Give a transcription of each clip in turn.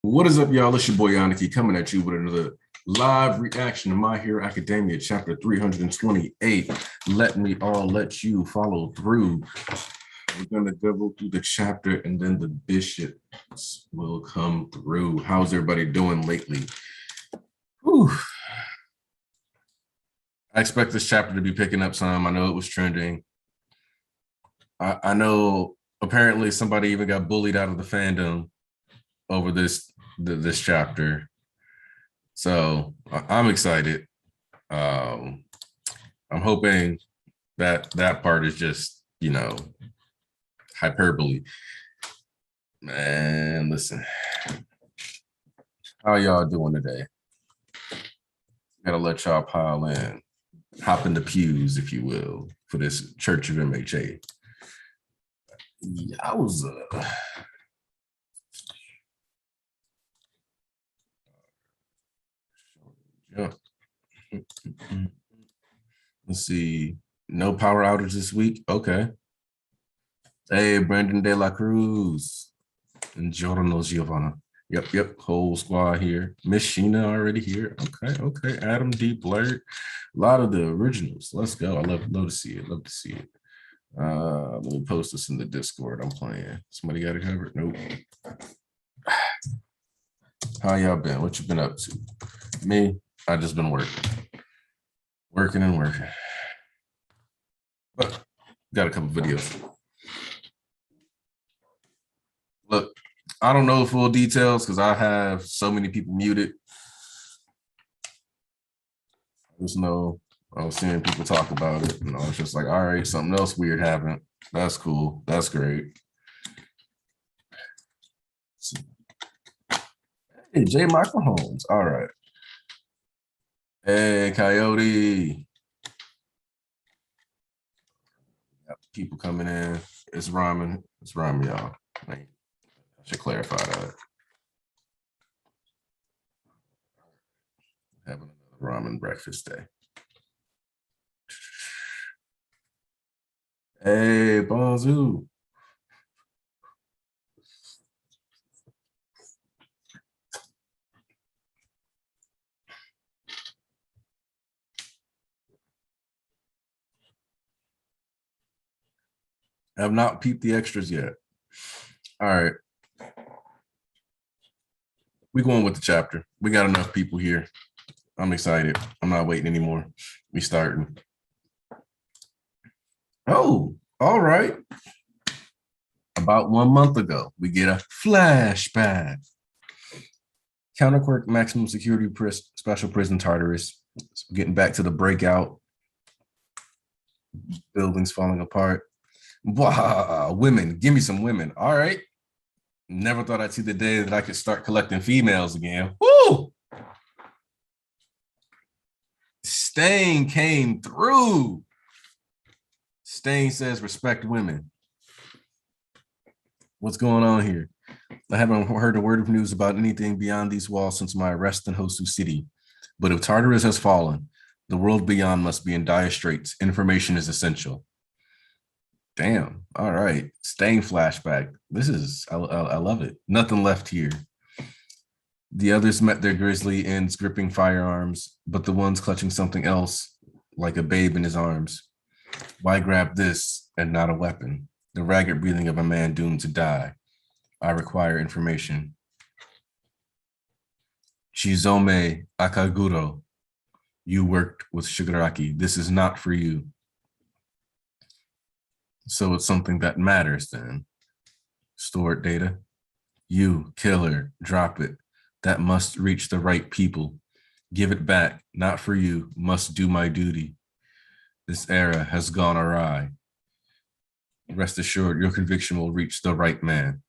What is up, y'all? It's your boy Yaniki coming at you with another live reaction to My Hero Academia, chapter 328. Let you follow through. We're gonna go through the chapter and then the bishops will come through. How's everybody doing lately? Whew. I expect this chapter to be picking up some. I know it was trending. I know apparently somebody even got bullied out of the fandom over this chapter. So I'm excited. I'm hoping that part is just, hyperbole. Man, listen. How y'all doing today? Gotta let y'all pile in. Hop in the pews, if you will, for this Church of MHA. Yeah, I was yeah. Let's see. No power outage this week. Okay. Hey, Brandon De La Cruz and Giordano Giovanna. Yep. Whole squad here. Miss Sheena already here. Okay. Adam D. Blurt. A lot of the originals. Let's go. I love to see it. Let me post this in the Discord. I'm playing. Somebody got it covered? Nope. How y'all been? What you been up to? Me, I just been working and working. But got a couple videos. Look, I don't know full details because I have so many people muted. I just know I was seeing people talk about it, and I was just like, all right, something else weird happened. That's cool. That's great. Hey, J. Michael Holmes. All right. Hey, Coyote. Got people coming in. It's ramen. It's ramen, y'all. I should clarify that. Having another ramen breakfast day. Hey, bonjour. I have not peeped the extras yet. All right. We're going with the chapter. We got enough people here. I'm excited. I'm not waiting anymore. We starting. Oh, all right. About 1 month ago, we get a flashback. Counterquark maximum security special prison Tartarus. So getting back to the breakout. Buildings falling apart. Wow, women. Give me some women. All right. Never thought I'd see the day that I could start collecting females again. Woo! Stain came through. Stain says respect women. What's going on here? I haven't heard a word of news about anything beyond these walls since my arrest in Hosu City. But if Tartarus has fallen, the world beyond must be in dire straits. Information is essential. Damn. All right. Stain flashback. This is, I love it. Nothing left here. The others met their grisly ends gripping firearms, but the ones clutching something else, like a babe in his arms. Why grab this and not a weapon? The ragged breathing of a man doomed to die. I require information. Shizome Akaguro. You worked with Shigaraki. This is not for you. So it's something that matters then. Stored data. You, killer, drop it. That must reach the right people. Give it back, not for you, must do my duty. This era has gone awry. Rest assured, your conviction will reach the right man.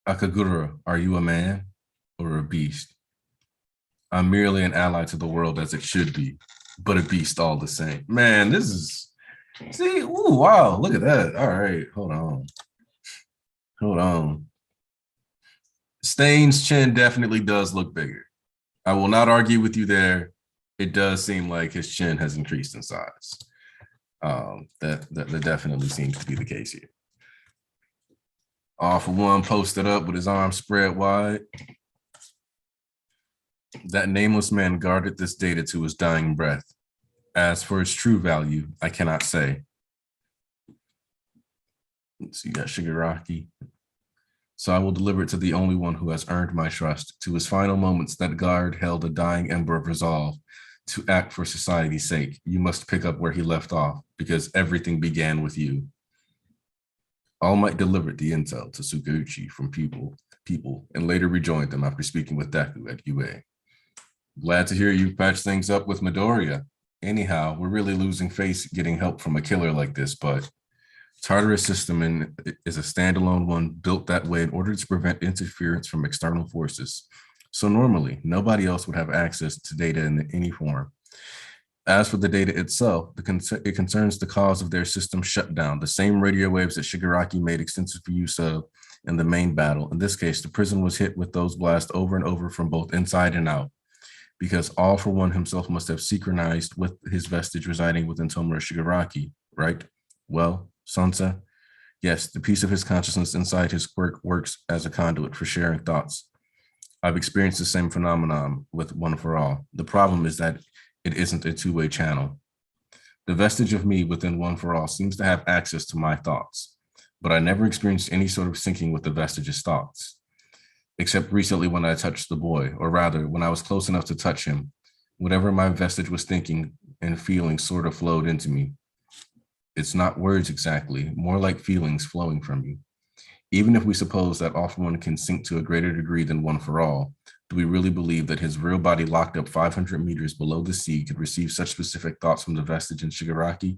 Akagura, are you a man or a beast? I'm merely an ally to the world as it should be, but a beast all the same. Man, this is, see, ooh, wow, look at that. All right, hold on. Stain's chin definitely does look bigger. I will not argue with you there. It does seem like his chin has increased in size. That definitely seems to be the case here. All for One posted up with his arms spread wide. That nameless man guarded this data to his dying breath. As for its true value, I cannot say. So you got Shigaraki. So I will deliver it to the only one who has earned my trust. To his final moments, that guard held a dying ember of resolve to act for society's sake. You must pick up where he left off, because everything began with you. All Might delivered the intel to Sukeuchi from people, and later rejoined them after speaking with Deku at UA. Glad to hear you patched things up with Midoriya. Anyhow, we're really losing face getting help from a killer like this, but Tartarus system is a standalone one built that way in order to prevent interference from external forces. So normally, nobody else would have access to data in any form. As for the data itself, it concerns the cause of their system shutdown, the same radio waves that Shigaraki made extensive use of in the main battle. In this case, the prison was hit with those blasts over and over from both inside and out, because All for One himself must have synchronized with his vestige residing within Tomura Shigaraki, right? Well, Sansa, yes, the piece of his consciousness inside his quirk works as a conduit for sharing thoughts. I've experienced the same phenomenon with One for All. The problem is that it isn't a two-way channel. The vestige of me within One for All seems to have access to my thoughts, but I never experienced any sort of syncing with the vestige's thoughts, except recently when I touched the boy, or rather, when I was close enough to touch him. Whatever my vestige was thinking and feeling sort of flowed into me. It's not words exactly, more like feelings flowing from you. Even if we suppose that All for One can sync to a greater degree than One for All, do we really believe that his real body locked up 500 meters below the sea could receive such specific thoughts from the vestige in Shigaraki?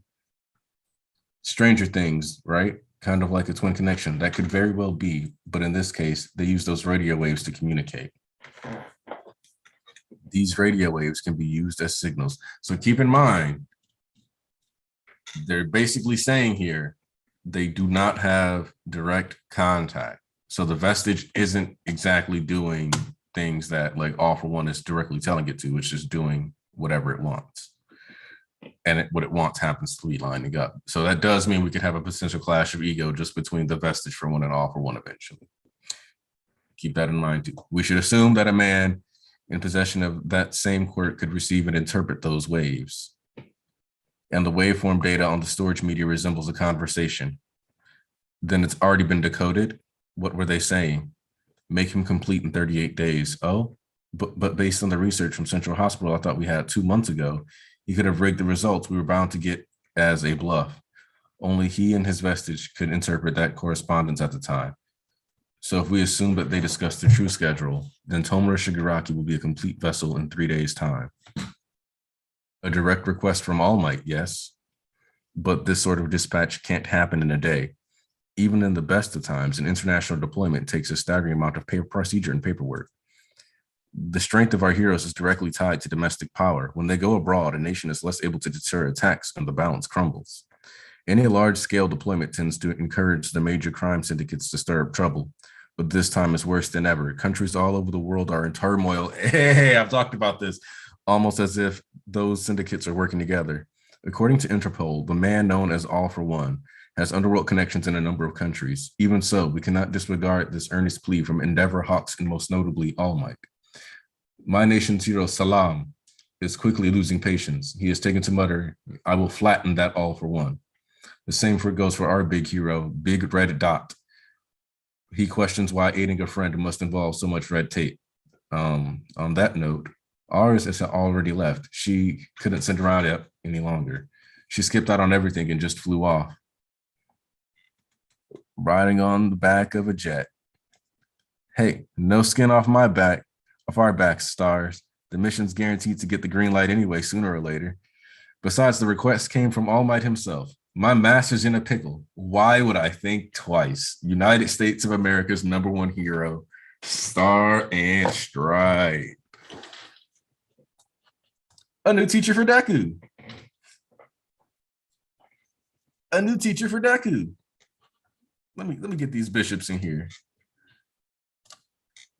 Stranger things, right? Kind of like a twin connection. That could very well be, but in this case, they use those radio waves to communicate. These radio waves can be used as signals. So keep in mind, they're basically saying here, they do not have direct contact. So the vestige isn't exactly doing things that like All for One is directly telling it to. It's just doing whatever it wants. And what it wants happens to be lining up. So that does mean we could have a potential clash of ego just between the vestige for One and All for One eventually. Keep that in mind too. We should assume that a man in possession of that same quirk could receive and interpret those waves. And the waveform data on the storage media resembles a conversation. Then it's already been decoded. What were they saying? Make him complete in 38 days. Oh, but based on the research from Central Hospital, I thought we had 2 months ago, he could have rigged the results we were bound to get as a bluff. Only he and his vestige could interpret that correspondence at the time. So if we assume that they discussed the true schedule, then Tomura Shigaraki will be a complete vessel in 3 days' time. A direct request from All Might, yes, but this sort of dispatch can't happen in a day. Even in the best of times, an international deployment takes a staggering amount of procedure and paperwork. The strength of our heroes is directly tied to domestic power. When they go abroad, a nation is less able to deter attacks and the balance crumbles. Any large-scale deployment tends to encourage the major crime syndicates to stir up trouble, but this time is worse than ever. Countries all over the world are in turmoil. Hey, I've talked about this, almost as if those syndicates are working together. According to Interpol, the man known as All for One has underworld connections in a number of countries. Even so, we cannot disregard this earnest plea from Endeavor Hawks and most notably All Might. My nation's hero, Salam, is quickly losing patience. He is taken to mutter, I will flatten that All for One. The same goes for our big hero, Big Red Dot. He questions why aiding a friend must involve so much red tape. On that note, ours has already left. She couldn't sit around it any longer. She skipped out on everything and just flew off, riding on the back of a jet. Hey, no skin off my back, off our backs, stars. The mission's guaranteed to get the green light anyway, sooner or later. Besides, the request came from All Might himself. My master's in a pickle. Why would I think twice? United States of America's #1 hero, Star and Stripe. A new teacher for Deku. A new teacher for Deku. Let me get these bishops in here.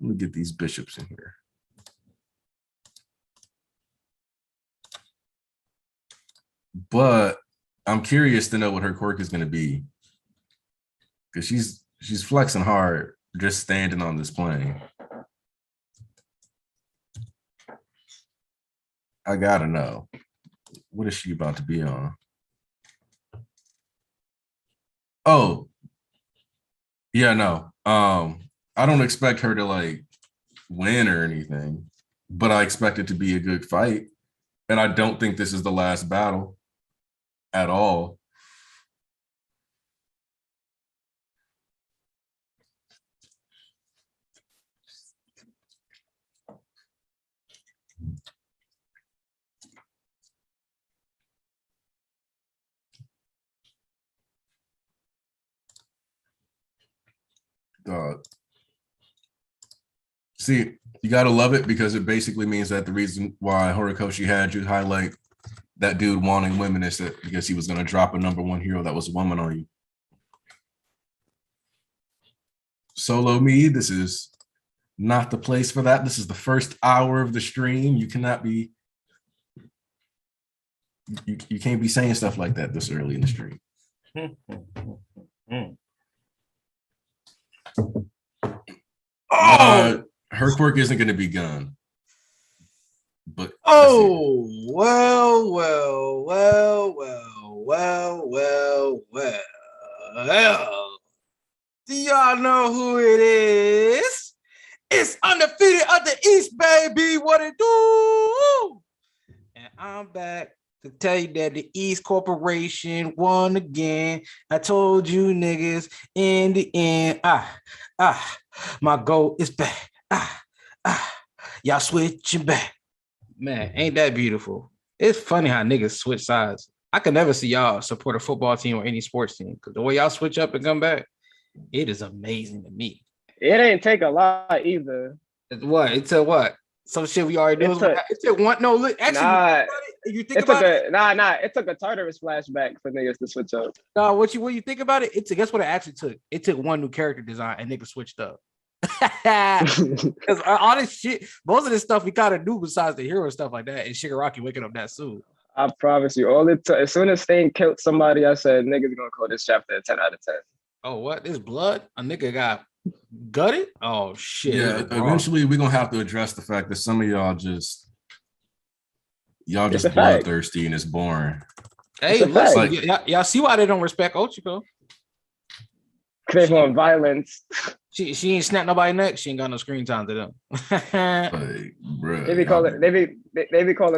Let me get these bishops in here. But I'm curious to know what her quirk is going to be, because she's She's flexing hard, just standing on this plane. I gotta know. What is she about to be on? Oh, yeah, no. I don't expect her to like win or anything, but I expect it to be a good fight. And I don't think this is the last battle at all. See, you gotta love it because it basically means that the reason why Horikoshi had you highlight that dude wanting women is that because he was gonna drop a #1 hero that was a woman on you. Solo me, this is not the place for that. This is the first hour of the stream. You cannot be, you can't be saying stuff like that this early in the stream. Her quirk isn't going to be gun. But well. Do y'all know who it is? It's Undefeated of the East, baby. What it do? And I'm back to tell you that the East Corporation won again. I told you niggas in the end. My goal is back. Y'all switching back. Man, ain't that beautiful? It's funny how niggas switch sides. I could never see y'all support a football team or any sports team because the way y'all switch up and come back, it is amazing to me. It ain't take a lot either. What? It took what? Some shit we already knew. It took one. No, look, actually, you think about it. It took a Tartarus flashback for niggas to switch up. No, what you think about it? Guess what it actually took? It took one new character design and niggas switched up. Because all this shit, most of this stuff we kind of knew besides the hero and stuff like that, and Shigaraki waking up that soon. I promise you, as soon as Stain killed somebody, I said niggas gonna call this chapter a 10 out of 10. Oh, what? This blood? A nigga got gutted? Oh shit. Yeah, eventually we're gonna have to address the fact that some of y'all just bloodthirsty and it's boring. Hey, listen, y'all see why they don't respect Ochiko? They want violence. She ain't snapped nobody's neck. She ain't got no screen time to them. Like, bro, they be calling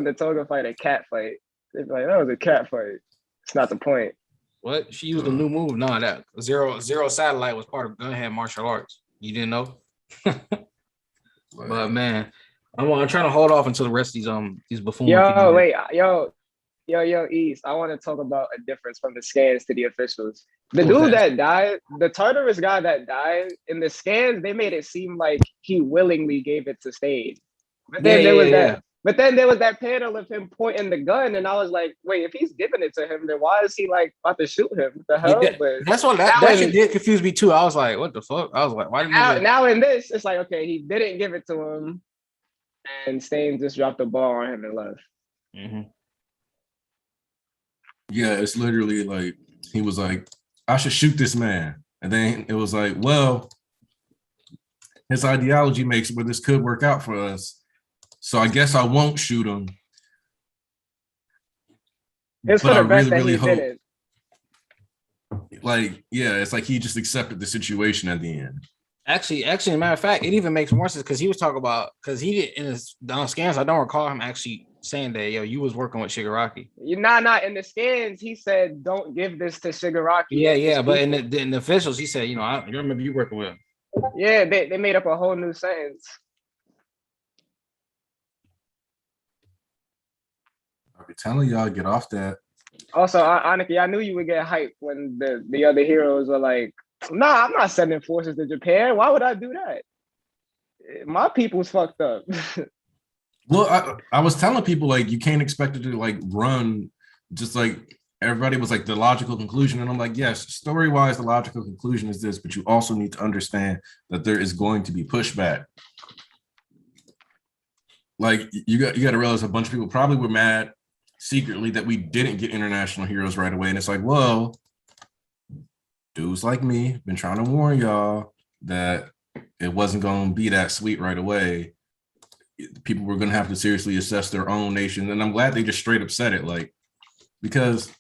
the Toga fight a cat fight. They be like, that was a cat fight. It's not the point. What? She used a new move. No, that zero satellite was part of Gunhead martial arts. You didn't know? But man, I'm trying to hold off until the rest of these buffoons. Yo, East, I want to talk about a difference from the scans to the officials. The dude that died, the Tartarus guy that died, in the scans, they made it seem like he willingly gave it to Stage. But then But then there was that panel of him pointing the gun, and I was like, wait, if he's giving it to him, then why is he like about to shoot him? What the hell? That's what that shit did confuse me too. I was like, what the fuck? I was like, why didn't now in this, it's like, okay, he didn't give it to him, and Stain just dropped the ball on him and left. Mm-hmm. Yeah, it's literally like he was like, I should shoot this man. And then it was like, well, his ideology makes where this could work out for us. So I guess I won't shoot him. It's for the best that he did it. Like, yeah, it's like he just accepted the situation at the end. Actually, as a matter of fact, it even makes more sense because he was talking about, because he did in his down scans, I don't recall him actually saying that, yo, you was working with Shigaraki. Not in the scans, he said, don't give this to Shigaraki. Yeah, but in the officials, he said, you know, I remember you working with him. Yeah, they made up a whole new sentence. I'll be telling y'all, get off that. Also, Aniki, I knew you would get hyped when the other heroes were like, nah, I'm not sending forces to Japan. Why would I do that? My people's fucked up. Well, I was telling people, like, you can't expect it to, like, run just like everybody was like the logical conclusion. And I'm like, yes, story-wise, the logical conclusion is this, but you also need to understand that there is going to be pushback. Like, you got to realize a bunch of people probably were mad secretly that we didn't get international heroes right away. And it's like, well, dudes like me been trying to warn y'all that it wasn't going to be that sweet right away. People were going to have to seriously assess their own nation. And I'm glad they just straight up said it, like, because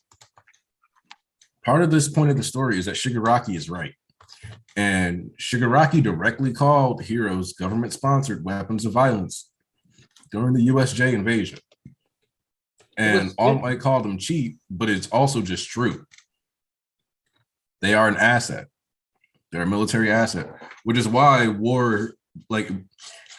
part of this point of the story is that Shigaraki is right. And Shigaraki directly called Heroes government-sponsored weapons of violence during the USJ invasion. And All Might called them cheap, but it's also just true. They are an asset. They're a military asset, which is why war, like,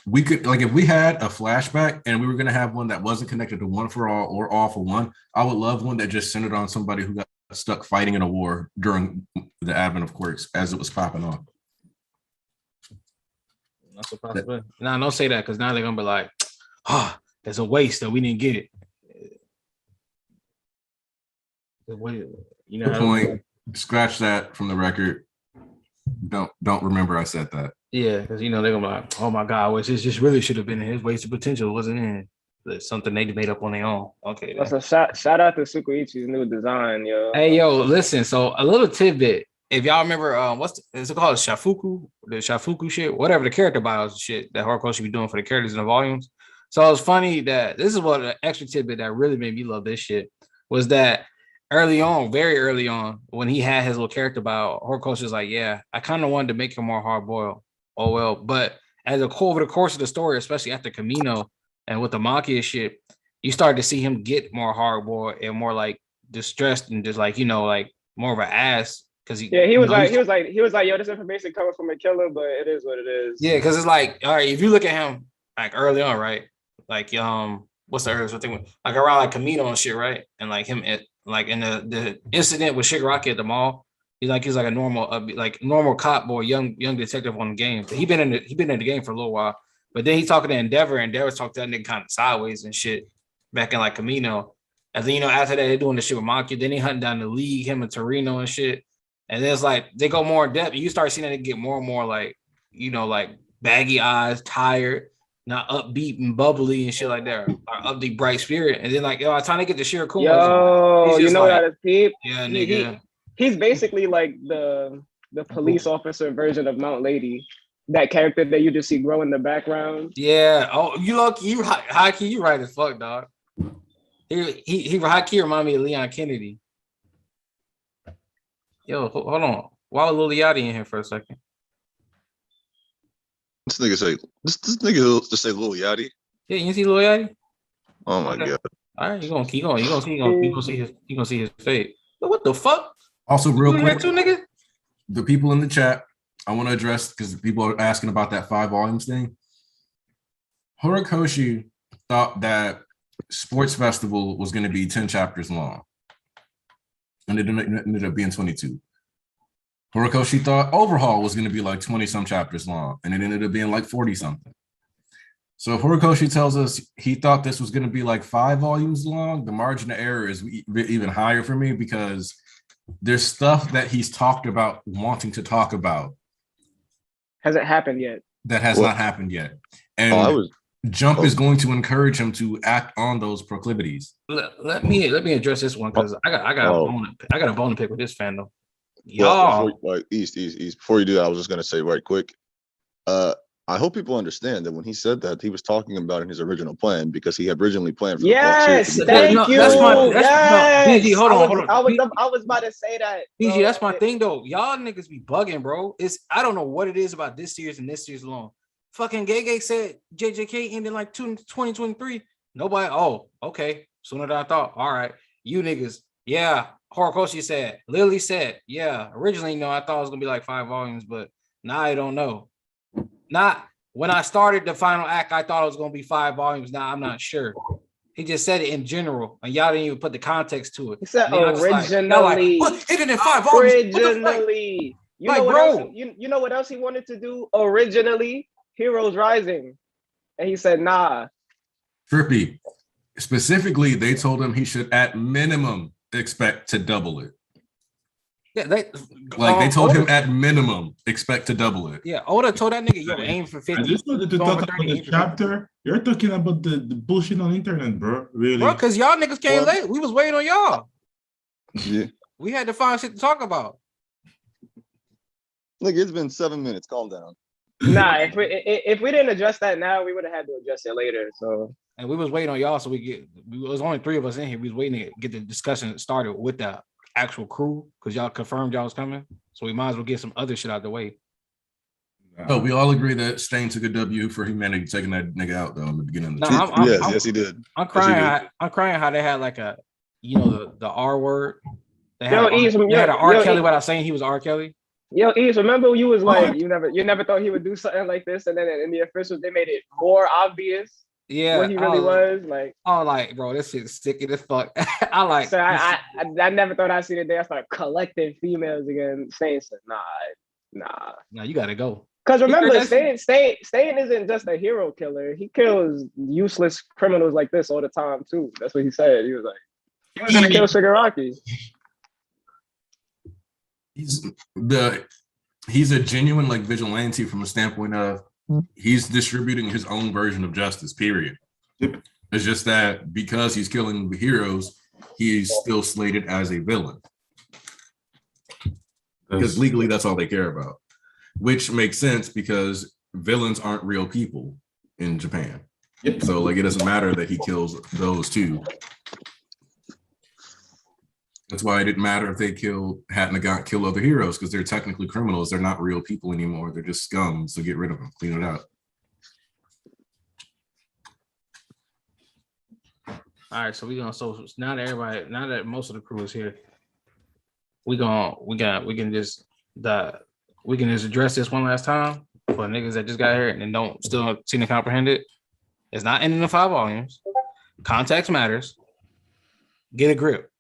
we could, like, if we had a flashback and we were going to have one that wasn't connected to One for All or All for One, I would love one that just centered on somebody who got stuck fighting in a war during the advent of quirks as it was popping off. That's a possibility. Nah, don't say that, because now they're gonna be like, "Oh, there's a waste that we didn't get it." You know, good point. Scratch that from the record. Don't remember I said that. Yeah, because they're gonna be like, "Oh my God, which this just really should have been in his wasted potential, wasn't in." That's something they made up on their own. Okay. That's a shout out to Sukuichi's new design, yo. Hey, yo, listen. So a little tidbit. If y'all remember, is it called? Shafuku, the Shafuku shit, whatever the character bios shit that Horikoshi be doing for the characters in the volumes. So it's funny that this is what an extra tidbit that really made me love this shit was that early on, very early on, when he had his little character bio, Horikoshi was like, "Yeah, I kind of wanted to make him more hard boiled." Oh well, but over the course of the story, especially after Kamino and with the Makia shit, you started to see him get more hard boiled and more like distressed and just like like more of an ass. Cause he was like, yo, this information coming from a killer, but it is what it is. Yeah, because it's like, all right, if you look at him like early on, right? Like, what's the earliest thing? Like around like Kamino and shit, right? And like him at like in the incident with Shigaraki at the mall, he's like a normal cop boy, young detective on the game. But he been in the game for a little while. But then he talking to Endeavor, and Endeavor talked to that nigga kind of sideways and shit back in like Kamino. And then after that, they're doing the shit with Maki. Then they hunting down the league, him and Torino and shit. And then it's like they go more in depth. And you start seeing that they get more and more like, like baggy eyes, tired, not upbeat and bubbly and shit like that. Or upbeat, bright spirit. And then like, by the time they get to Shirokuma, yo, you know that is deep. Yeah, nigga. He's basically like the police officer version of Mount Lady. That character that you just see grow in the background. Yeah. Oh, you high key, you right as fuck, dog. He high key remind me of Leon Kennedy. Yo, hold on. Why was Lil Yachty in here for a second? This nigga just say Lil Yachty. Yeah, you see Lil Yachty? Oh my god! All right, you gonna see his fate. What the fuck? Also, real quick, too, nigga? The people in the chat, I want to address because people are asking about that 5 volumes thing. Horikoshi thought that Sports Festival was going to be 10 chapters long, and it ended up being 22. Horikoshi thought Overhaul was going to be like 20 some chapters long, and it ended up being like 40 something. So Horikoshi tells us he thought this was going to be like 5 volumes long. The margin of error is even higher for me because there's stuff that he's talked about wanting to talk about. Hasn't happened yet. That has not happened yet. And Jump is going to encourage him to act on those proclivities. Let me address this one because I got a bone to pick with this fandom. Y'all, East. Before you do that, I was just gonna say right quick. I hope people understand that when he said that, he was talking about in his original plan because he had originally planned for yes, the thank you. PG, hold on. I was about to say that. PG, that's my thing though. Y'all niggas be bugging, bro. I don't know what it is about this series and this series alone. Fucking Gay said JJK ended like 2023. Nobody. Oh, okay. Sooner than I thought. All right, you niggas. Yeah, Horikoshi said. Lily said. Yeah, originally, I thought it was gonna be like 5 volumes, but now I don't know. Not when I started the final act, I thought it was going to be 5 volumes. Now I'm not sure. He just said it in general, and y'all didn't even put the context to it. He said originally. It in 5 volumes. Originally. You know what else he wanted to do originally? Heroes Rising. And he said, nah. Trippy. Specifically, they told him he should at minimum expect to double it. Yeah, they told him at minimum expect to double it. Yeah, Oda told that nigga, yo, aim for 50. I just wanted to talk about the chapter. You're talking about the bullshit on the internet, bro. Really? Bro, because y'all niggas came late. We was waiting on y'all. Yeah. We had to find shit to talk about. Nigga, it's been 7 minutes. Calm down. Nah, if we didn't address that now, we would have had to address it later. So And we was waiting on y'all, so it was only 3 of us in here. We was waiting to get the discussion started with the actual crew because y'all confirmed y'all was coming. So we might as well get some other shit out the way. Oh, we all agree that Stain took a W for humanity taking that nigga out though in the beginning of the No, trip. Yes, he did. I'm Yes, he crying. did. I'm crying how they had like a, the R word. They Yo, had, Ease, they had an R. yo, Kelly Ease. without saying he was R. Kelly. Yo, Ease, remember you was like, What? you never thought he would do something like this, and then in the officials they made it more obvious Yeah, what he really was. Like, Oh, like, bro, this shit's sticky as fuck. I like. so I never thought I'd see the day I started collecting females again. Saying so, nah. No, you gotta go. Because remember, He- Stain isn't just a hero killer. He kills useless criminals like this all the time too. That's what he said. He was like, he was gonna kill Shigaraki. He's a genuine like vigilante from a standpoint of he's distributing his own version of justice, period. It's just that because he's killing the heroes, he's still slated as a villain. Because legally that's all they care about. Which makes sense because villains aren't real people in Japan. Yep. So like it doesn't matter that he kills those two. That's why it didn't matter if they kill other heroes because they're technically criminals. They're not real people anymore. They're just scum. So get rid of them. Clean it out. All right, so now that most of the crew is here, we can just address this one last time for niggas that just got here and don't still seem to comprehend it. It's not ending in 5 volumes. Context matters. Get a grip,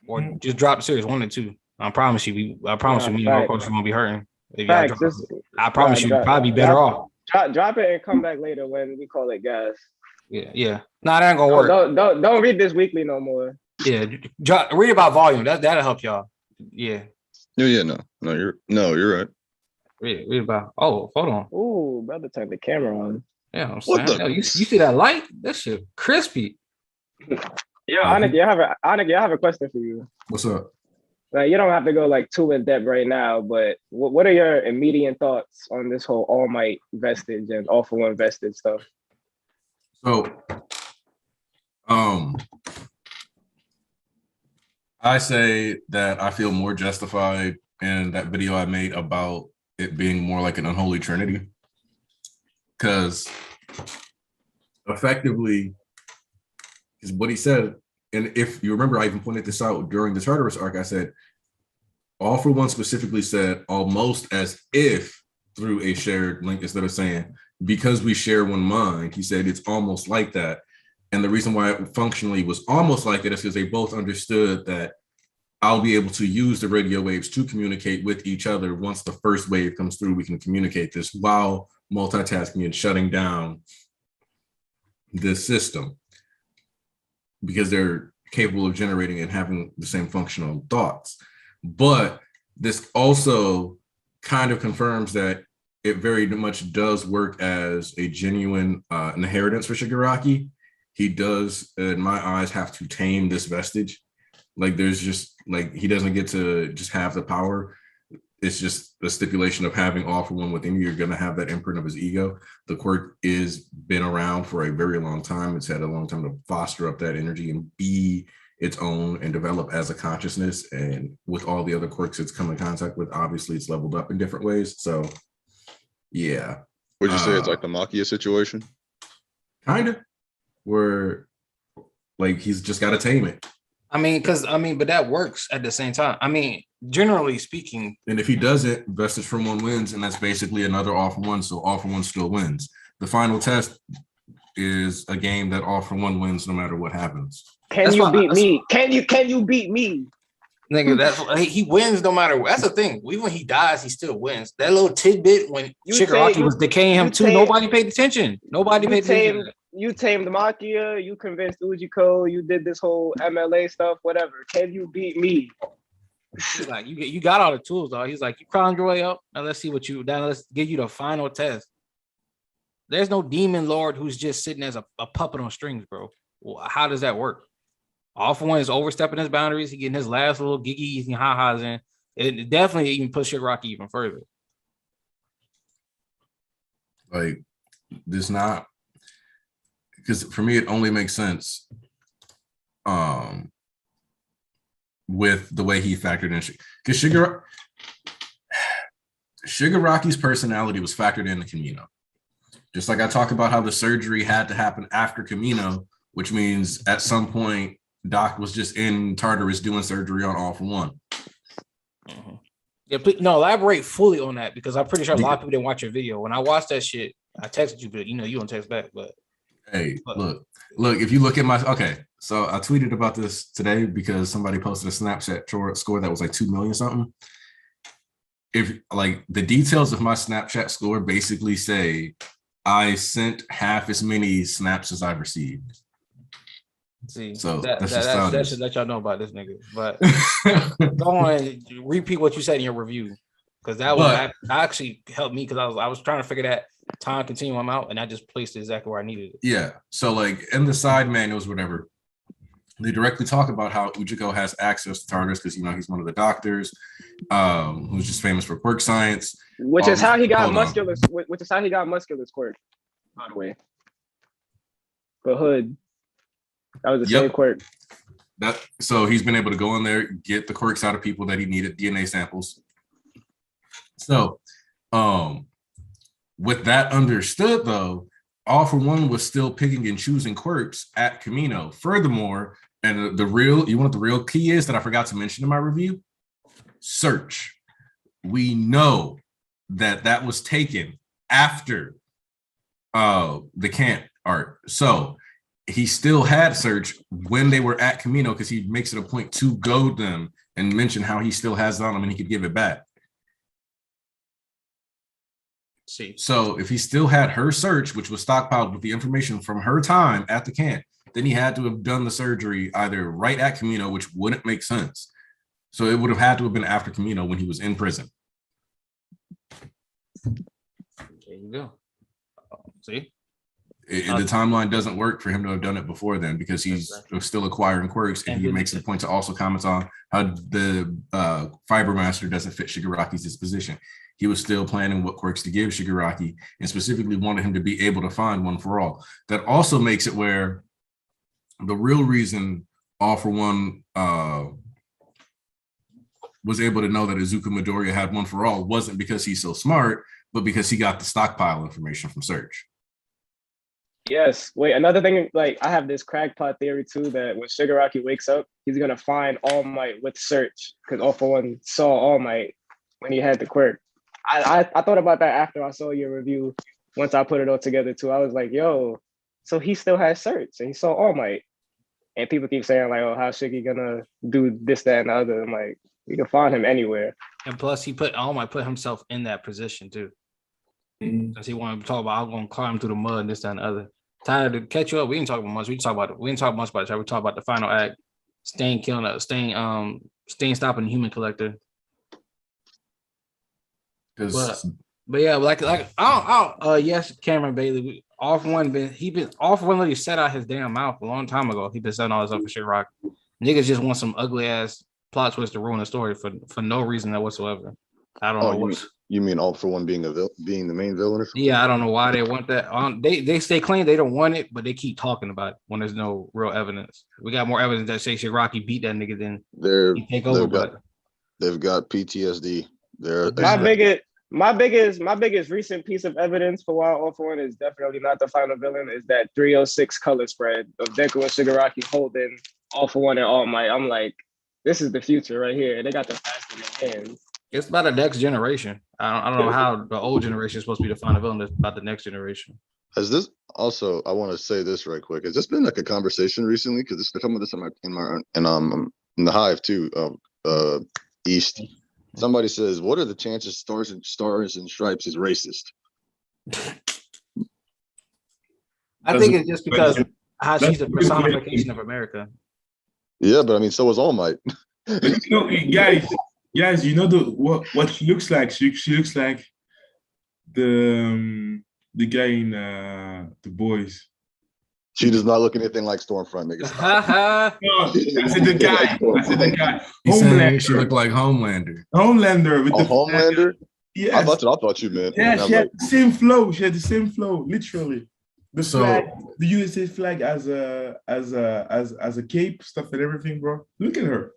or just drop the series 1 and 2. I promise you, me and my coach won't be hurting. If y'all drop it. I promise you, probably be better off. Drop it and come back later when we call it gas. Yeah. Nah, that ain't gonna work. Don't read this weekly no more. Yeah, read about volume. That'll help y'all. Yeah. No, you're right. Read about. Oh, hold on. Ooh, brother, turn the camera on. Yeah, I'm What saying. the- Yo, you see that light? That shit crispy. Yo, Anik, I have a question for you. What's up? Like, you don't have to go like too in depth right now, but what are your immediate thoughts on this whole All Might vestige and All for One vestige stuff? So, I say that I feel more justified in that video I made about it being more like an unholy trinity. Because effectively, is what he said. And if you remember, I even pointed this out during the Tartarus arc. I said, All for One specifically said almost as if through a shared link, instead of saying, because we share one mind, he said it's almost like that. And the reason why it functionally was almost like that is because they both understood that I'll be able to use the radio waves to communicate with each other. Once the first wave comes through, we can communicate this while multitasking and shutting down this system because they're capable of generating and having the same functional thoughts. But this also kind of confirms that it very much does work as a genuine inheritance for Shigaraki. He does, in my eyes, have to tame this vestige. Like there's just like, he doesn't get to just have the power. It's just the stipulation of having All for One within you. You're going to have that imprint of his ego. The quirk is been around for a very long time. It's had a long time to foster up that energy and be its own and develop as a consciousness. And with all the other quirks it's come in contact with, obviously it's leveled up in different ways. So yeah. Would you say it's like the Makia situation? Kind of. Where like he's just got to tame it. But that works at the same time. I mean, generally speaking. And if he doesn't, Vestige from One wins, and that's basically another All for One. So All for One still wins. The final test is a game that All for One wins no matter what happens. Can you beat me? Can you beat me? Nigga, that's he wins no matter what. That's the thing. Even when he dies, he still wins. That little tidbit when Shigaraki was decaying him too, nobody paid attention. Nobody paid attention. You tamed Makia, you convinced Ujiko, you did this whole MLA stuff, whatever. Can you beat me? He's like, you got all the tools, though. He's like, you climbed your way up. Now let's see what let's give you the final test. There's no demon lord who's just sitting as a puppet on strings, bro. Well, how does that work? All for One is overstepping his boundaries. He getting his last little giggies and ha-has in. It definitely even pushed Shigaraki even further. Like, there's not, because for me it only makes sense with the way he factored in, because Shigaraki's personality was factored into Kamino. Just like I talked about how the surgery had to happen after Kamino, which means at some point Doc was just in Tartarus doing surgery on All for One. Mm-hmm. Yeah, please, no, elaborate fully on that, because I'm pretty sure a lot of people didn't watch your video. When I watched that shit, I texted you, but you don't text back. But hey, look, if you look at my so I tweeted about this today because somebody posted a Snapchat score that was like 2 million something. If like the details of my Snapchat score basically say I sent half as many snaps as I've received. See, so that should let y'all know about this nigga. But go on and repeat what you said in your review, because that was actually helped me, because I was trying to figure that time continuum out, and I just placed it exactly where I needed it. Yeah. So like in the side manuals, whatever, they directly talk about how Ujiko has access to Tartarus because he's one of the doctors, who's just famous for quirk science. Which is how he got muscular. Which is how he got muscular quirk, by the way. The hood. That was the same quirk. So he's been able to go in there, get the quirks out of people that he needed, DNA samples. So with that understood, though, All for One was still picking and choosing quirks at Kamino. Furthermore, and you want the real key is that I forgot to mention in my review? Search. We know that was taken after the camp art. So he still had Search when they were at Kamino, because he makes it a point to goad them and mention how he still has it on him and he could give it back. See. So if he still had her Search, which was stockpiled with the information from her time at the camp, then he had to have done the surgery either right at Kamino, which wouldn't make sense. So it would have had to have been after Kamino when he was in prison. There you go. See? The timeline doesn't work for him to have done it before then, because he's still acquiring quirks, and he makes a point to also comment on how the Fiber Master doesn't fit Shigaraki's disposition. He was still planning what quirks to give Shigaraki, and specifically wanted him to be able to find one for all. That also makes it where the real reason All for One was able to know that Izuku Midoriya had one for all wasn't because he's so smart, but because he got the stockpile information from Search. Yes. Wait, another thing, like I have this crackpot theory too, that when Shigaraki wakes up, he's gonna find All Might with Search, because All for One saw All Might when he had the quirk. I thought about that after I saw your review. Once I put it all together too, I was like, yo, so he still has Search and he saw All Might. And people keep saying like, oh, how's Shiggy gonna do this, that, and the other? I'm like, you can find him anywhere. And plus he All Might put himself in that position too. Because he wanted to talk about, I'm gonna climb through the mud and this, that, and the other. Tyler, to catch you up, we didn't talk about much. We didn't talk much about it. We talked about the final act, Stain stopping the Human Collector. But yeah, like yes, Cameron Bailey, All for One literally set out his damn mouth a long time ago. He been setting all this up for Shigaraki. Niggas just want some ugly ass plot twist to ruin the story for no reason whatsoever. I don't know what. You mean All for One being the main villain or something? Yeah, I don't know why they want that. They stay clean, they don't want it, but they keep talking about it when there's no real evidence. We got more evidence that say Shigaraki beat that nigga than he take over. They've got PTSD. My biggest recent piece of evidence for why All for One is definitely not the final villain is that 306 color spread of Deku and Shigaraki holding All for One and All Might. I'm like, this is the future right here. They got the past in their hands. It's about the next generation. I don't know how the old generation is supposed to be the final villain. It's about the next generation. Has this also? I want to say this right quick. Has this been like a conversation recently? Because some of this in the Hive too. East. Somebody says, "What are the chances Stars and Stripes is racist?" I think it's just because how she's a personification of America. Yeah, but I mean, so is All Might. Guys, you know what she looks like? She looks like the guy in The Boys. She does not look anything like Stormfront, niggas. No, I said the guy. He's saying she looked like Homelander. Homelander with Homelander. Yes. That's what I thought you meant. Yeah, And I was she had like, the same flow. She had the same flow, literally. The So- flag, the USA flag as a cape, stuff and everything, bro. Look at her.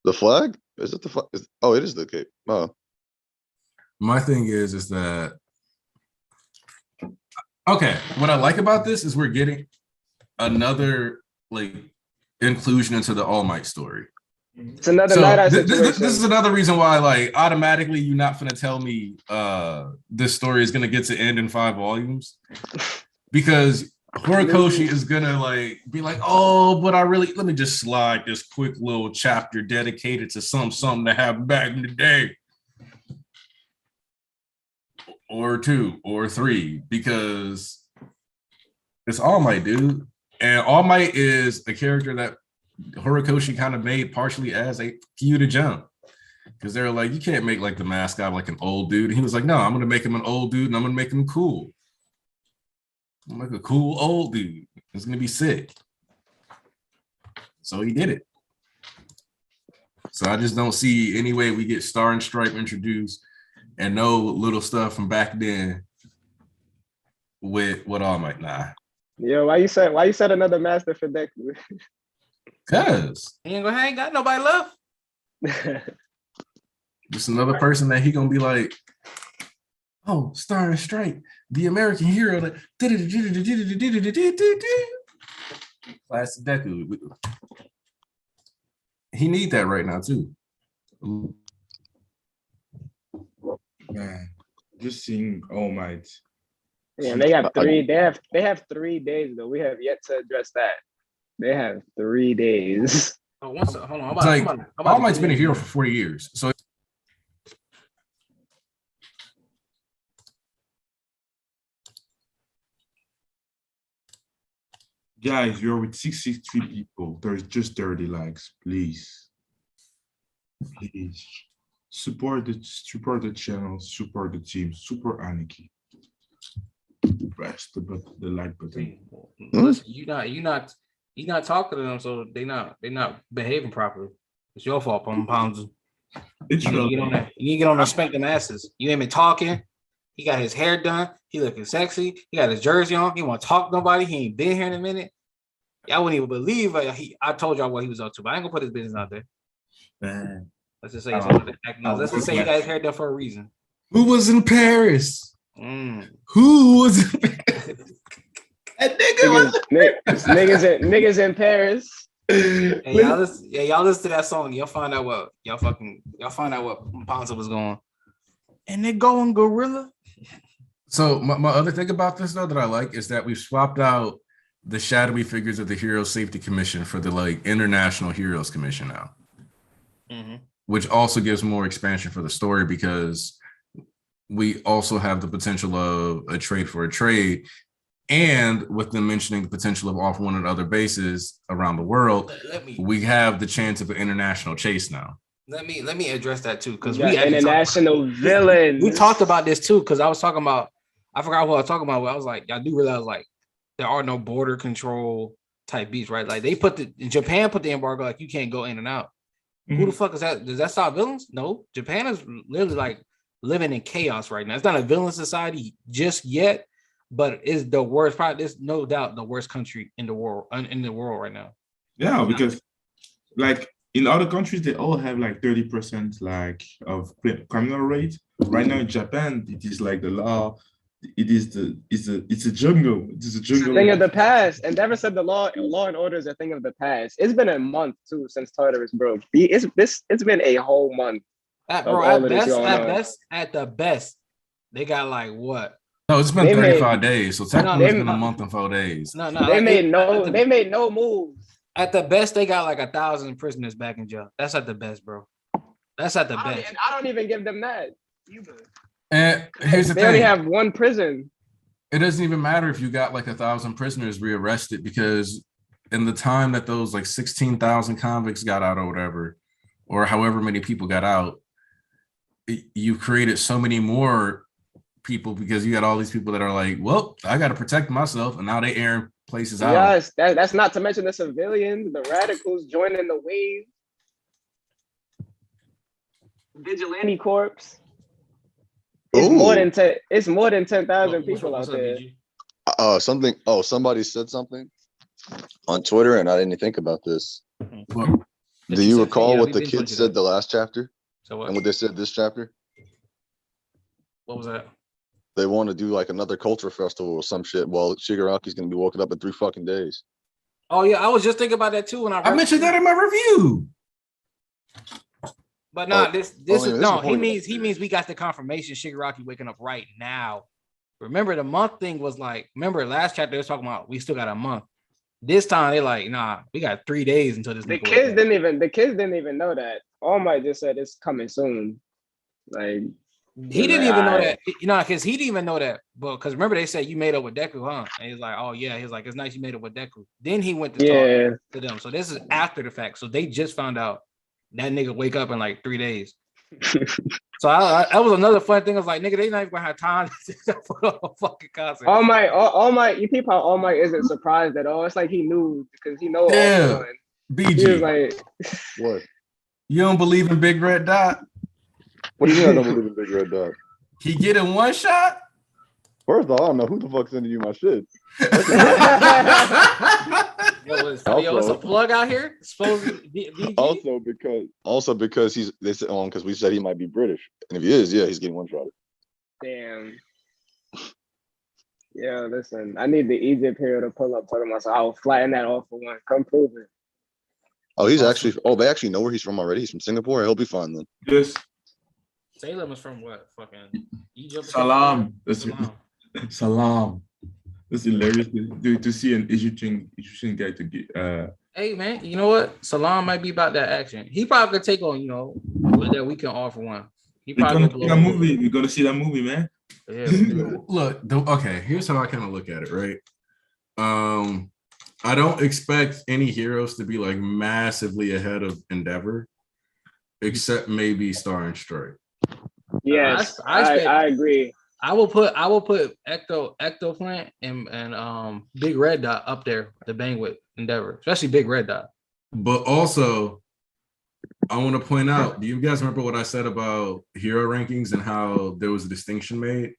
the flag? Is it the flag? Oh, it is the cape. Oh, My thing is that okay. What I like about this is we're getting another like inclusion into the All Might story. It's another So night eye this situation. is another reason why, like, automatically you're not gonna tell me this story is gonna get to end in 5 volumes, because Horikoshi is gonna like be like, oh, but let me just slide this quick little chapter dedicated to something that happened back in the day, or 2 or 3, because it's All Might, dude, and All Might is a character that Horikoshi kind of made partially as a cue to jump, because they're like, you can't make like the mascot like an old dude. And he was like, no, I'm gonna make him an old dude and I'm gonna make him cool. I'm like a cool old dude. It's gonna be sick. So he did it. So I just don't see any way we get Star and Stripe introduced and no little stuff from back then with what All Might. Nah. Yo, why you said another master for Deku? Cause He ain't got nobody left. just another person that he gonna be like, oh, Star and Stripe, the American hero. That classic Deku. He need that right now too. Man, just seeing All Might. Yeah, they have 3. They have 3 days though. We have yet to address that. They have 3 days. Oh, one second. Hold on. It's like All Might's been a hero for 40 years. So Guys, you're with 63 people. There's just 30 likes. Please. Please. Support the channel, support the team, support Aniki. Press the like button. Listen, you not talking to them, so they not behaving properly. It's your fault, Pounds. It's You relevant. get on that. You get on there, spank them asses. You ain't been talking. He got his hair done. He looking sexy. He got his jersey on. He want to talk to nobody. He ain't been here in a minute. Y'all wouldn't even believe I told y'all what he was up to, but I ain't gonna put his business out there. Man. Let's just say let's just say he got his hair done for a reason. who was in Paris? Mm. Who was in Paris? That Niggas in Paris. Hey, y'all listen to that song. Y'all find out what Ponce was going. And they're going gorilla. So my other thing about this though that I like is that we've swapped out the shadowy figures of the Hero Safety Commission for the like International Heroes Commission now, which also gives more expansion for the story, because we also have the potential of a trade for a trade, and with them mentioning the potential of off one and other bases around the world, we have the chance of an international chase now. Let me address that too, because We international villains. We talked about this too, because I was talking about, I forgot what I was talking about. But I was like, y'all do realize like there are no border control type beats, right? Like they Japan put the embargo, like you can't go in and out. Who the fuck is that? Does that stop villains? No. Japan is literally like living in chaos right now. It's not a villain society just yet, but it's the worst. Probably, there's no doubt the worst country in the world right now. Yeah, because like in other countries, they all have like 30% like of criminal rate. Right now in Japan, it is like the law. It's a jungle. It is a jungle. It's a thing of the past. And Endeavor said the law and order is a thing of the past. It's been a month too since Tartarus broke. It's been a whole month. At the best, they got like what? No, it's been 35 days. So technically it's been a month and 4 days. They made no moves. At the best, they got like 1,000 prisoners back in jail. That's at the best, bro. That's at the best. I don't even give them that either. And here's the thing. They only have one prison. It doesn't even matter if you got like 1,000 prisoners rearrested, because in the time that those like 16,000 convicts got out or whatever, or however many people got out, you created so many more people, because you got all these people that are like, well, I got to protect myself, and now they airing places out. Yes, that's not to mention the civilians, the radicals joining the wave, vigilante corps. It's more Ooh. than 10. It's more than 10,000 people What's out up, there. BG? Something. Oh, somebody said something on Twitter, and I didn't think about this. Well, Do you recall what we've the been told kids you said that. the last chapter So what? and what they said this chapter? What was that? They want to do like another culture festival or some shit. Well, Shigaraki's gonna be woken up in 3 fucking days. Oh yeah, I was just thinking about that too when I I read mentioned that in my review. But nah, Oh, this I is mean, this no. is He before means we got the confirmation. Shigaraki waking up right now. Remember the month thing was like. Remember last chapter they was talking about we still got a month. This time they like nah. We got 3 days until this. The nigga kids wake up. didn't even know that. All Might just said it's coming soon. Like He didn't like, even know alright. that. Because he didn't even know that. But because remember they said you made up with Deku, huh? And he's like, oh yeah. He's like, it's nice you made up with Deku. Then he went to Yeah. talk to them. So this is after the fact. So they just found out that nigga wake up in like 3 days. So that was another fun thing. I was like, nigga, they not even gonna have time to put on a fucking concert. All Might, you peep how All Might isn't surprised at all. It's like he knew because he know Yeah. All Might. He was BG, like, What? you don't believe in Big Red Dot? What do you mean I don't believe in Big Red Dot? He get in one shot? First of all, I don't know who the fuck's sending you my shit. It's a plug out here. Supposed BG? Also because they said because we said he might be British, and if he is, yeah, he's getting one shot. damn. Yeah, listen, I need the Egypt hero to pull up to him. So I'll flatten that off for one. Come prove it. Oh, he's Awesome. actually. Oh, they actually know where he's from already. He's from Singapore. He'll be fine then. Yes. Salem is from what? Fucking Egypt. Salam. That's Salam. Salam. That's hilarious to see an Egyptian guy to get. Hey man, you know what? Salam might be about that action. He probably could take on, that we can offer one. He We're probably gonna see that movie. We're gonna see that movie, man. Yeah. Look, okay, here's how I kind of look at it, right? I don't expect any heroes to be like massively ahead of Endeavor, except maybe Star and Strike. Yes, I agree. I will put Ectoplant and Big Red Dot up there to bang with Endeavor, especially Big Red Dot. But also, I want to point out, do you guys remember what I said about hero rankings and how there was a distinction made?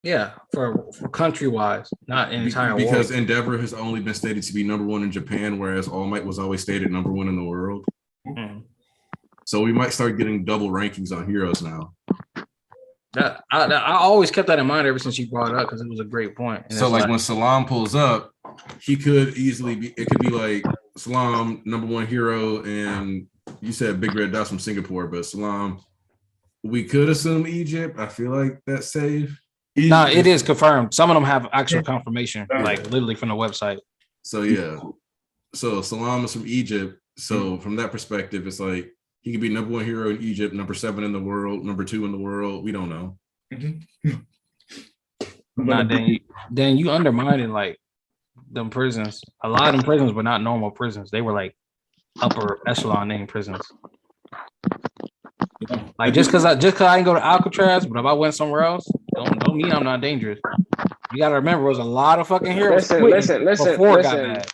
Yeah, for country wise, not an entire because world. Endeavor has only been stated to be #1 in Japan, whereas All Might was always stated #1 in the world. Mm. So we might start getting double rankings on heroes now. I always kept that in mind ever since you brought it up because it was a great point. And so like when Salam pulls up, he could easily be. It could be like Salam #1 hero, and you said Big Red Dot's from Singapore, but Salam, we could assume Egypt. I feel like that's safe. No, it is confirmed. Some of them have actual confirmation, like literally from the website. So yeah, so Salam is from Egypt. So from that perspective, it's like he could be #1 hero in Egypt, #7 in the world, #2 in the world. We don't know. Nah, then you undermining like them prisons. A lot of them prisons were not normal prisons. They were like upper echelon name prisons. Like just cause I didn't go to Alcatraz, but if I went somewhere else, don't mean I'm not dangerous. You gotta remember, it was a lot of fucking heroes. Listen. Before it got bad.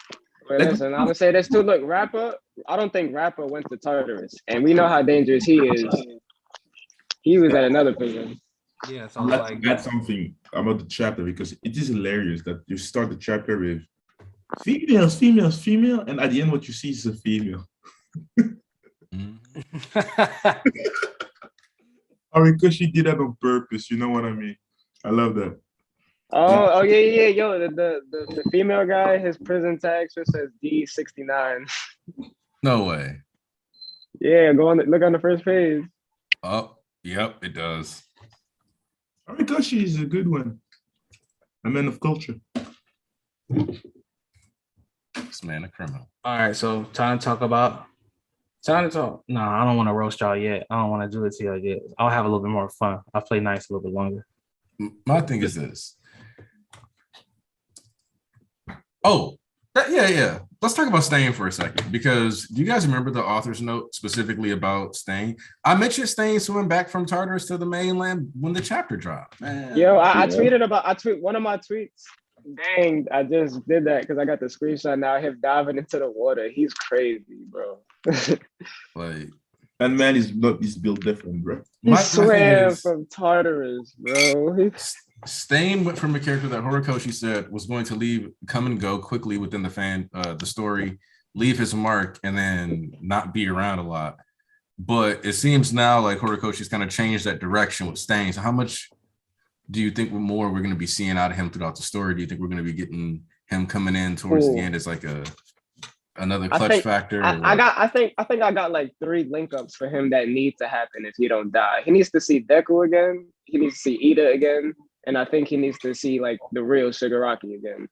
Wait, listen, I'm gonna say this too. Look, Rapper, I don't think Rapper went to Tartarus, and we know how dangerous he is. He was at another prison. Yeah, so like that's something about the chapter because it is hilarious that you start the chapter with females, and at the end what you see is a female. Or because she did that on purpose, you know what I mean? I love that. Oh yeah. Yo, the female guy, his prison tag just says D69. No way. Yeah, look on the first page. Oh, yep, it does. Arikashi is a good one. A man of culture. This man a criminal. all right, so time to talk. No, I don't want to roast y'all yet. I don't want to do it to y'all yet. I'll have a little bit more fun. I'll play nice a little bit longer. My thing is this. Oh, yeah. Let's talk about Stain for a second, because do you guys remember the author's note specifically about Stain? I mentioned Stain swimming back from Tartarus to the mainland when the chapter dropped. Man. Yo, I tweet one of my tweets. Dang, I just did that because I got the screenshot now. Him diving into the water. He's crazy, bro. Like, That man is not is built different, bro. He My thing swam is, from Tartarus, bro. Stain went from a character that Horikoshi said was going to leave, come and go quickly within the story, leave his mark, and then not be around a lot. But it seems now like Horikoshi's kind of changed that direction with Stain. So how much do you think we're going to be seeing out of him throughout the story? Do you think we're going to be getting him coming in towards the end as like another clutch factor? I think I got like 3 link ups for him that need to happen if he don't die. He needs to see Deku again. He needs to see Ida again, and I think he needs to see like the real Shigaraki again.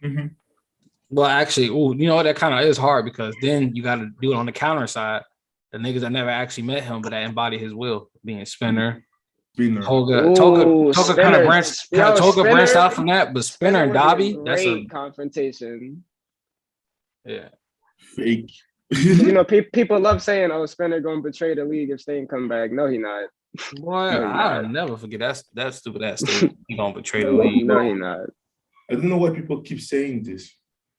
Mm-hmm. Well, actually, you know what? That kind of is hard because then you got to do it on the counter side. The niggas that never actually met him, but that embody his will, being Spinner. Toga kind of branched out from that, but Spinner and Dobby, that's a confrontation. Yeah. Fake. You know, people love saying, "Oh, Spinner gonna betray the league if Stain come back." No, he not. Boy, I'll never forget that stupid ass statement. He gonna betray the league. No, he not. I don't know why people keep saying this.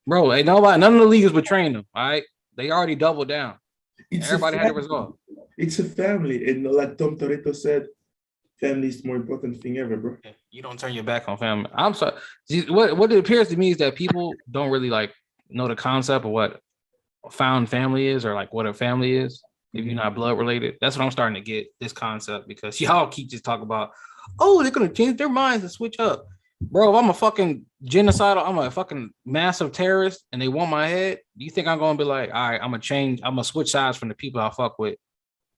Bro, ain't nobody, none of the league is betraying them. All right, they already doubled down. Everybody had to resolve. It's a family, and like Tom Toretto said, family is the more important thing ever, bro. You don't turn your back on family. I'm sorry. What it appears to me is that people don't really like know the concept of what found family is or like what a family is. If you're not blood related, that's what I'm starting to get this concept because y'all keep just talking about, oh, they're gonna change their minds and switch up. Bro, if I'm a fucking genocidal, I'm a fucking massive terrorist and they want my head, do you think I'm gonna be like, all right, I'm gonna switch sides from the people I fuck with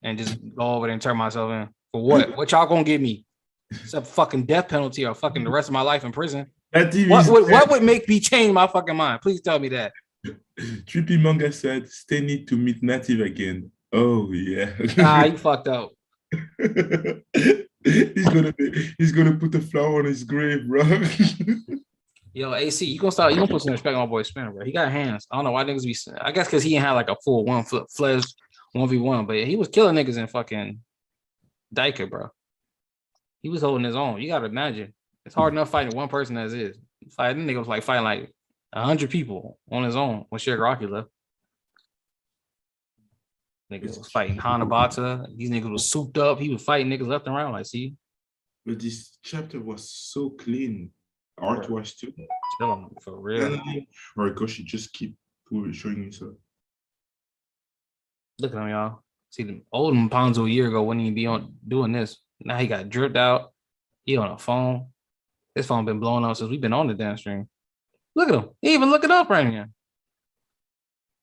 and just go over there and turn myself in? For what? What y'all gonna give me? Except fucking death penalty or fucking the rest of my life in prison. What would make me change my fucking mind? Please tell me that. Trippy Manga said, "Stay need to meet Native again." Oh yeah. Nah, you fucked up. He's gonna put a flower on his grave, bro. Yo, AC, you gonna put some respect on my boy Spinner, bro. He got hands. I don't know why niggas be. I guess because he ain't had like a full fledged 1v1, but he was killing niggas in fucking Diker, bro. He was holding his own. You gotta imagine. It's hard enough fighting one person as is. Fighting niggas was like fighting like 100 people on his own when Shigaraki left. Niggas was fighting Hanabata. These niggas was souped up. He was fighting niggas left and right. Like, see. But this chapter was so clean. Art was too. Chilling for real. Horikoshi just keep showing himself. Look at him, y'all. See, the old Ponzo a year ago wouldn't even be on doing this. Now he got dripped out. He on a phone. His phone been blowing up since we've been on the damn stream. Look at him. He even looking up right now.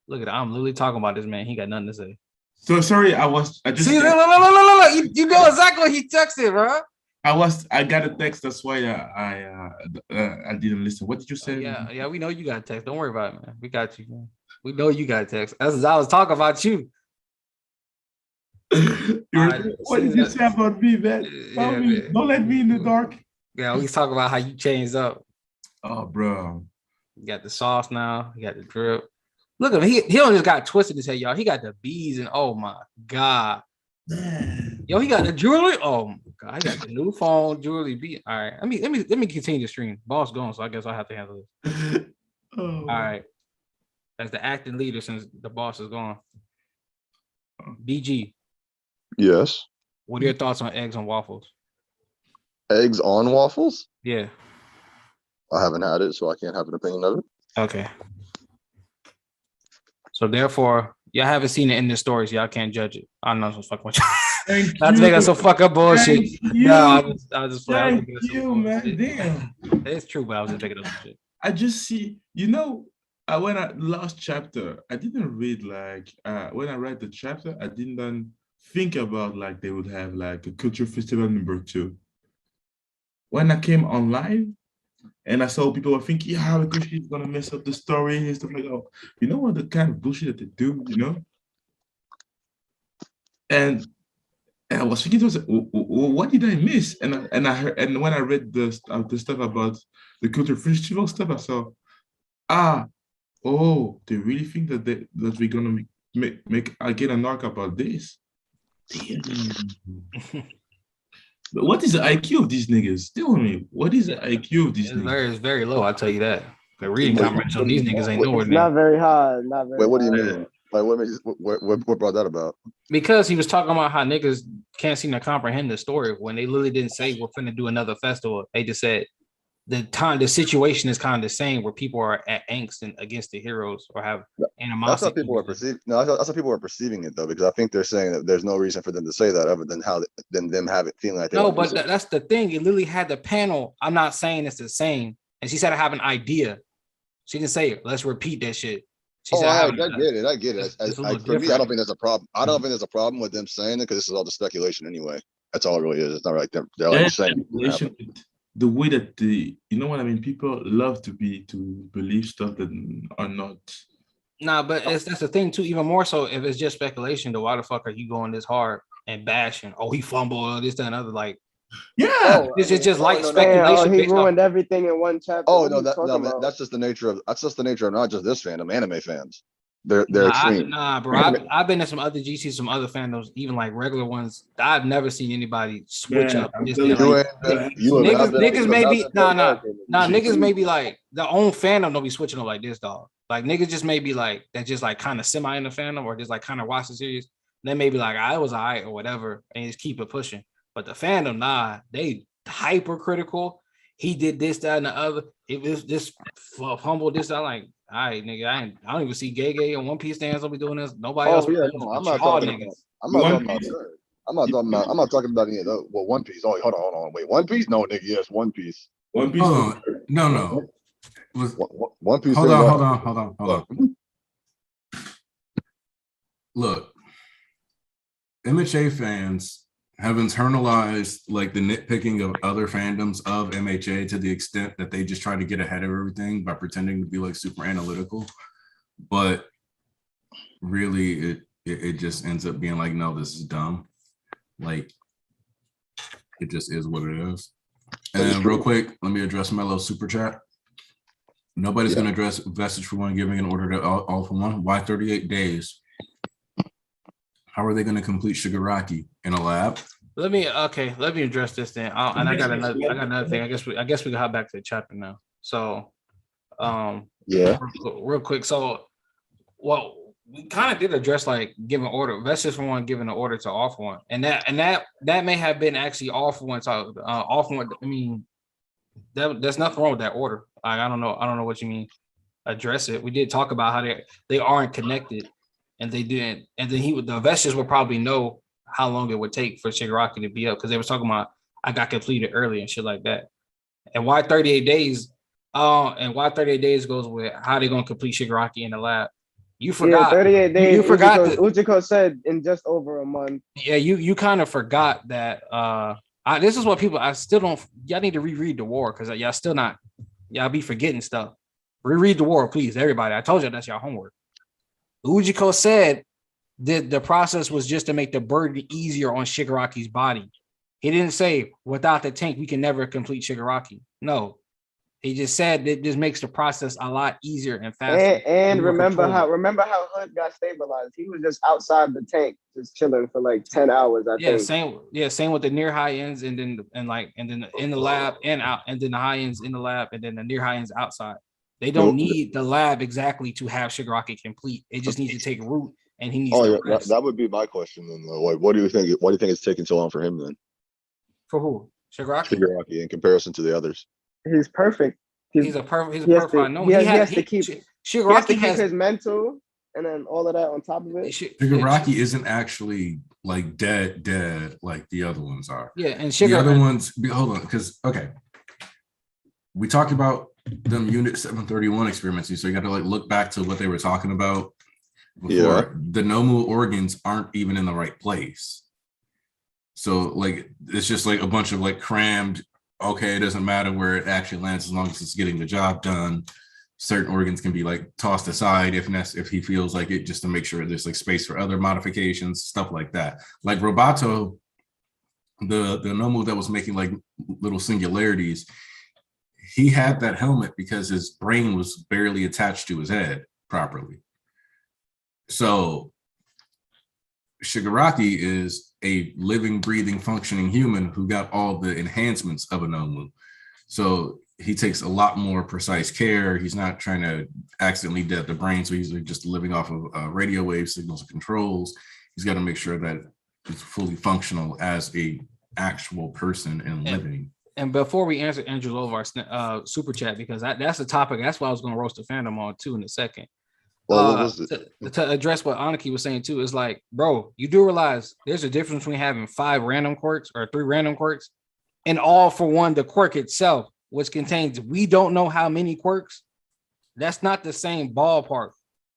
Look at it. I'm literally talking about this man. He got nothing to say. So sorry, I just see. Look. You know exactly what he texted, bro. I got a text. That's why I didn't listen. What did you say? Yeah. We know you got a text. Don't worry about it, man. We got you, man. We know you got a text. I was talking about you. What did you say about me, man? Tell me. Man. Don't let me in the dark. Yeah, we talk about how you changed up. Oh, bro. You got the sauce now. You got the drip. Look at him. He don't just got twisted his head, y'all. He got the bees and oh my god. Yo, he got the jewelry. Oh my god, he got the new phone, jewelry. All right. Let me continue the stream. Boss gone, so I guess I have to handle this. All right. As the acting leader since the boss is gone. BG. Yes. What are your thoughts on eggs on waffles? Eggs on waffles? Yeah. I haven't had it, so I can't have an opinion of it. Okay. So therefore, y'all haven't seen it in the stories. Y'all can't judge it. I know some fucking. Not to make us so fuck up bullshit. No, I was just playing. Thank you, man. Damn. It's true, but I was just making up some shit. I just see, when I last chapter, I didn't read when I read the chapter, I didn't think about like they would have like a culture festival #2. When I came online and I saw people were thinking, yeah, because she's gonna mess up the story and stuff like that. You know what the kind of bullshit that they do, And I was thinking, what did I miss? And I heard, and when I read the stuff about the culture festival stuff, I saw, they really think that we're gonna make again an arc about this. But what is the IQ of these niggas? Tell me, what is the IQ of these niggas? It's very low, I'll tell you that. The reading comprehension on these niggas ain't nowhere It's near. not very high. Not very Wait, what do you high. mean? Like, what brought that about? Because he was talking about how niggas can't seem to comprehend the story when they literally didn't say we're finna do another festival. They just said the situation is kind of the same where people are at angst and against the heroes or have animosity. That's how people are perceiving. No, that's how people are perceiving it though, because I think they're saying that there's no reason for them to say that other than them have it feeling like they. No, but that's the thing. It literally had the panel. I'm not saying it's the same, and she said I have an idea. She didn't say let's repeat that shit. She said I get it. I get it. For me, I don't think there's a problem. I don't think there's a problem with them saying it because this is all the speculation anyway. That's all it really is. It's not like they're like saying. The way that you know what I mean? People love to believe stuff that are not. Nah, but that's the thing too. Even more so, if it's just speculation, then why the fuck are you going this hard and bashing? Oh, he fumbled, or this, that, and other. Like, yeah, this is just like speculation. He ruined everything in one chapter. Oh no, that's just the nature of not just this fandom, anime fans. They're extreme. Bro. I've been to some other GCs, some other fandoms, even like regular ones. I've never seen anybody switch up. Niggas maybe niggas maybe like their own fandom don't be switching up like this, dog. Like niggas just maybe like that just like kind of semi in the fandom or just like kind of watch the series. Then maybe like I was alright or whatever and just keep it pushing. But the fandom, they hypercritical. He did this, that, and the other. It was this humble, this. I'm like, all right, nigga. I don't even see Gay and One Piece stands. Don't be doing this. Nobody else. Yeah, no, I'm not talking about any of those. Well, One Piece. Oh, hold on. Wait, One Piece? No, nigga. Yes, One Piece. One Piece. No. One Piece. Hold on. Look, MHA fans have internalized like the nitpicking of other fandoms of MHA to the extent that they just try to get ahead of everything by pretending to be like super analytical. But really it just ends up being like, no, this is dumb. Like it just is what it is. And real quick, let me address Mellow super chat. Nobody's going to address Vestige for One giving an order to all for one. Why 38 days? How are they going to complete Shigaraki in a lab? Let me address this then. And I got another thing. I guess we can hop back to the chapter now. So, real quick. So, we kind of did address like giving order. Vestige for One giving an order to all for one, and that may have been actually all for one. So, all for one. I mean, there's nothing wrong with that order. I don't know what you mean. Address it. We did talk about how they aren't connected. And they didn't, and then the Vestiges would probably know how long it would take for Shigaraki to be up because they were talking about I got completed early and shit like that. And why 38 days? And why 38 days goes with how they gonna complete Shigaraki in the lab? You forgot 38 days. You forgot Ujiko said in just over a month. Yeah, you kind of forgot that. This is what people. I still don't. Y'all need to reread the war because y'all still not. Y'all be forgetting stuff. Reread the war, please, everybody. I told you that's your homework. Ujiko said that the process was just to make the burden easier on Shigaraki's body. He didn't say without the tank we can never complete Shigaraki. No, he just said that this makes the process a lot easier and faster. And remember how Hood got stabilized. He was just outside the tank, just chilling for like 10 hours. I think. Same with the near high ends, and then in the lab and out, and then the high ends in the lab, and then the near high ends outside. They don't need the lab exactly to have Shigaraki complete. It just needs to take root, and he needs to rest. That would be my question then. Though. What do you think? Why do you think it's taking so long for him then? For who? Shigaraki? Shigaraki in comparison to the others. He's perfect. He's a perfect. He has to keep his mental, and then all of that on top of it. Shigaraki isn't actually like dead like the other ones are. Yeah, and the other ones. Hold on, because we talked about them Unit 731 experiments, so you got to like look back to what they were talking about before. Yeah. The Nomu organs aren't even in the right place, so like it's just like a bunch of like crammed. Okay, it doesn't matter where it actually lands as long as it's getting the job done. Certain organs can be like tossed aside if he feels like it, just to make sure there's like space for other modifications, stuff like that. Like Roboto, the Nomu that was making like little singularities. He had that helmet because his brain was barely attached to his head properly. So Shigaraki is a living, breathing, functioning human who got all the enhancements of a Nomu. So he takes a lot more precise care. He's not trying to accidentally dead the brain. So he's just living off of radio wave signals and controls. He's got to make sure that it's fully functional as a actual person and living. And before we answer Andrew Lovar's super chat, because that's the topic, that's why I was going to roast the fandom on too in a second. Well, what was it? To address what Aniki was saying too, is like, bro, you do realize there's a difference between having 5 random quirks or 3 random quirks, and all for one, the quirk itself, which contains we don't know how many quirks. That's not the same ballpark.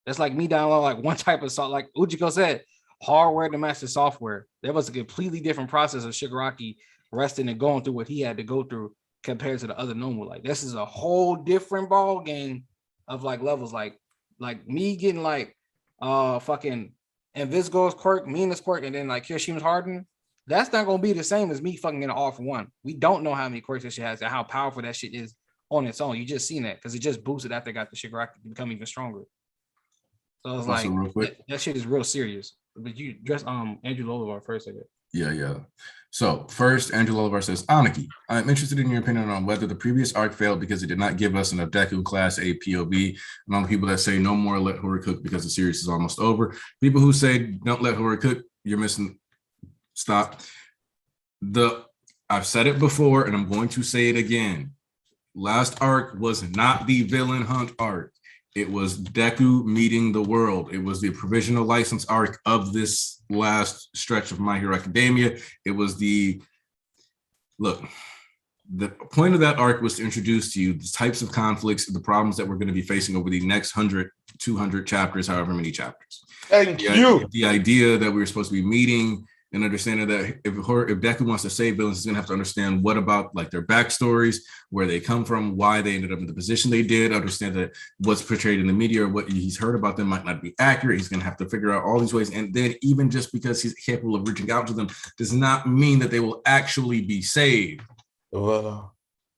That's like me downloading like one type of software, like Ujiko said, hardware to master software. That was a completely different process of Shigaraki resting and going through what he had to go through compared to the other normal. Like this is a whole different ball game of like levels. Like me getting like fucking Invisigo's quirk, Mina's quirk, and then like Kirishima's Harden. That's not gonna be the same as me fucking in an all for one. We don't know how many quirks that shit has and how powerful that shit is on its own. You just seen that because it just boosted after they got the Shigaraki to become even stronger. So it's Also, like that shit is real serious. But you address Andrew Lolavar first, I guess. Yeah. So first, Andrew Lolavar says, Aniki, I'm interested in your opinion on whether the previous arc failed because it did not give us an Deku Class A POV. Among the people that say no more let Hori cook because the series is almost over. People who say don't let Hori cook, you're missing. Stop. I've said it before and I'm going to say it again. Last arc was not the villain hunt arc. It was Deku meeting the world. It was the provisional license arc of this last stretch of My Hero Academia. It was the point of that arc was to introduce to you the types of conflicts and the problems that we're going to be facing over the next 100, 200 chapters, however many chapters. Thank you. The idea that we were supposed to be meeting and understanding that if Deku wants to save villains, he's gonna have to understand what about like their backstories, where they come from, why they ended up in the position they did, understand that what's portrayed in the media or what he's heard about them might not be accurate. He's gonna have to figure out all these ways. And then even just because he's capable of reaching out to them does not mean that they will actually be saved. Voila.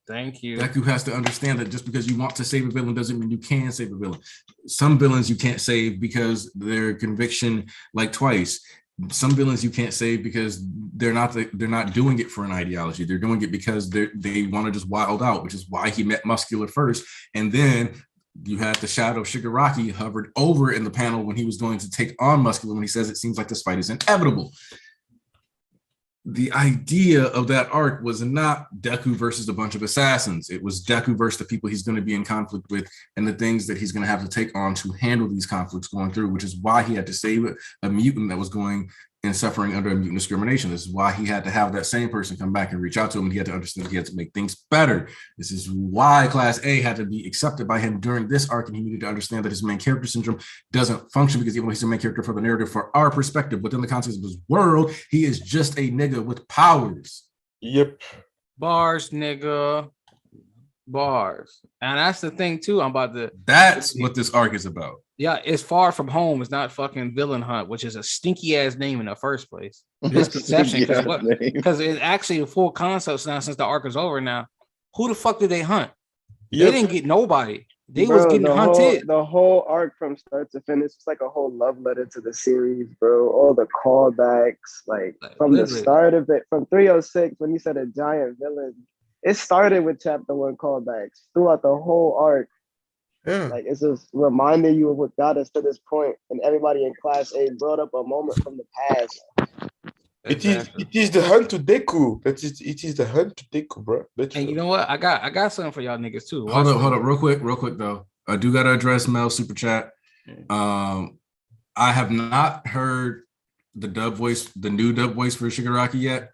Thank you. Deku has to understand that just because you want to save a villain doesn't mean you can save a villain. Some villains you can't save because their conviction like twice. Some villains you can't save because they're not doing it for an ideology. They're doing it because they want to just wild out, which is why he met Muscular first. And then you had the shadow of Shigaraki hovered over in the panel when he was going to take on Muscular when he says it seems like this fight is inevitable. The idea of that arc was not Deku versus a bunch of assassins. It was Deku versus the people he's going to be in conflict with and the things that he's going to have to take on to handle these conflicts going through, which is why he had to save a mutant that was going and suffering under a mutant discrimination. This is why he had to have that same person come back and reach out to him. He had to understand that he had to make things better. This is why Class A had to be accepted by him during this arc, and he needed to understand that his main character syndrome doesn't function because even though he's the main character for the narrative, for our perspective, within the context of his world, he is just a nigga with powers. Yep. Bars, nigga. Bars. And that's the thing too. That's what this arc is about. Yeah, it's Far From Home. It's not fucking Villain Hunt, which is a stinky ass name in the first place. Misconception, because it's actually a full concept now since the arc is over now. Who the fuck did they hunt? They didn't get nobody. They was getting hunted. The whole arc from start to finish, it's like a whole love letter to the series, bro. All the callbacks, like from the start of it, from 306, when you said a giant villain, it started with chapter 1 callbacks throughout the whole arc. Yeah. Like it's just reminding you of what got us to this point, and everybody in Class A brought up a moment from the past. It is the hunt to Deku. It is the hunt to Deku, bro. And you know what? I got something for y'all niggas too. Hold up, real quick though. I do gotta address Mel's super chat. I have not heard the new dub voice for Shigaraki yet.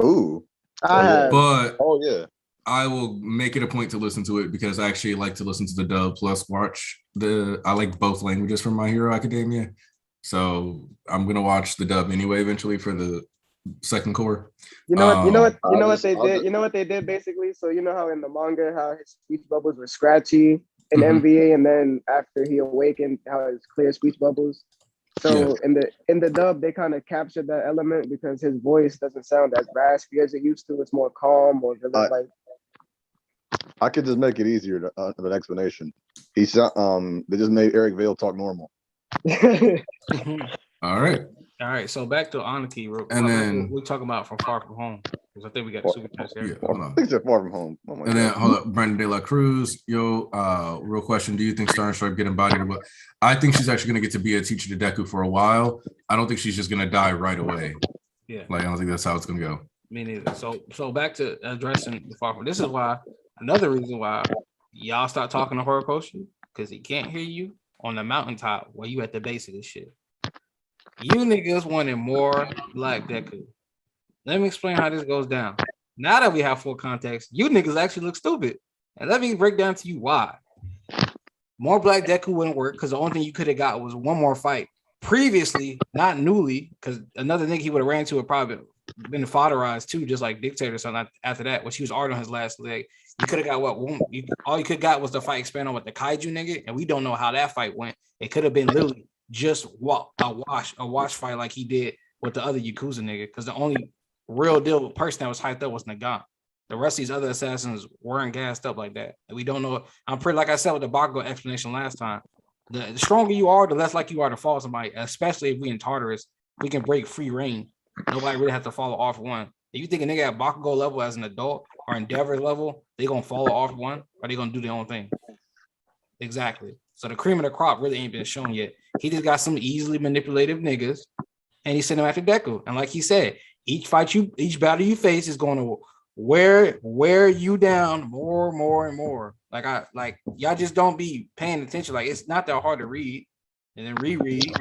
Ooh. But yeah. I will make it a point to listen to it because I actually like to listen to the dub plus watch I like both languages from My Hero Academia. So I'm gonna watch the dub anyway eventually for the second core. You know what they did basically. So you know how in the manga how his speech bubbles were scratchy in MVA, and then after he awakened, how his clear speech bubbles. So in the dub, they kind of captured that element because his voice doesn't sound as raspy as it used to. It's more calm or like. I could just make it easier of an explanation. They just made Eric Vale talk normal. All right. So back to Aniki. And then we're talking about from Far From Home. Because I think we got super chats here. Yeah, hold on. Things are far from home. Oh my And then God. hold up, Brandon De La Cruz. Real question. Do you think Stern Stripe get embodied or what? I think she's actually gonna get to be a teacher to Deku for a while. I don't think she's just gonna die right away. Yeah. Like, I don't think that's how it's gonna go. Me neither. So back to addressing the far. This is why another reason why y'all start talking to Horikoshi, because he can't hear you on the mountaintop while you at the base of this shit. You niggas wanted more Black Deku. Let me explain how this goes down. Now that we have full context, you niggas actually look stupid. And let me break down to you why. More Black Deku wouldn't work because the only thing you could have got was one more fight. Previously, not newly, because another nigga he would have ran into would probably been fodderized too, just like Dictator or something after that, which he was already on his last leg. You could have got what one, all you could have got was the fight expand on with the Kaiju nigga, and we don't know how that fight went. It could have been literally just a wash fight like he did with the other Yakuza nigga, because the only real deal person that was hyped up was Nagant. The rest of these other assassins weren't gassed up like that. And we don't know. I'm pretty, like I said with the Bakugo explanation last time, the stronger you are, the less like you are to fall somebody, especially if we in Tartarus, we can break free reign. Nobody really has to follow off one. If you think a nigga at Bakugo level as an adult or Endeavor level, they gonna follow off one, or they gonna do their own thing. Exactly. So the cream of the crop really ain't been shown yet. He just got some easily manipulative niggas, and he sent them after Deku. And like he said, each battle you face is going to wear you down more and more. Like y'all just don't be paying attention. Like, it's not that hard to read and then reread.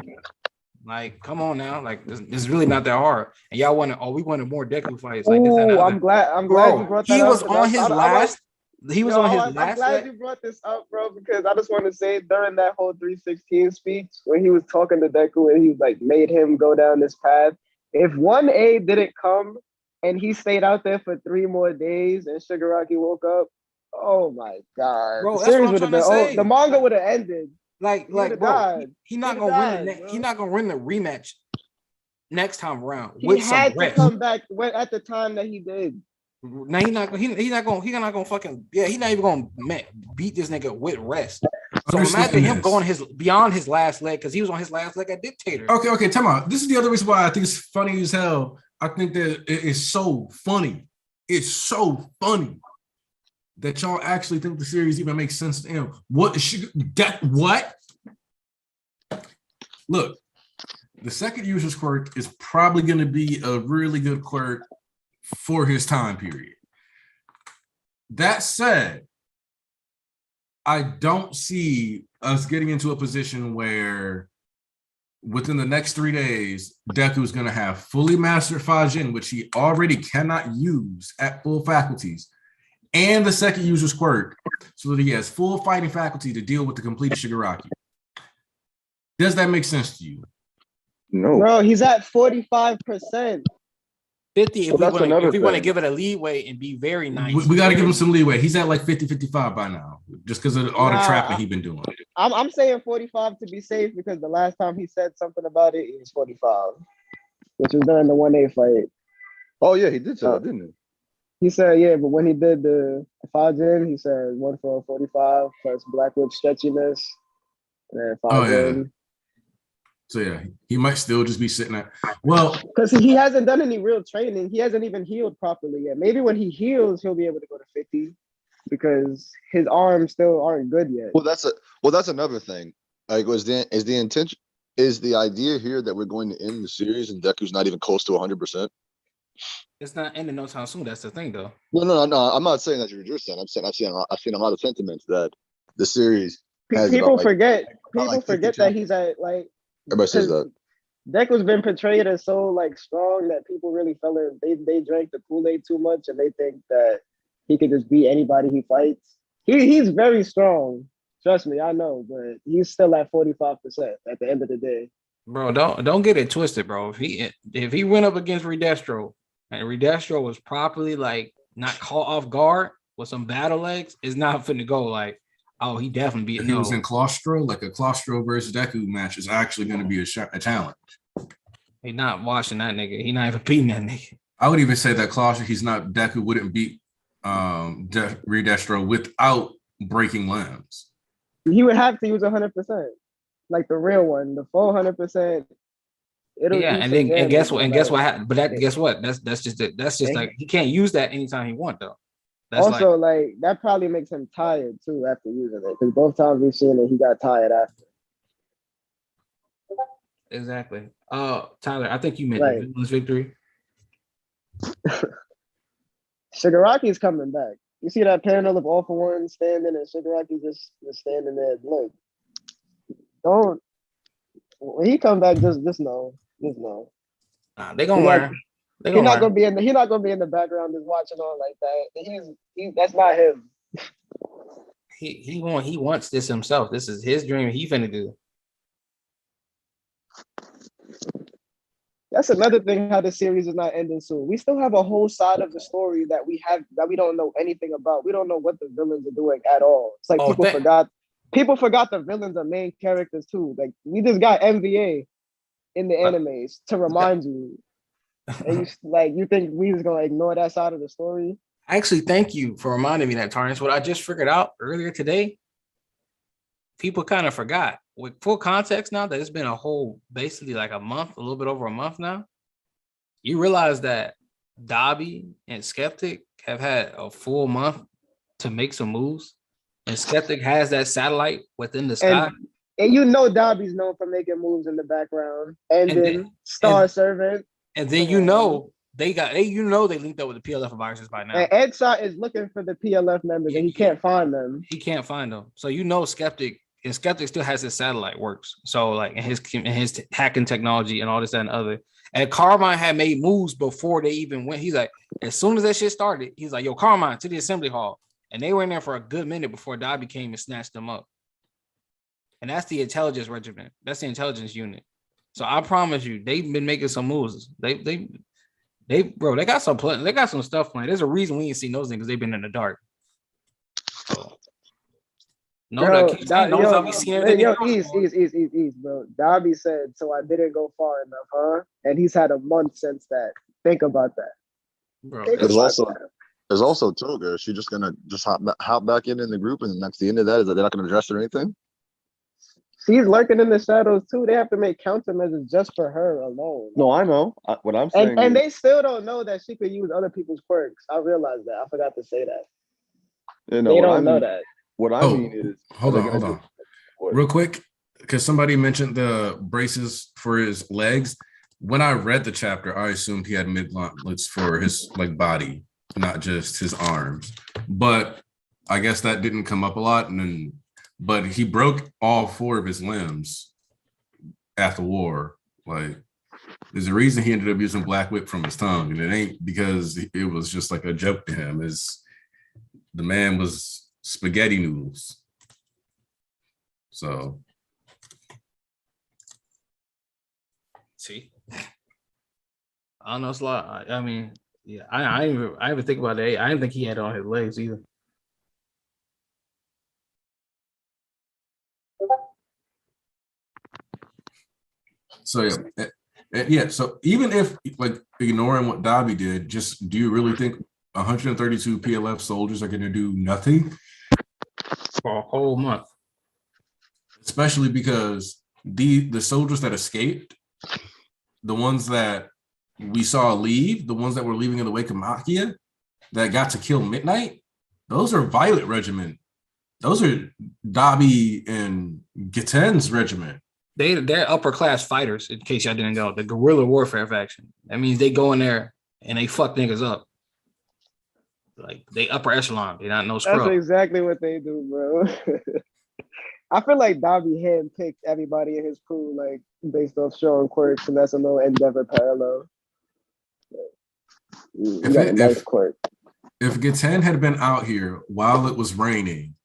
Like, come on now. Like, it's really not that hard. And y'all we wanted more Deku fights. Like, Ooh, I'm glad you brought that he up. was on his last. I'm glad you brought this up, bro, because I just want to say during that whole 316 speech when he was talking to Deku and he like made him go down this path. If 1A didn't come and he stayed out there for 3 more days and Shigaraki woke up, oh my God. Bro, the that's series what I'm would have trying been to say. The manga would have ended. Like, bro, died. he not gonna win. He not gonna win the rematch next time around. He had to come back at the time that he did. Now he's not gonna fucking he's not even gonna beat this nigga with rest. So imagine him going beyond his last leg, because he was on his last leg at Dictator. Okay, time out. This is the other reason why I think it's funny as hell. I think that it is so funny. It's so funny that y'all actually think the series even makes sense to him. What? Look, the second user's quirk is probably going to be a really good quirk for his time period. That said, I don't see us getting into a position where within the next 3 days, Deku is going to have fully mastered Fajin, which he already cannot use at full faculties, and the second user's quirk, so that he has full fighting faculty to deal with the completed Shigaraki. Does that make sense to you? No. Bro, he's at 45%. 50 if we want to give it a leeway and be very nice. We got to give him some leeway. He's at like 50-55 by now, just because of all the trapping he's been doing. I'm saying 45 to be safe, because the last time he said something about it, it was 45, which was during the 1A fight. Oh yeah, he did say that, didn't he? He said, yeah, but when he did the Fajin, he said 1 for 45 plus Black Whip stretchiness. And then Fajin. So yeah, he might still just be sitting at, well, because he hasn't done any real training. He hasn't even healed properly yet. Maybe when he heals, he'll be able to go to 50, because his arms still aren't good yet. Well, that's another thing. Like, is the idea here that we're going to end the series and Deku's not even close to 100%? It's not ending no time soon. That's the thing, though. No. I'm not saying that you're saying. I'm saying I've seen a lot of sentiments that the series. People forget that he's at like. Everybody says that. Deku's been portrayed as so like strong that people really fell in. They drank the Kool-Aid too much, and they think that he could just beat anybody he fights. He's very strong. Trust me, I know, but he's still at 45% at the end of the day. Bro, don't get it twisted, bro. If he went up against Redestro and Redestro was properly like not caught off guard with some battle legs, it's not finna go like, oh, he definitely beat. If he was in Claustro, like a Claustro versus Deku match is actually going to be a challenge. He not watching that nigga. He not even beating that nigga. I would even say that Deku wouldn't beat Redestro without breaking limbs. He would have to use 100%, like the real one, the full 100%. It'll Yeah, eat and some then and damage, guess what? but And guess like what happened? But that it- guess what? That's just and like he can't use that anytime he want though. That's like also like that probably makes him tired too after using it. Because both times we've seen it, he got tired after. exactly. Tyler, I think you meant the Like villain's victory. Shigaraki's coming back. You see that panel of All for One standing and Shigaraki just standing there. Look, don't when he come back, just know. Just know. Nah, they gonna He not, learn. They he gonna not learn. gonna be in the he not gonna be in the background just watching on like that. That's not him. He wants this himself. This is his dream. He finna do. That's another thing how the series is not ending soon. We still have a whole side of the story that we don't know anything about. We don't know what the villains are doing at all. It's like Oh, people forgot the villains are main characters too. Like we just got MVA in the animes to remind you. And you think we was gonna ignore that side of the story? Actually, thank you for reminding me that, Tarnish. What I just figured out earlier today, people kind of forgot. With full context now that it's been a whole, basically like a month, a little bit over a month now, you realize that Dobby and Skeptic have had a full month to make some moves. And Skeptic has that satellite within the sky. And you know Dobby's known for making moves in the background. And then Star Servant. And then you know they linked up with the PLF viruses by now. And Edsot is looking for the PLF members and he can't find them. He can't find them. So you know Skeptic still has his satellite works. So like in his hacking technology and all this and other. And Carmine had made moves before they even went. He's like, as soon as that shit started, he's like, yo, Carmine to the assembly hall. And they were in there for a good minute before Dobby came and snatched them up. And that's the intelligence regiment. That's the intelligence unit. So I promise you, they've been making some moves. They got some stuff playing. There's a reason we ain't seen those niggas. They've been in the dark. So, East, bro. Dobby said, so I didn't go far enough, huh? And he's had a month since that. Think about that. Bro, there's also Toga. Is she just gonna hop back in the group, and that's the end of that? Is that they're not gonna address her or anything? She's lurking in the shadows too. They have to make countermeasures just for her alone. No, I know. What I'm saying, and they still don't know that she could use other people's quirks. I realized that. I forgot to say that. They don't know that. What I mean is, hold on, real quick, because somebody mentioned the braces for his legs. When I read the chapter, I assumed he had mid gauntlets for his body, not just his arms. But I guess that didn't come up a lot, but he broke all 4 of his limbs after war. Like, there's a reason he ended up using Black Whip from his tongue, and it ain't because it was just like a joke to him. The man was spaghetti noodles. So, see, I don't know. It's a lot. I mean, yeah, I even think about that. I didn't think he had on his legs either. So yeah. So even if ignoring what Dobby did, do you really think 132 PLF soldiers are going to do nothing for a whole month? Especially because the soldiers that escaped, the ones that we saw leave, the ones that were leaving in the wake of Makia, that got to kill Midnight, those are Violet Regiment. Those are Dobby and Giten's regiment. They're upper class fighters, in case y'all didn't know. The guerrilla warfare faction. That means they go in there and they fuck niggas up. Like, they upper echelon. They're not no scrub. That's exactly what they do, bro. I feel like Dobby handpicked everybody in his crew, like, based off showing quirks, and that's a little Endeavor parallel. You got a nice quirk. If Giten had been out here while it was raining,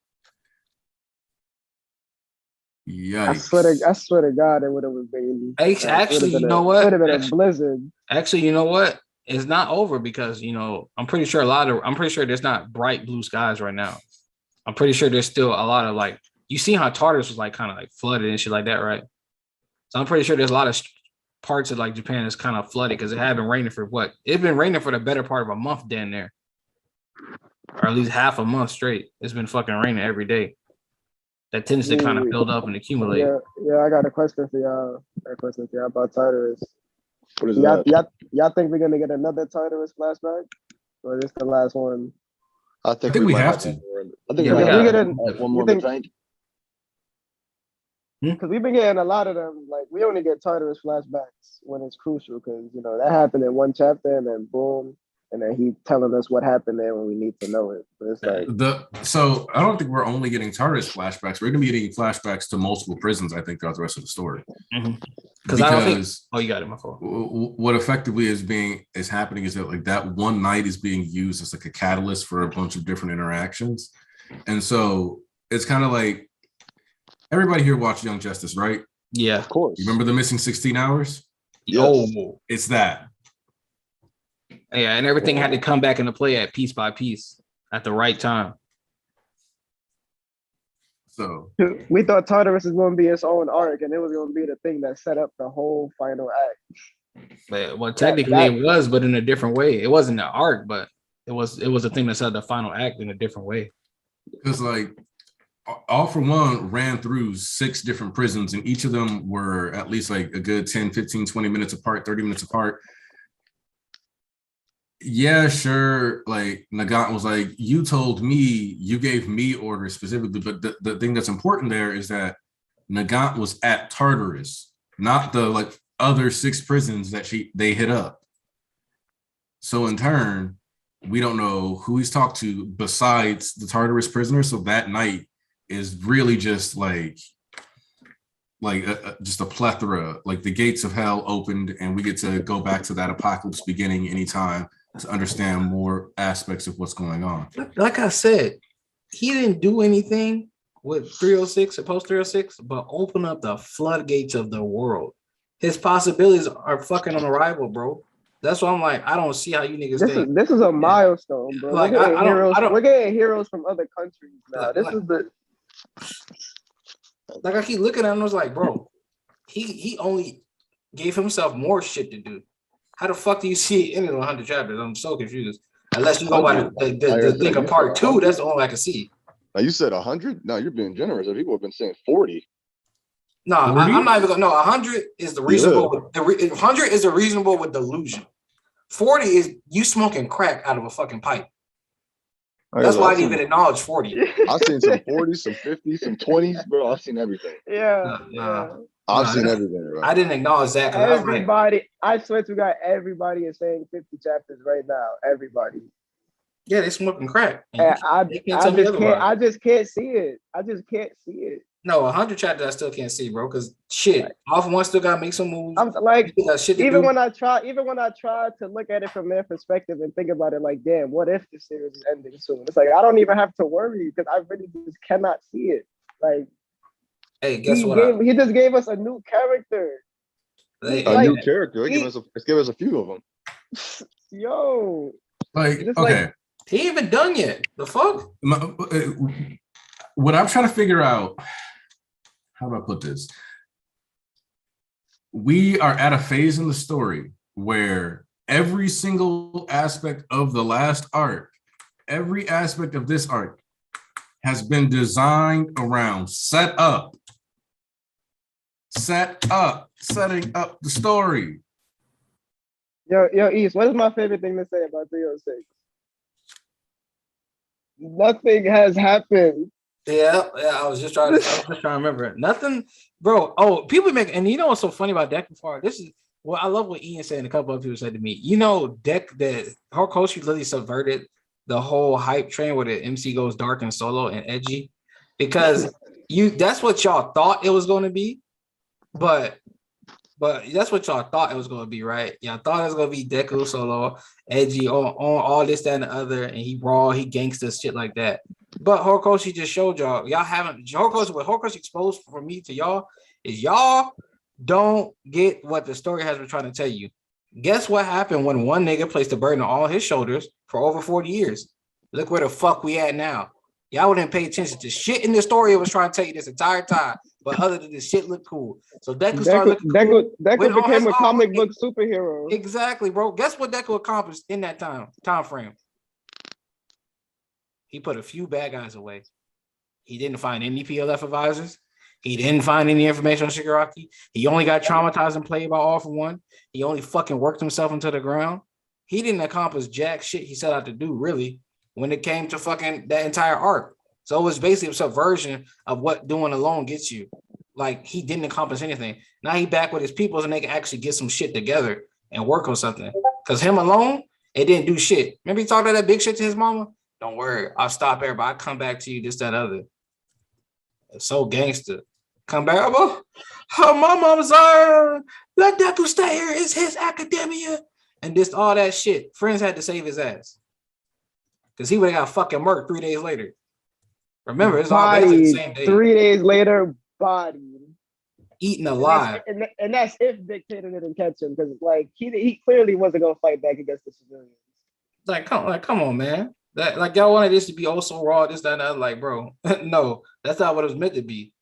yikes. I swear to God, it would have been. Actually, you know what? It would have been a blizzard. Actually, you know what? It's not over because, I'm pretty sure there's not bright blue skies right now. I'm pretty sure there's still a lot of you see how Tartarus was kind of flooded and shit like that, right? So I'm pretty sure there's a lot of parts of Japan that's kind of flooded because it had been raining for what? It's been raining for the better part of a month down there. Or at least half a month straight. It's been fucking raining every day. That tends to kind of build up and accumulate. Yeah, I got a question for y'all. About Tartarus. What is Y'all, that? y'all think we're gonna get another Tartarus flashback, or is this the last one? I think we might have one to. more. I think Yeah, we we might gotta- have one more you in the think- tank. Because we've been getting a lot of them. Like we only get Tartarus flashbacks when it's crucial, because that happened in one chapter, and then boom, and then he telling us what happened there when we need to know it. But it's like So I don't think we're only getting Tartarus flashbacks. We're going to be getting flashbacks to multiple prisons, I think, throughout the rest of the story. Because I don't think. Oh, you got it, my fault. What effectively is happening is that like that one night is being used as like a catalyst for a bunch of different interactions, and so it's kind of like everybody here watched Young Justice, right? Yeah. Of course. You remember the missing 16 hours? Yes. Oh, It's that. yeah, and everything had to come back into play at piece by piece at the right time. So we thought Tartarus was going to be its own arc, and it was going to be the thing that set up the whole final act. But well, technically it was, but in a different way. It wasn't an arc, but it was a thing that set up the final act in a different way. because like All for One ran through 6 different prisons, and each of them were at least like a good 10, 15, 20 minutes apart, 30 minutes apart. Yeah, sure. Like Nagant was like, you told me, you gave me orders specifically, but the thing that's important there is that Nagant was at Tartarus, not the like other 6 prisons that they hit up. So in turn, we don't know who he's talked to besides the Tartarus prisoner. So that night is really just just a plethora, like the gates of hell opened, and we get to go back to that apocalypse beginning anytime to understand more aspects of what's going on. Like I said, he didn't do anything with 306 or post 306, but open up the floodgates of the world. His possibilities are fucking on arrival, bro. That's why I'm like, I don't see how you niggas think. This is a milestone, bro. Like, we're getting heroes from other countries now. Like I keep looking at him, I was like, bro, he only gave himself more shit to do. How the fuck do you see it in 100 chapters? I'm so confused. Unless you go by the thing of part 2, that's the only I can see. Now you said 100. No, you're being generous. People have been saying 40. No, I'm not even going. No, 100 is the reasonable. Yeah. 100 is the reasonable with delusion. 40 is you smoking crack out of a fucking pipe. That's why I didn't even acknowledge 40. I've seen some 40s, some 50s, some 20s, bro. I've seen everything. Yeah. I've seen everything, bro. I didn't acknowledge that. Everybody, I swear to God, everybody is saying 50 chapters right now. Everybody. Yeah, they smoking crack. And I just can't see it. I just can't see it. No, 100 chapters I still can't see, bro. Because shit, All for One still got to make some moves. I'm like, even when I try to look at it from their perspective and think about it, like, damn, what if the series is ending soon? It's like I don't even have to worry because I really just cannot see it. Like, hey, guess what? He just gave us a new character. A new character. Let's give us a few of them. Yo, okay. He ain't even done yet. The fuck? What I'm trying to figure out, how do I put this? We are at a phase in the story where every single aspect of the last arc, every aspect of this arc has been designed around setting up the story. Yo, East, what is my favorite thing to say about 306? Nothing has happened. Yeah, I was just trying to remember it. Nothing, bro. Oh, people make, and you know what's so funny about Deck Far? This is I love what Ian said, and a couple of people said to me. You know, that Horikoshi literally subverted the whole hype train where the MC goes dark and solo and edgy, because that's what y'all thought it was going to be, but that's what y'all thought it was going to be, right? Y'all thought it was going to be Deku solo, edgy, on all this, that, and the other, and he raw, he gangster, shit like that. But Horikoshi just showed y'all haven't. What Horikoshi exposed for me to y'all is y'all don't get what the story has been trying to tell you. Guess what happened when one nigga placed the burden on all his shoulders for over 40 years? Look where the fuck we at now. Y'all wouldn't pay attention to shit in the story it was trying to tell you this entire time. But other than this shit look cool. So Deku started looking cool. Deku became a comic book superhero. Exactly, bro. Guess what Deku accomplished in that time frame? He put a few bad guys away. He didn't find any PLF advisors. He didn't find any information on Shigaraki. He only got traumatized and played by All For One. He only fucking worked himself into the ground. He didn't accomplish jack shit he set out to do, really, when it came to fucking that entire arc. So it was basically a subversion of what doing alone gets you. Like, he didn't accomplish anything. Now he back with his people and they can actually get some shit together and work on something. Because him alone, it didn't do shit. Remember he talked about that big shit to his mama? Don't worry, I'll stop everybody. I'll come back to you, this, that, other. It's so gangster. Come back, oh, my mama's let Deku stay here. It's his academia. And just all that shit. Friends had to save his ass. Because he would have got fucking murked 3 days later. Remember, it's all basically the same day. 3 days later, body. Eaten alive. And that's if Dictator didn't catch him. Because, like, he clearly wasn't going to fight back against the civilians. Come on, man. That, like, y'all wanted this to be also raw, this, that, and that. Like, bro, no, that's not what it was meant to be.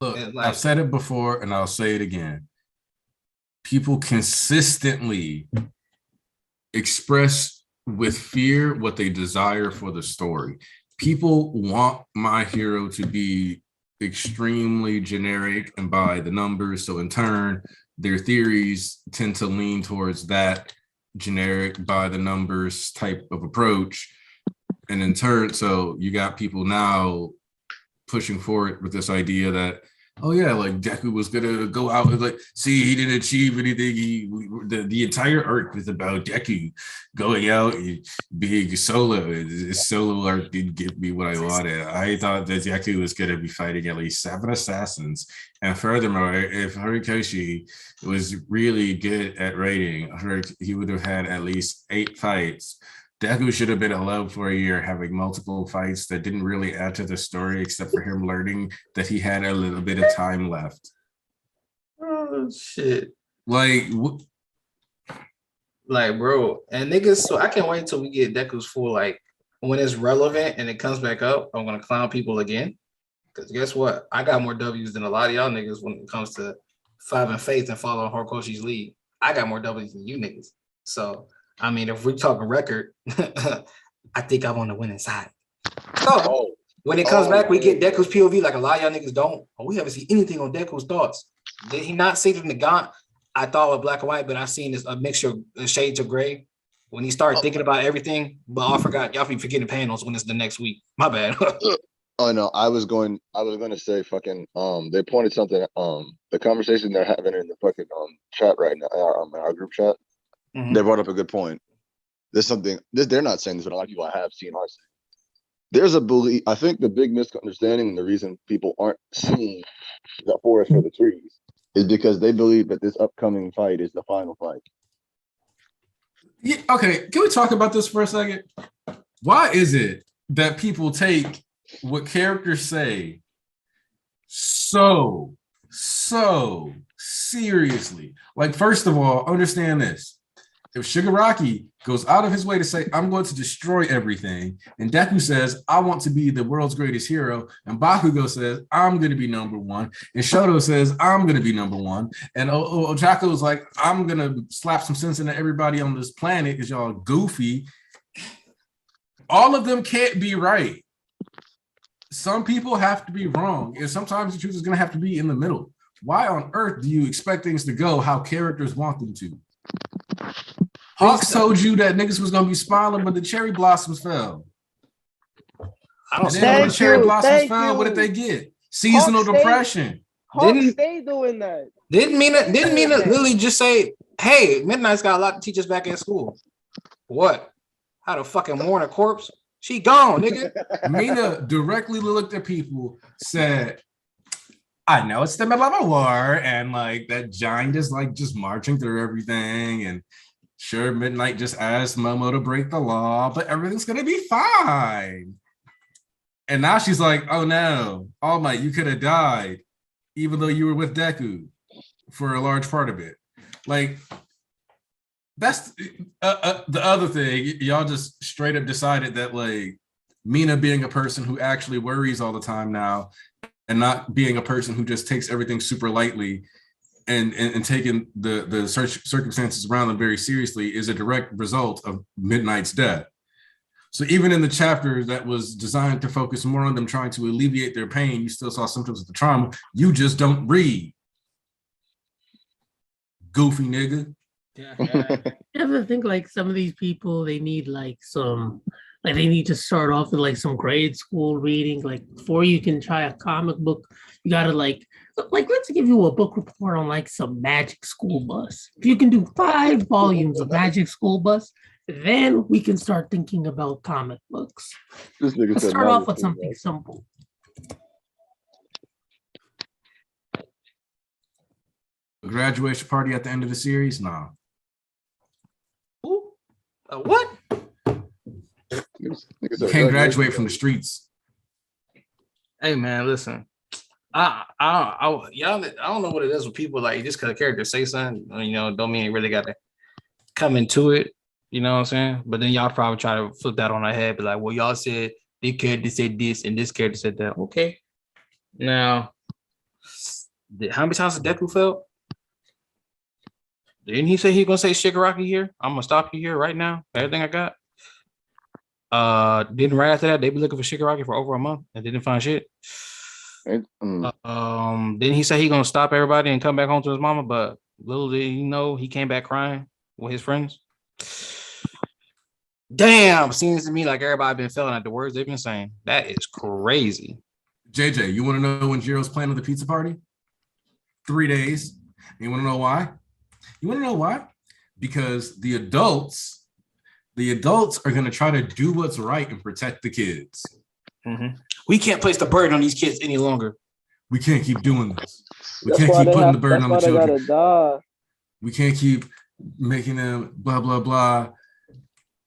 Look, I've said it before and I'll say it again. People consistently express with fear what they desire for the story. People want My Hero to be extremely generic and by the numbers. So in turn, their theories tend to lean towards that generic by the numbers type of approach. And in turn, so you got people now pushing forward with this idea that, oh yeah, like Deku was gonna go out and like, see, he didn't achieve anything. The entire arc was about Deku going out and being solo. His solo arc didn't give me what I wanted. I thought that Deku was gonna be fighting at least 7 assassins. And furthermore, if Horikoshi was really good at writing, he would have had at least 8 fights. Deku should have been alone for a year, having multiple fights that didn't really add to the story, except for him learning that he had a little bit of time left. Oh, shit. Like, bro, and niggas, so I can't wait until we get Deku's full, like, when it's relevant and it comes back up, I'm going to clown people again. Because guess what? I got more W's than a lot of y'all niggas when it comes to 5 and Faith and following Horikoshi's lead. I got more W's than you niggas. So, I mean, if we're talking record, I think I'm on the winning side. So when it comes back, we get Deku's POV like a lot of y'all niggas don't. We haven't seen anything on Deku's thoughts. Did he not say to Nagant? I thought of black and white, but I seen this a mixture of shades of gray. When he started thinking about everything, but I forgot. Y'all be forgetting panels when it's the next week. My bad. Oh no, I was going to say fucking they pointed something the conversation they're having in the fucking chat right now, our group chat. Mm-hmm. They brought up a good point. There's something they're not saying this, but a lot of people I have seen are saying. There's a belief. I think the big misunderstanding and the reason people aren't seeing the forest for the trees is because they believe that this upcoming fight is the final fight. Yeah, okay, can we talk about this for a second? Why is it that people take what characters say so seriously? Like, first of all, understand this. If Shigaraki goes out of his way to say, I'm going to destroy everything, and Deku says, I want to be the world's greatest hero, and Bakugo says, I'm going to be number 1, and Shoto says, I'm going to be number 1, and Ochako's like, I'm going to slap some sense into everybody on this planet because y'all goofy. All of them can't be right. Some people have to be wrong, and sometimes the truth is going to have to be in the middle. Why on earth do you expect things to go how characters want them to? Hawks told you that niggas was gonna be smiling, but the cherry blossoms fell. And then when the cherry blossoms fell, what did they get? Seasonal depression. Hawks stay doing that. Didn't Mina literally just say, hey, Midnight's got a lot to teach us back at school? What? How to fucking mourn a corpse? She gone, nigga. Mina directly looked at people, said, I know it's the middle of a war, and like that giant is like just marching through everything, and sure, Midnight just asked Momo to break the law, but everything's gonna be fine. And now she's like, oh no, All Might, you could have died, even though you were with Deku for a large part of it. Like, that's the other thing. Y'all just straight up decided that like Mina being a person who actually worries all the time now, and not being a person who just takes everything super lightly and taking the circumstances around them very seriously is a direct result of Midnight's death. So even in the chapter that was designed to focus more on them trying to alleviate their pain, you still saw symptoms of the trauma. You just don't read. Goofy nigga. Yeah. You ever think like some of these people, they need like they need to start off with like some grade school reading. Like before you can try a comic book, you gotta like let's give you a book report on like some Magic School Bus. If you can do 5 volumes of Magic School Bus, then we can start thinking about comic books. This nigga Let's said start off Magic with School something Bus. simple. Graduation party at the end of the series? Nah. Ooh, what? Nigga You said can't graduate from the streets. Hey man, listen. Y'all, I don't know what it is with people like just because a character say something, don't mean it really got to come into it. You know what I'm saying? But then y'all probably try to flip that on our head, be like, well, y'all said this character said this and this character said that. Okay. Now, how many times did Deku felt? Didn't he say he gonna say Shigaraki here? I'm gonna stop you here right now. Everything I got. Didn't right after that they be looking for Shigaraki for over a month and didn't find shit. Didn't he say he gonna stop everybody and come back home to his mama? But little did he know he came back crying with his friends. Damn, seems to me like everybody been feeling at the words they've been saying. That is crazy. JJ, you want to know when Jiro's planning the pizza party? 3 days. You want to know why? Because the adults are going to try to do what's right and protect the kids. Mm-hmm. We can't place the burden on these kids any longer. We can't keep doing this. We That's can't why keep they putting have- the burden on the that's why they children. gotta die. We can't keep making them blah, blah, blah.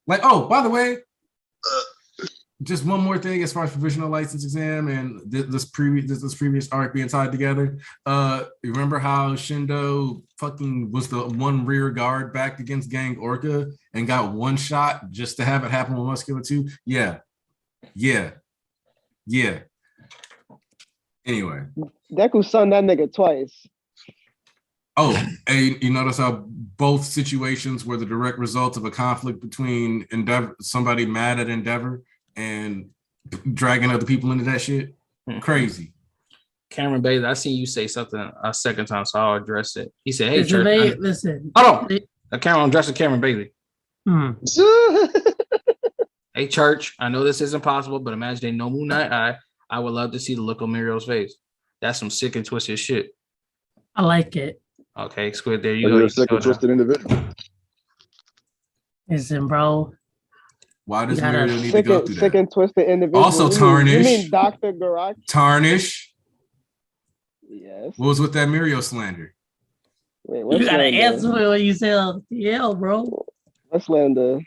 Like, oh, by the way, just one more thing as far as provisional license exam and this previous arc being tied together. Remember how Shindo fucking was the one rear guard backed against Gang Orca and got one shot just to have it happen with Muscular 2? Yeah. Anyway. Deku sunned that nigga twice. Oh, and you notice how both situations were the direct result of a conflict between Endeavor, somebody mad at Endeavor, and dragging other people into that shit? Crazy. Cameron Bailey, I seen you say something a second time, so I'll address it. He said, hey, Listen, Church. listen. Hold on. I'm addressing Cameron Bailey. Hey, Church, I know this isn't possible, but imagine they know Moon Knight. I would love to see the look on Muriel's face. That's some sick and twisted shit. I like it. Okay, Squid, there you Are go. you a sick and twisted individual? Listen, bro. Why does You gotta- Muriel need to go through Sick that? and twisted individual. Also, You Tarnish. mean Dr. Garaki? Tarnish. Yes. What was with that Muriel slander? Wait, You what's gotta slander? answer it when you say TL, bro. What's slander?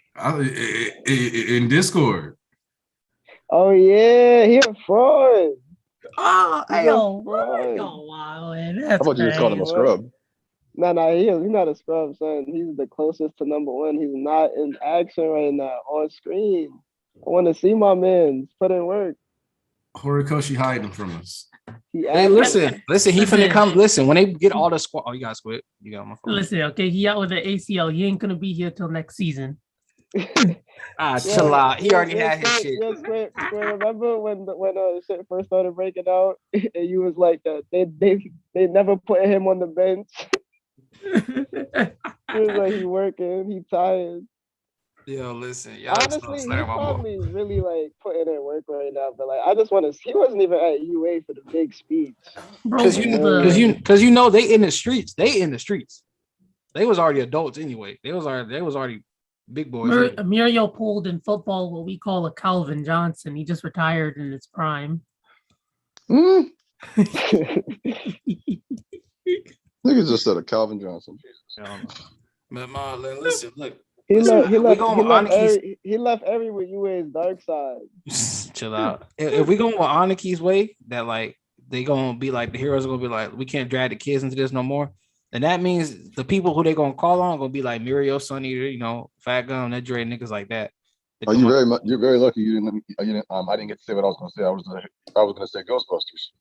In Discord. Oh yeah, he a fraud. Oh, He's a yo, fraud. wow, man. I That's thought you just called him a crazy. scrub. No, he's not a scrub, son. He's the closest to number one. He's not in action right now on screen. I want to see my man put in work. Horikoshi hiding from us. He Hey, acting. listen, he finna come. Listen, when they get all the squad. Oh, you got Squid. You got my phone. Listen, okay, he out with the ACL. He ain't gonna be here till next season. Chill out. He already had his shit. Yes, wait, remember when shit first started breaking out and you was like that they never put him on the bench. He was like he working, he tired. Yo, listen. Y'all Honestly, he's probably really like putting in work right now, but like I just want to. He wasn't even at UA for the big speech. Bro, Because you know they in the streets. They was already adults anyway. They was already big boys. anyway. Muriel pulled in football what we call a Calvin Johnson. He just retired in his prime. Niggas just said a Calvin Johnson. But Marlon, listen, look. He left Aniki's- with UA's dark side. Chill out. If we going with Aniki's way, that like they gonna be like the heroes are gonna be like, we can't drag the kids into this no more. And that means the people who they gonna call on gonna be like Muriel, Sun Eater, Fat Gun, that Dre niggas like that. They come up- You're very lucky you didn't let me. I didn't get to say what I was gonna say. I was gonna say Ghostbusters.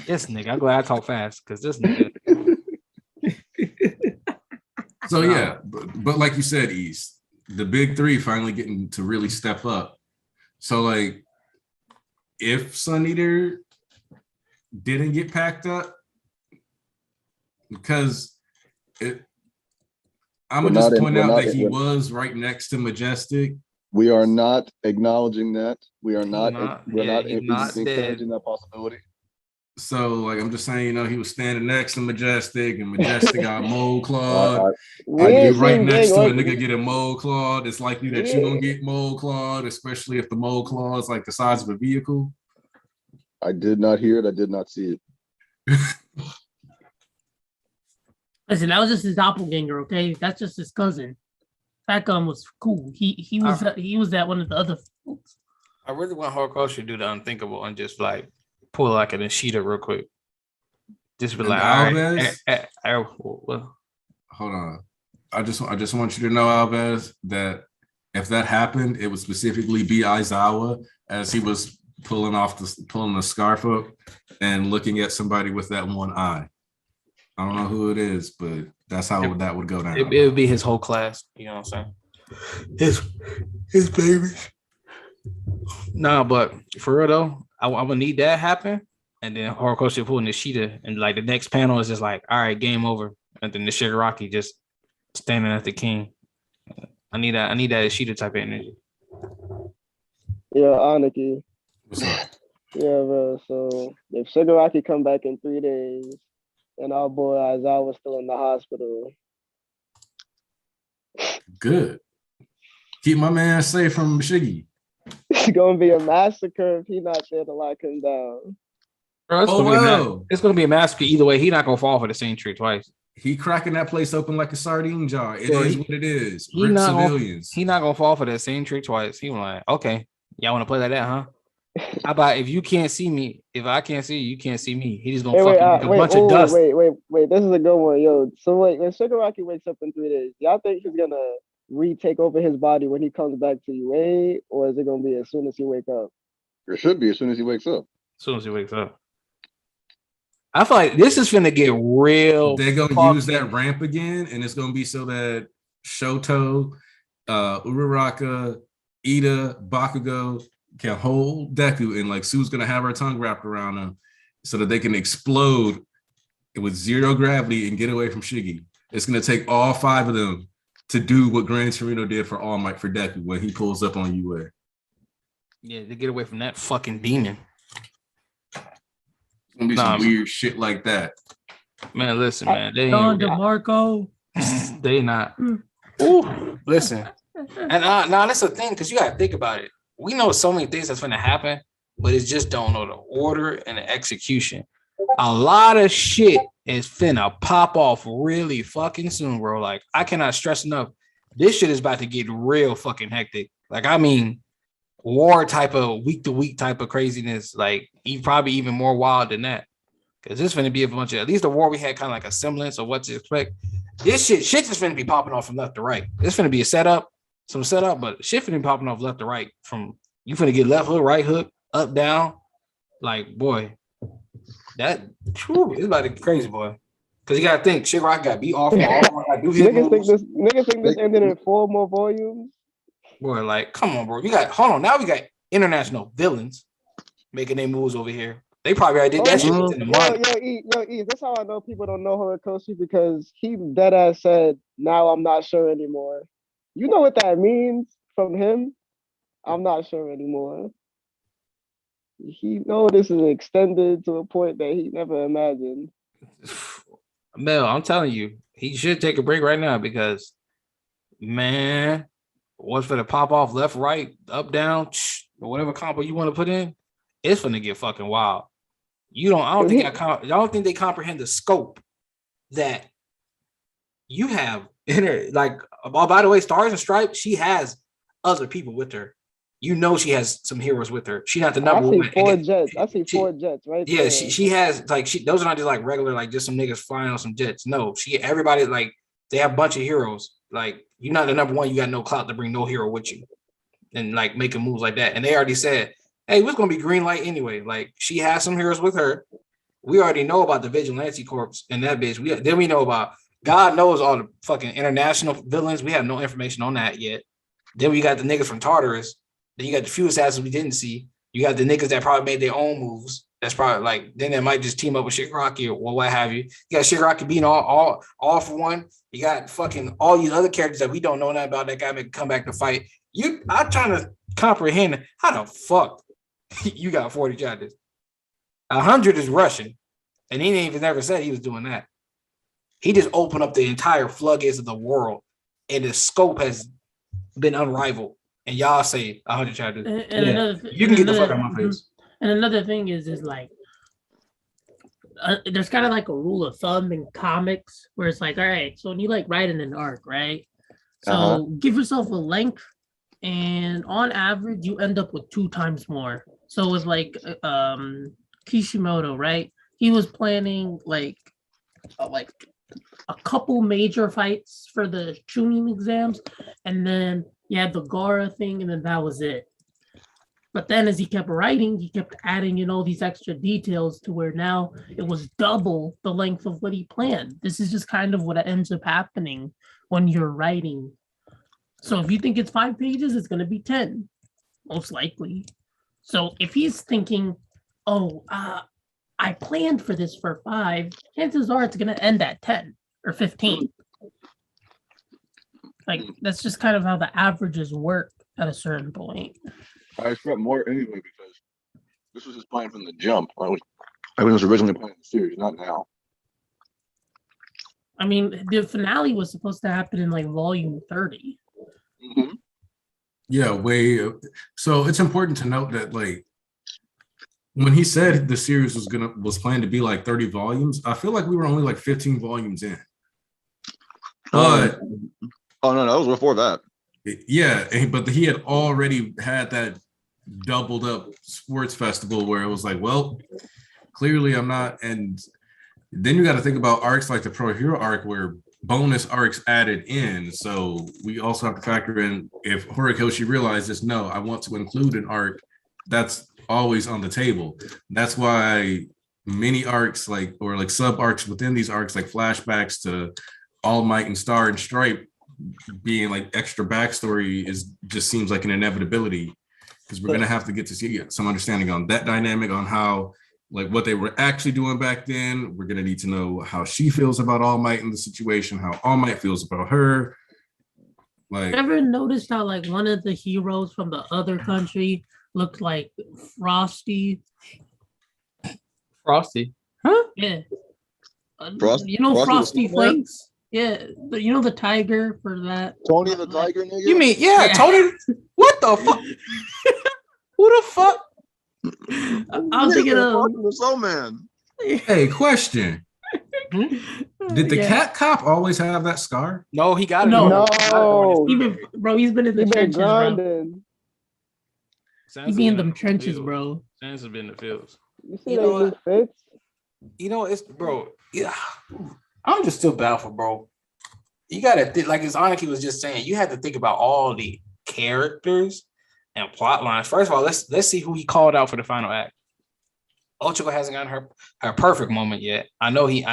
This nigga, I'm glad I talk fast because this nigga. So yeah, but like you said, East, the big three finally getting to really step up. So like, if Sun Eater didn't get packed up, because I'm gonna just point out that he was right next to Majestic. We are not acknowledging that. We're not dead. encouraging that possibility. So like, I'm just saying, he was standing next to Majestic, and Majestic got mole clawed. We You're ain't right seen next gang to a orgy. nigga getting mole clawed. It's likely that you're gonna get mole clawed, especially if the mole claw is like the size of a vehicle. I did not hear it. I did not see it. Listen, that was just his doppelganger, okay? That's just his cousin. Fat Gun was cool. He was that one of the other folks. I really want Horikoshi to do the unthinkable and just like pull like an Ishida real quick. Just be And like, all right. Alves? Well, Hold on. I just want you to know, Alves, that if that happened, it would specifically be Aizawa as he was pulling the scarf up and looking at somebody with that one eye. I don't know who it is, but that's how that would go down. it would be his whole class. You know what I'm saying? His babies. Nah, but for real though, I'm gonna need that happen, and then Horikoshi pulling the Ishida, and like the next panel is just like, all right, game over, and then the Shigaraki just standing at the king. I need that Ishida type of energy. Yeah, Aniki. What's up? Yeah, bro. So if Shigaraki come back in 3 days, and our boy Aizawa still in the hospital. Good. Keep my man safe from Shiggy. It's gonna be a massacre if he not there to lock him down. Bro, it's gonna be a massacre either way. He not gonna fall for the same trick twice. He cracking that place open like a sardine jar. It Bro, is what it is. He Rip not civilians. He not gonna fall for that same trick twice. He was like, okay, y'all want to play like that, huh? How about if you can't see me, if I can't see you, you can't see me. He just gonna make a bunch of dust. Wait. This is a good one, yo. So wait, when Shigaraki wakes up in 3 days, y'all think he's gonna retake over his body when he comes back to UA, or is it gonna be as soon as he wake up? It should be as soon as he wakes up. As soon as he wakes up. I feel like this is finna get real. They're gonna use that ramp again, and it's gonna be so that Shoto, Uraraka, Ida, Bakugo can hold Deku, and like Sue's gonna have her tongue wrapped around them so that they can explode with zero gravity and get away from Shiggy. It's gonna take all 5 of them to do what Gran Torino did for All Might for Deku when he pulls up on UA. Yeah, to get away from that fucking demon. It's gonna be some weird shit like that. Man, listen, man. They Don ain't DeMarco. they not. Ooh, listen. And now that's the thing, because you gotta think about it. We know so many things that's gonna happen, but it just don't know the order and the execution. A lot of shit is finna pop off really fucking soon, bro. Like, I cannot stress enough. This shit is about to get real fucking hectic. Like, I mean, war type of week to week type of craziness. Like, probably even more wild than that. Because this is finna be a bunch of, at least the war we had kind of like a semblance of what to expect. This shit just finna be popping off from left to right. It's finna be some setup, but shit finna be popping off left to right. From you finna get left hook, right hook, up, down. Like, boy, that it's about to get crazy, boy. Because you gotta think, shit, I got beat off. Niggas think this ended in 4 more volumes. Boy, like, come on, bro. Now we got international villains making their moves over here. They probably already did that shit in the month. Yo, that's how I know people don't know Horikoshi, because he deadass said, now I'm not sure anymore. You know what that means from him? I'm not sure anymore. He know this is extended to a point that he never imagined. Mel, I'm telling you, he should take a break right now because, man, what's for the pop off left, right, up, down, or whatever combo you want to put in, it's gonna get fucking wild. I don't think they comprehend the scope that you have in her. Like, oh, by the way, Stars and Stripes, she has other people with her. You know she has some heroes with her. She's not the number one. I see four jets, right? Yeah, there. she has like those are not just like regular, like just some niggas flying on some jets. No, everybody like they have a bunch of heroes. Like, you're not the number one, you got no clout to bring no hero with you. And like making moves like that. And they already said, hey, we're gonna be green light anyway. Like, she has some heroes with her. We already know about the Vigilante Corps and that bitch. We know about God knows all the fucking international villains. We have no information on that yet. Then we got the niggas from Tartarus. Then you got the few assassins we didn't see. You got the niggas that probably made their own moves. That's probably like then they might just team up with Shigaraki or what have you. You got Shigaraki being all for one. You got fucking all these other characters that we don't know nothing about that guy make come back to fight. I'm trying to comprehend how the fuck you got 40 chapters. 100 is Russian, and he didn't even never said he was doing that. He just opened up the entire floodgates of the world, and the scope has been unrivaled. And y'all say 100 chapters. You can get the fuck out of my face. And another thing is like, there's kind of like a rule of thumb in comics where it's like, all right, so when you like write in an arc, right? So give yourself a length, and on average, you end up with 2 times more. So it's like Kishimoto, right? He was planning like a couple major fights for the Chunin exams, and then you had the Gara thing, and then that was it. But then as he kept writing, he kept adding in all these extra details to where now it was double the length of what he planned. This is just kind of what ends up happening when you're writing. So if you think it's 5 pages, it's going to be 10, most likely. So if he's thinking, I planned for this for 5, chances are it's going to end at 10 or 15. Like, that's just kind of how the averages work at a certain point. I expect more anyway because this was his plan from the jump. I was originally planning the series, not now. I mean, the finale was supposed to happen in like volume 30. Mm-hmm. Yeah, so it's important to note that like when he said the series was planned to be like 30 volumes, I feel like we were only like 15 volumes in. But oh no, that was before that. Yeah, but he had already had that doubled up sports festival where it was like, well, clearly I'm not. And then you got to think about arcs like the Pro Hero arc where bonus arcs added in. So we also have to factor in if Horikoshi realizes, no, I want to include an arc that's always on the table. That's why many arcs or sub arcs within these arcs, like flashbacks to All Might and Star and Stripe being like extra backstory just seems like an inevitability because we're going to have to get to see some understanding on that dynamic, on how like what they were actually doing back then. We're going to need to know how she feels about All Might in the situation, how All Might feels about her. Like, ever noticed how like one of the heroes from the other country looked like Frosty? Frosty? Huh? Yeah. Frosty? You know Frosty Frosty Flakes? Yeah, you know the tiger for that. Tony the Tiger, nigga. You mean Tony? What the fuck? Who the fuck? I'm thinking of the Soul Man. hey, question. Did the cat cop always have that scar? No, he got it. No. He's been in the trenches, bro. grinding. He be in them trenches, bro. Sans has been in the fields. You see that new fix? You know, it's bro. Yeah, I'm just still baffled, bro. You gotta like as Aniki was just saying, you had to think about all the characters and plot lines. First of all, let's see who he called out for the final act. Ochako hasn't gotten her perfect moment yet. I know he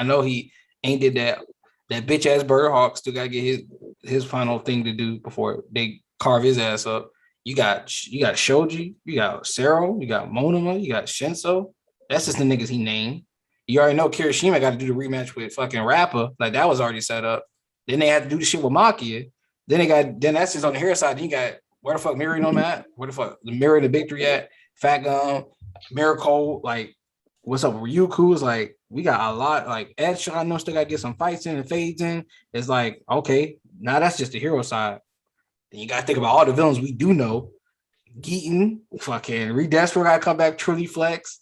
ain't did that bitch ass Bird Hawk still gotta get his final thing to do before they carve his ass up. You got Shoji, you got Sero, you got Monoma, you got Shinso. That's just the niggas he named. You already know Kirishima got to do the rematch with fucking Rappa. Like that was already set up. Then they had to do the shit with Makia. Then that's just on the hero side. Then you got where the fuck Miri no at? Where the fuck the Mirror the Victory at? Fat Gum, Miracle, like what's up with Ryuku? Is like we got a lot. Like Ed I know still gotta get some fights in and fades in. It's like, okay, now that's just the hero side. Then you gotta think about all the villains we do know. Geaton, fucking Redestro gotta come back, Truly Flex.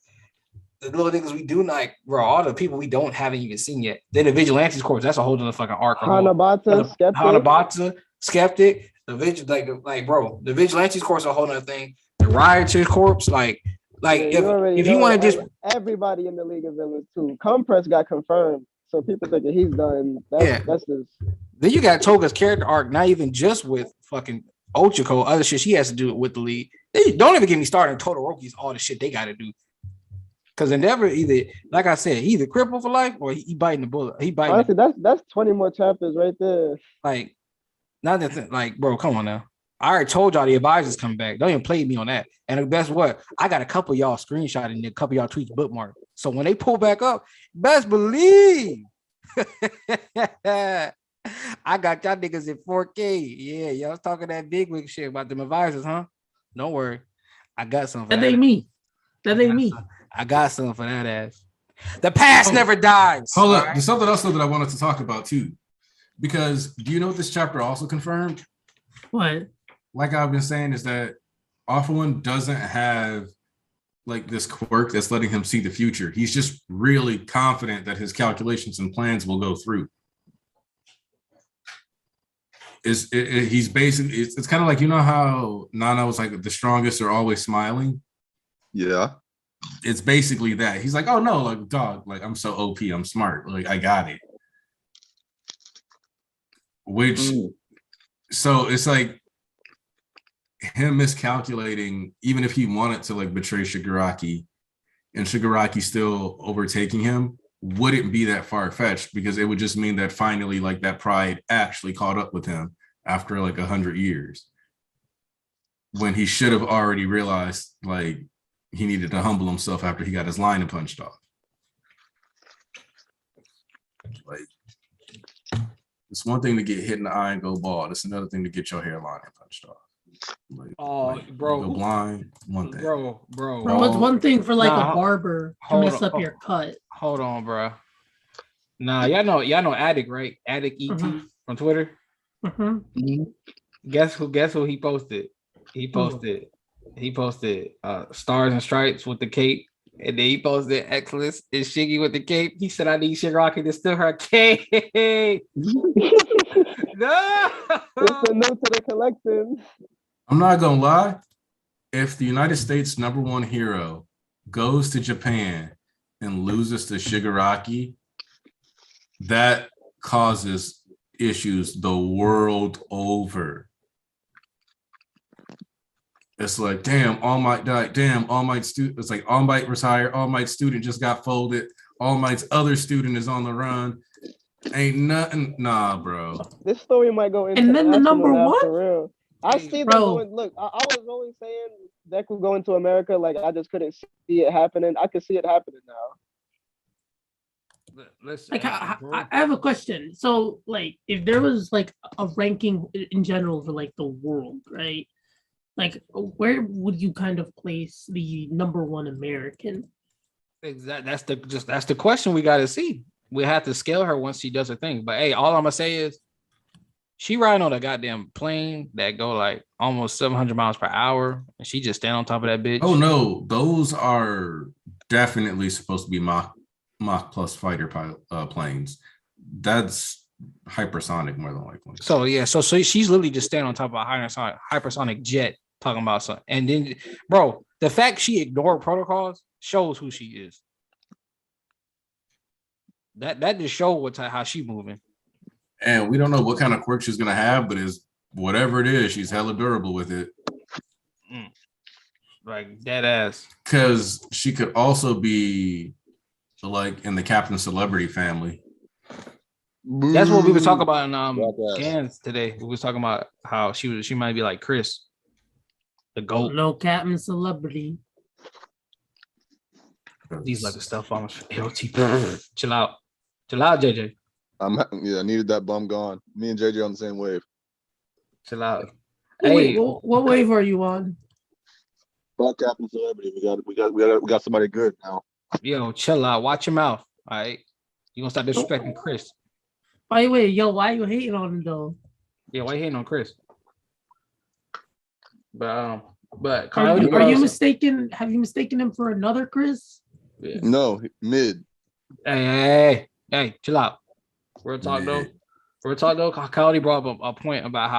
The little niggas we do like, bro, all the people we haven't even seen yet. Then the Vigilantes Corps, that's a whole other fucking arc. Hanabata, Skeptic, the Vigilantes Corps is a whole other thing. The Rioters Corps, like if you want to just everybody in the League of Villains too. Compress got confirmed, so people thinking he's done. That's just. Then you got Toga's character arc, not even just with fucking Ochako, other shit she has to do with the league. They don't even get me started on Todoroki's all the shit they got to do. Because Endeavor either, like I said, he either crippled for life or he biting the bullet. Honestly, that's 20 more chapters right there. Like, not that like, bro, come on now. I already told y'all the advisor's coming back. Don't even play me on that. And the best what? I got a couple of y'all screenshot and a couple of y'all tweets bookmarked. So when they pull back up, best believe I got y'all niggas in 4K. Yeah, y'all talking that big wig shit about them advisors, huh? Don't worry. I got something for That ain't me. That ain't me. I got something for that ass. The past never dies. Hold all up. right? There's something else though that I wanted to talk about too. Because do you know what this chapter also confirmed? What? Like I've been saying, is that Alpha One doesn't have like this quirk that's letting him see the future. He's just really confident that his calculations and plans will go through. He's basically, it's kind of like, you know how Nana was like, the strongest are always smiling? Yeah. It's basically that. He's like, oh no, like dog, like I'm so OP, I'm smart, like I got it. Which, so it's like him miscalculating, even if he wanted to like betray Shigaraki and Shigaraki still overtaking him, wouldn't be that far-fetched, because it would just mean that finally like that pride actually caught up with him after like 100 years, when he should have already realized like he needed to humble himself after he got his line punched off. Like, it's one thing to get hit in the eye and go bald. It's another thing to get your hairline punched off. Bro, go blind. One thing, bro. It's one thing for like Nah, a barber to mess up your cut. Hold on, bro. Nah, y'all know Addict, right? Addict ET from Twitter. Guess who he posted? He posted Stars and Stripes with the cape, and then he posted Excellence and Shiggy with the cape. He said, I need Shigaraki to steal her cape. No, It's a note to the collective. I'm not gonna lie. If the United States #1 hero goes to Japan and loses to Shigaraki, that causes issues the world over. It's like, damn, All Might died. Damn, All Might student. It's like All Might retired. All Might student just got folded. All Might's other student is on the run. Ain't nothing. Nah, bro. This story might go into. And then the number now, one? for real. I see them going. Look, I was always saying Deku going to America. Like I just couldn't see it happening. I could see it happening now. Like, I have a question. So, like, if there was like a ranking in general for like the world, right? Like, where would you kind of place the #1 American? Exactly. That's the question we got to see. We have to scale her once she does her thing. But hey, all I'm gonna say is, she riding on a goddamn plane that go like almost 700 miles per hour, and she just stand on top of that bitch. Oh no, those are definitely supposed to be Mach plus fighter planes. That's hypersonic more than likely. So yeah, so she's literally just standing on top of a hypersonic jet talking about something. And then, bro, the fact she ignored protocols shows who she is. That just shows how she moving. And we don't know what kind of quirk she's gonna have, but is whatever it is, she's hella durable with it. Like dead ass. Because she could also be like in the Captain Celebrity family. That's what we were talking about in Scans today. We was talking about how she might be like Chris, the GOAT. No Captain Celebrity. These like the stuff on LT. Chill out, JJ. I needed that bum gone. Me and JJ on the same wave. Chill out. Wait, what wave are you on? Fuck Captain Celebrity. We got somebody good now. Yo, chill out. Watch your mouth. All right, you gonna stop disrespecting Chris. By the way, yo, why are you hating on him though? Yeah, why you hating on Chris? But are you mistaken? Have you mistaken him for another Chris? Yeah. No, mid. Hey, chill out. Real talk though. Coyote brought up a point about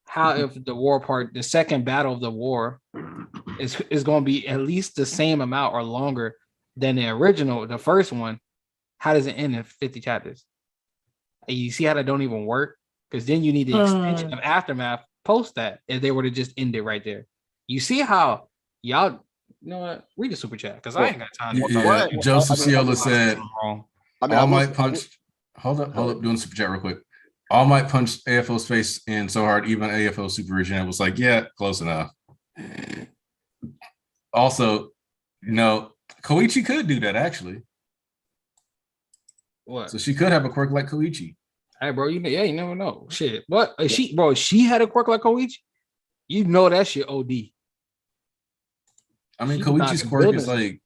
how if the second battle of the war is going to be at least the same amount or longer than the first one, how does it end in 50 chapters? And you see how that don't even work? Because then you need the extension of Aftermath post that if they were to just end it right there. You see how y'all, you know what? Read the super chat because I ain't got time. Joseph Ciola said, All Might punched. Hold up, doing super chat real quick. All Might punched AFO's face in so hard, even AFO supervision was like, yeah, close enough. Also, Koichi could do that actually. What? So she could have a quirk like Koichi. Hey, bro, you never know. Shit. What? She had a quirk like Koichi? You know that shit OD. I mean, She Koichi's knocking quirk is buildings. like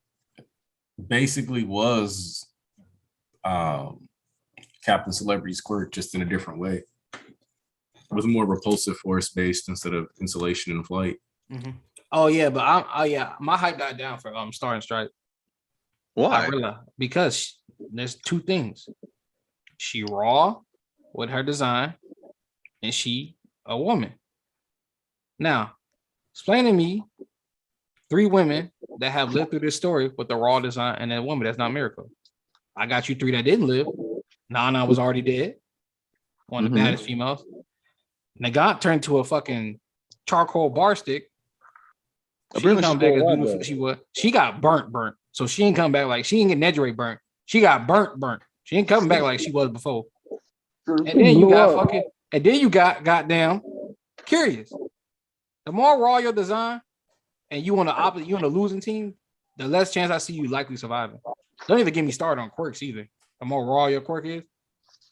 basically was Captain Celebrity's quirk, just in a different way. It was more repulsive force based instead of insulation in flight. Mm-hmm. Oh yeah, but my hype died down for Star and Stripe. Why? I realized because there's two things. She raw with her design, and she a woman. Now, explain to me 3 women that have lived through this story with the raw design and a woman that's not Miracle. I got you 3 that didn't live. Nana was already dead. One of the baddest females. Nagat turned to a fucking charcoal bar stick. She didn't come back as beautiful as she was. She got burnt. So she ain't come back like she ain't get Nedry burnt. She got burnt. She ain't coming back like she was before. And then you got goddamn Curious. The more raw your design, and you on the losing team, the less chance I see you likely surviving. Don't even get me started on quirks either. The more raw your quirk is,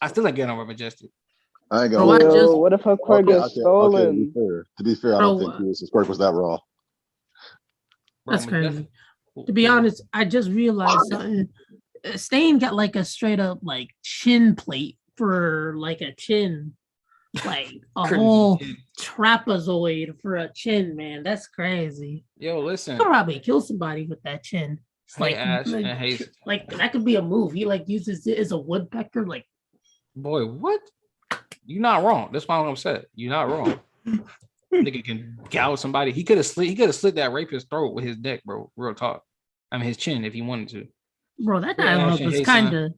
I still ain't getting over Majestic. I ain't Bro, gonna. just- What if her quirk gets stolen? To be fair, I don't think his quirk was that raw. That's crazy. To be honest, I just realized something. Stain got like a straight up like chin plate for like a chin, like a whole trapezoid for a chin, man. That's crazy. Yo, listen. You could probably kill somebody with that chin. It's like, like that could be a move. He like uses it as a woodpecker. Like, boy, what? You're not wrong. That's why I'm upset. You're not wrong. Nigga can gouge somebody. He could have slit that rapist's throat with his neck, bro. Real talk. I mean his chin if he wanted to. Bro, that dialogue was kind of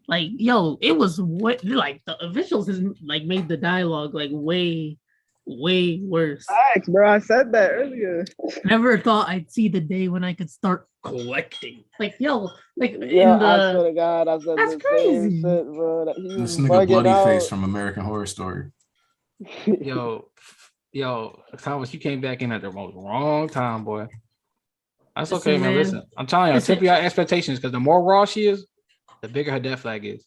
like, yo, it was what like the officials has like made the dialogue like way worse. Thanks, bro. I said that earlier. Never thought I'd see the day when I could start collecting. Like, yo, like Yeah, I swear to God, I said that's the crazy. same shit, bro. That he This was nigga bloody out. face from American Horror Story. Yo, Thomas, you came back in at the most wrong time, boy. That's okay, man. Listen, I'm telling you, temper your expectations because the more raw she is, the bigger her death flag is.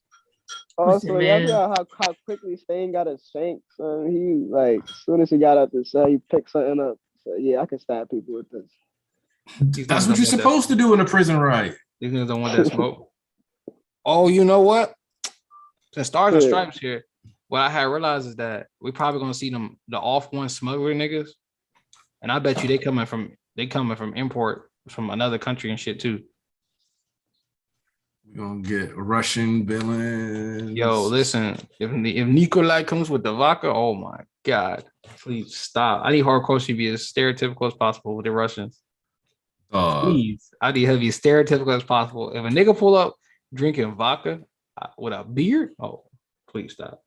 Also, you know how quickly Stain got his shank. So he like as soon as he got out the cell, he picked something up. So yeah, I can stab people with this. That's what you're supposed to do in a prison riot. These niggas don't want that smoke. Oh, you know what? Since Stars and Stripes here, what I had realized is that we probably gonna see them the off one smuggler niggas, and I bet you they coming from import from another country and shit too. We're gonna get Russian villains. Yo, listen, if Nikolai comes with the vodka, oh my god, please stop. I need hardcore to be as stereotypical as possible with the Russians. Please, I need her to be as stereotypical as possible. If a nigga pull up drinking vodka with a beard, oh, please stop.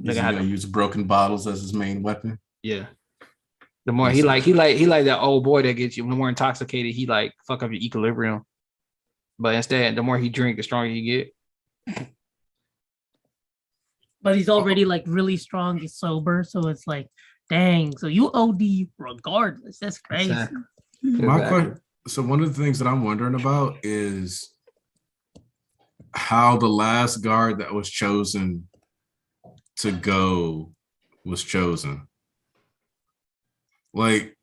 He's gonna use broken bottles as his main weapon. Yeah. The more he like that old boy that gets you, the more intoxicated he like fuck up your equilibrium. But instead, the more he drink, the stronger he get. But he's already like really strong, he's sober, so it's like, dang. So you OD regardless. That's crazy. Exactly. So one of the things that I'm wondering about is how the last guard that was chosen to go was chosen. Like,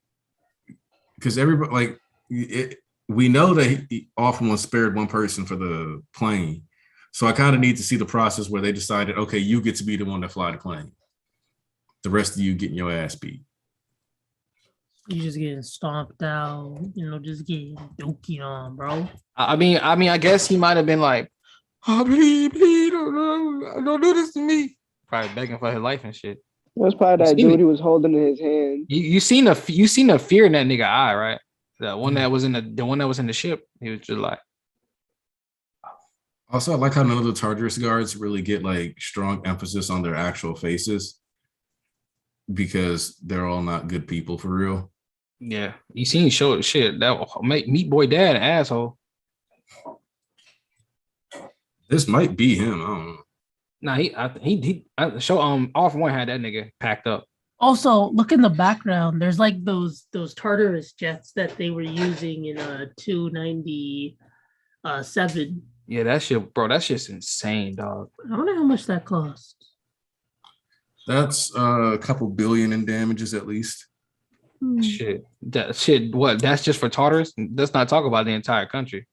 because everybody, like, we know that he often was spared one person for the plane. So I kind of need to see the process where they decided, okay, you get to be the one to fly the plane. The rest of you getting your ass beat. You just getting stomped out, just getting dookie on, bro. I mean, I guess he might have been like, oh, please, don't do this to me. Probably begging for his life and shit. It was probably that dude he was holding in his hand. You seen the fear in that nigga eye, right? The one that was in the ship. He was just like. Also, I like how none of the Tartarus guards really get like strong emphasis on their actual faces because they're all not good people for real. Yeah, you seen show shit that make Meat Boy Dad an asshole. This might be him. I don't know. Nah, show off one had that nigga packed up. Also, look in the background. There's like those Tartarus jets that they were using in 297. Yeah, that shit, bro. That shit's insane, dog. I wonder how much that cost. That's a couple billion in damages at least. That shit. What? That's just for Tartarus. Let's not talk about the entire country.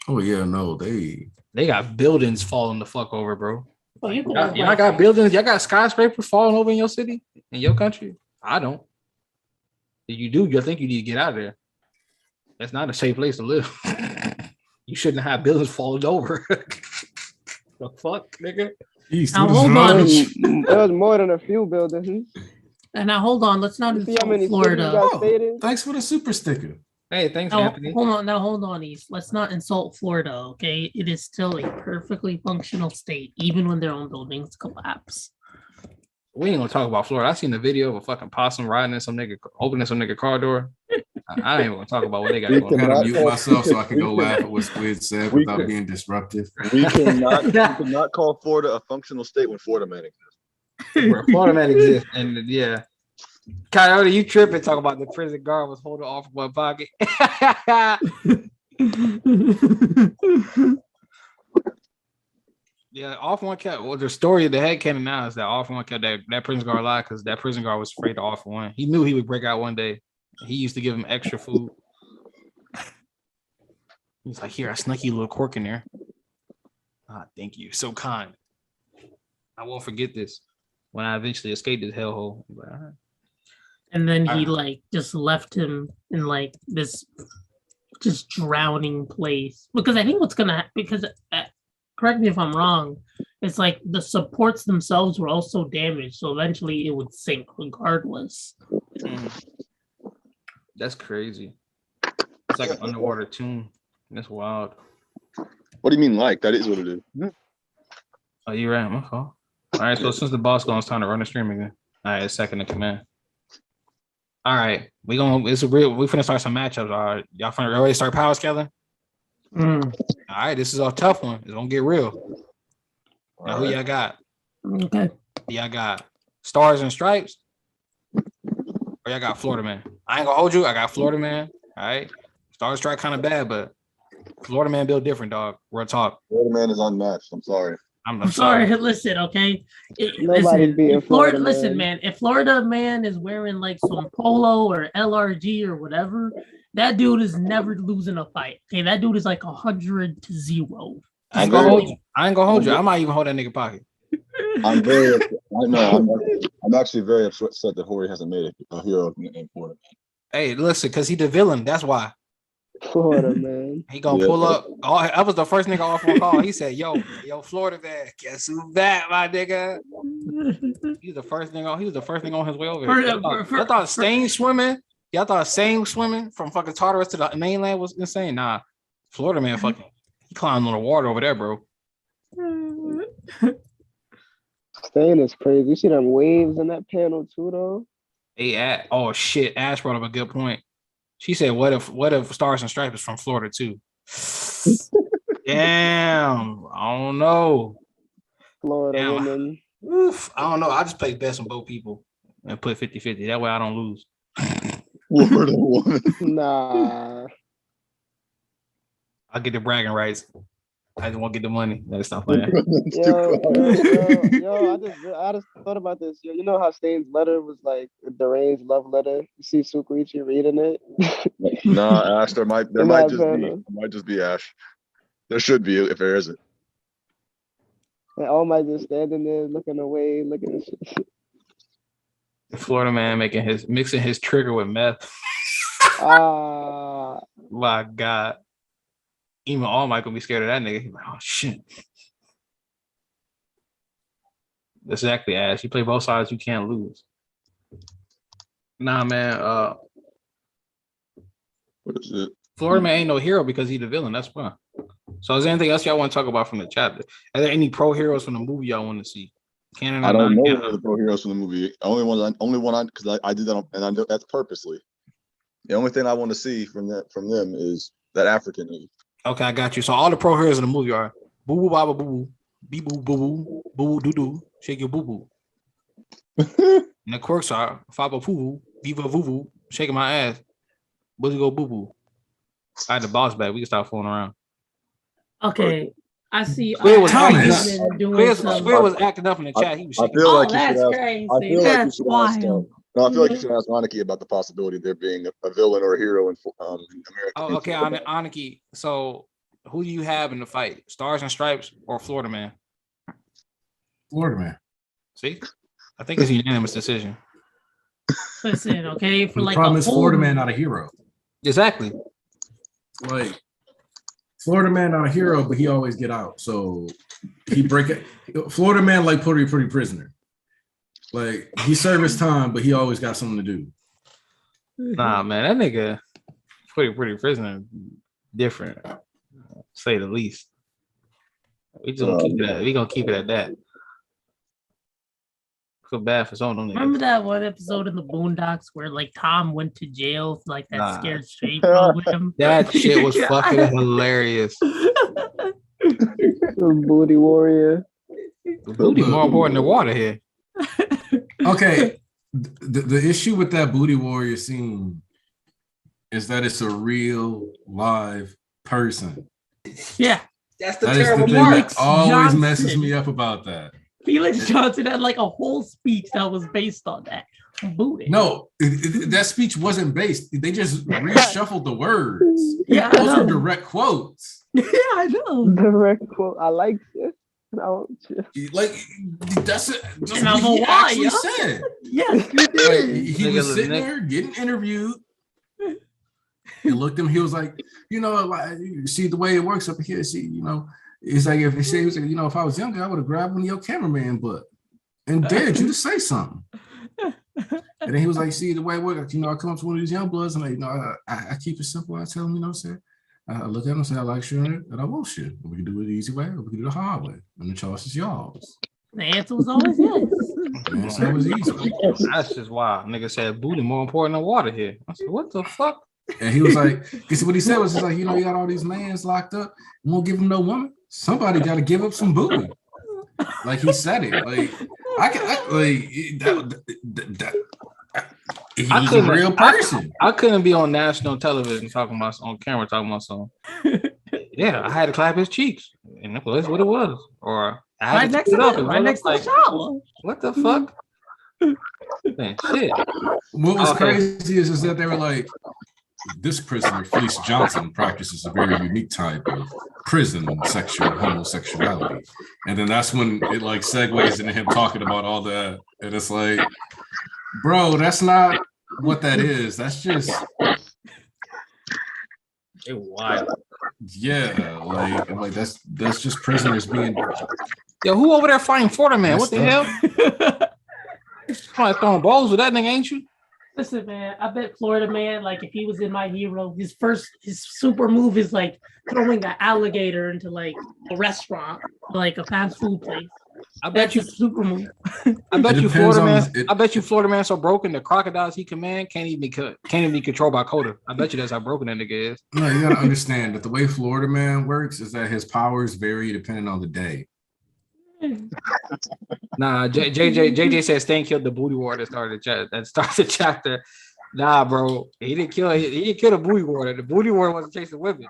Oh yeah, no, they got buildings falling the fuck over, bro. Well, Y'all got buildings. Y'all got skyscrapers falling over in your city, in your country. I don't. If you do, you think you need to get out of there. That's not a safe place to live. You shouldn't have buildings falling over. The fuck, nigga. Now hold on. There was more than a few buildings. And now hold on. Let's not See how many insult cities Florida. got stayed in? thanks for the super sticker. Hey, thanks, Now, Anthony. hold on. Now hold on, East. Let's not insult Florida. Okay, it is still a perfectly functional state, even when their own buildings collapse. We ain't gonna talk about Florida. I seen the video of a fucking possum riding in some nigga, opening some nigga car door. I ain't gonna talk about what they got We going I on. gotta mute myself so I can go We laugh at what Squid said we without can- being disruptive. We cannot call Florida a functional state when Florida man exists. Where Florida man exists, and yeah, Coyote, you tripping? Talk about the prison guard was holding off one pocket. Yeah, off one kept. Well, the story of the head canon now is that off one kept that prison guard alive because that prison guard was afraid to off one. He knew he would break out one day. He used to give him extra food. He's like, "Here, I snuck you a little cork in there." Ah, thank you, so kind. I won't forget this when I eventually escaped this hellhole. But, all right. And then he like just left him in like this just drowning place because I think what's gonna because correct me if I'm wrong, it's like the supports themselves were also damaged, so eventually it would sink regardless. That's crazy. It's like an underwater tomb. That's wild. What do you mean like? That is what it is. Oh, you're right. My fault. All right, so since the boss gone, it's time to run the stream again. All right, it's second in command. All right, we finna start some matchups. All right, y'all finna already start power scaling? All right, this is a tough one. It's gonna get real. Now, who y'all got? Okay. Y'all got Stars and Stripes? Or y'all got Florida Man? I ain't gonna hold you. I got Florida Man. All right. Stars Strike kind of bad, but Florida Man built different, dog. Real talk. Florida man is unmatched. I'm sorry. I'm sorry. Listen, okay. Nobody's beating Florida man. Listen, man. If Florida man is wearing like some polo or LRG or whatever, that dude is never losing a fight. Okay, that dude is like 100-0. I ain't gonna hold you. I might even hold that nigga pocket. I'm very. I know. I'm actually very upset that Hori hasn't made a hero named Florida man. Hey, listen, because he the villain. That's why. Florida man. He gonna pull up. Oh, I was the first nigga off on call. He said, yo, Florida man, guess who back, my nigga? He's the first nigga. He was the first nigga on his way over here. Y'all thought Stain swimming? Y'all thought same swimming from fucking Tartarus to the mainland was insane? Nah, Florida man fucking he climbed on the water over there, bro. Stain is crazy. You see them waves in that panel too, though. Hey, oh shit, Ash brought up a good point. She said, "What if Stars and Stripes is from Florida too?" Damn, I don't know. Florida women. Oof, I don't know. I just play best on both people and put 50-50. That way I don't lose. Florida woman. Nah. I'll get the bragging rights. I just want to get the money. That's not playing. Yo, I just thought about this. Yo, you know how Stain's letter was like a deranged love letter? You see Sukuichi reading it? Nah, Ash, there might just be Ash. There should be if there isn't. And all my just standing there looking away, looking at shit. Florida man mixing his trigger with meth. My God. Even All Might gonna be scared of that nigga. He's like, oh shit. Exactly, Ash. You play both sides, you can't lose. Nah, man. What is it? Florida man ain't no hero because he's the villain. That's why. So is there anything else y'all want to talk about from the chat? Are there any pro heroes from the movie y'all want to see? Canon I don't know the pro heroes from the movie. Only one because I did that and I know that's purposely. The only thing I want to see from them is that African nigga. Okay, I got you. So all the pro heroes in the movie are Boo Boo Baba Boo Boo, Bee boo boo boo boo doo doo. Shake your boo boo. And the quirks are Fabo Foo Foo, Viva Voo Voo, shaking my ass. Buzzy go boo boo. I had the boss back. We can stop fooling around. Okay, I see. Squid was Thomas. Squid was acting up in the chat. He was I shaking. feel Oh, like you should that's ask. crazy. I feel like you That's should ask. wild. No, I feel like you should ask Aniki about the possibility of there being a villain or a hero in American. Oh, okay, Aniki. So, who do you have in the fight? Stars and Stripes or Florida Man? Florida man. See, I think it's a unanimous decision. Listen, okay, for The like problem a is whole Florida man not a hero. Exactly. Like Florida man not a hero, but he always get out. So he break it. Florida man like pretty prisoner. Like he served his time, but he always got something to do. Nah, man, that nigga pretty prisoner different, say the least. We just gonna keep it at, we gonna keep it at that. Feel bad for some of them niggas. Remember that one episode in the Boondocks where like Tom went to jail for like that Nah. scared straight bro with him? That shit was fucking hilarious. Booty warrior. Booty more important than water here. Okay, the issue with that booty warrior scene is that it's a real live person. Yeah, That's the That is the terrible thing part. that always Johnson. messes me up about that. Felix Johnson had like a whole speech that was based on that. Booty. No, that speech wasn't based. They just reshuffled the words. Yeah, I Those are know. direct quotes. Yeah, I know. Direct quote. I like this. Like that's it. And I'm He a actually liar. said. Yes, you Like, did. he Nigga, was sitting nigga. there getting interviewed. He looked at him. He was like, you know, like, you see the way it works up here. See, you know, it's like if he said, he was like, you know, if I was younger, I would have grabbed one of your cameraman butt and dared you to say something. And then he was like, see the way it works. You know, I come up to one of these young bloods and like, you know, I keep it simple. I tell him, you know, say, I look at him and say, I like shooting and I won't shoot. We can do it the easy way or we can do it the hard way. And the choice is yours. The answer was always yes. And so it was easy. That's just wild. Nigga said booty more important than water here. I said, what the fuck? And he was like, because what he said was just like, you know, you got all these mans locked up, and won't give them no woman. Somebody got to give up some booty. Like he said it. Like he's a real person. I couldn't be on national television talking about on camera talking about something. Yeah, I had to clap his cheeks, and that's what it was. Or I had Right to next pick to it up the, and right I next was to the shower. what the fuck? Man, shit. What was Okay. crazy is that they were like, this prisoner, Felice Johnson, practices a very unique type of prison sexual homosexuality. And then that's when it like segues into him talking about all that. And it's like, bro, that's not what that is. That's just, It wild. yeah, like that's just prisoners being Yo, who over there fighting Florida man? What the hell? Probably throwing balls with that nigga, ain't you? Listen, man, I bet Florida man, like if he was in My Hero, his super move is like throwing an alligator into like a restaurant, like a fast food place. I bet you That's his super move. I bet It you depends Florida on man. it- I bet you Florida man so broken the crocodiles he command can't even be controlled by Coda. I bet you that's how broken that nigga is. No, you gotta understand that the way Florida man works is that his powers vary depending on the day. Nah, JJ said Stain killed the booty war that started the chapter. Nah, bro, he didn't kill the booty war. The booty war wasn't chasing women.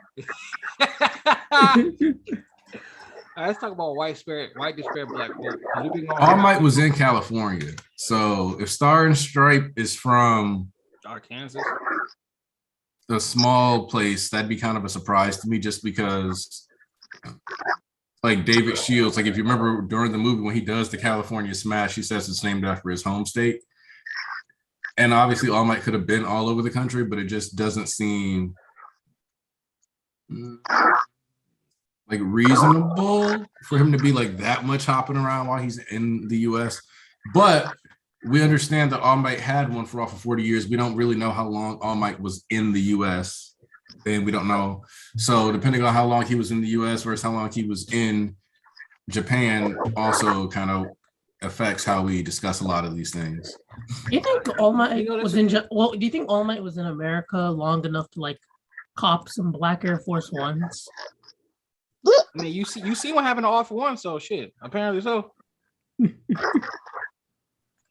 All right, let's talk about white despair, black hope. All Might was in California. So if Star and Stripe is from Arkansas. a small place, that'd be kind of a surprise to me just because like David Shields, like if you remember during the movie when he does the California smash, he says it's named after his home state. And obviously All Might could have been all over the country, but it just doesn't seem like reasonable for him to be like that much hopping around while he's in the US. But we understand that All Might had one for all for 40 years. We don't really know how long All Might was in the US. And we don't know. So depending on how long he was in the US versus how long he was in Japan also kind of affects how we discuss a lot of these things. Do you think All Might was in? Well, do you think All Might was in America long enough to like cop some black Air Force Ones? I mean, you see what happened to All For One, so shit. Apparently so.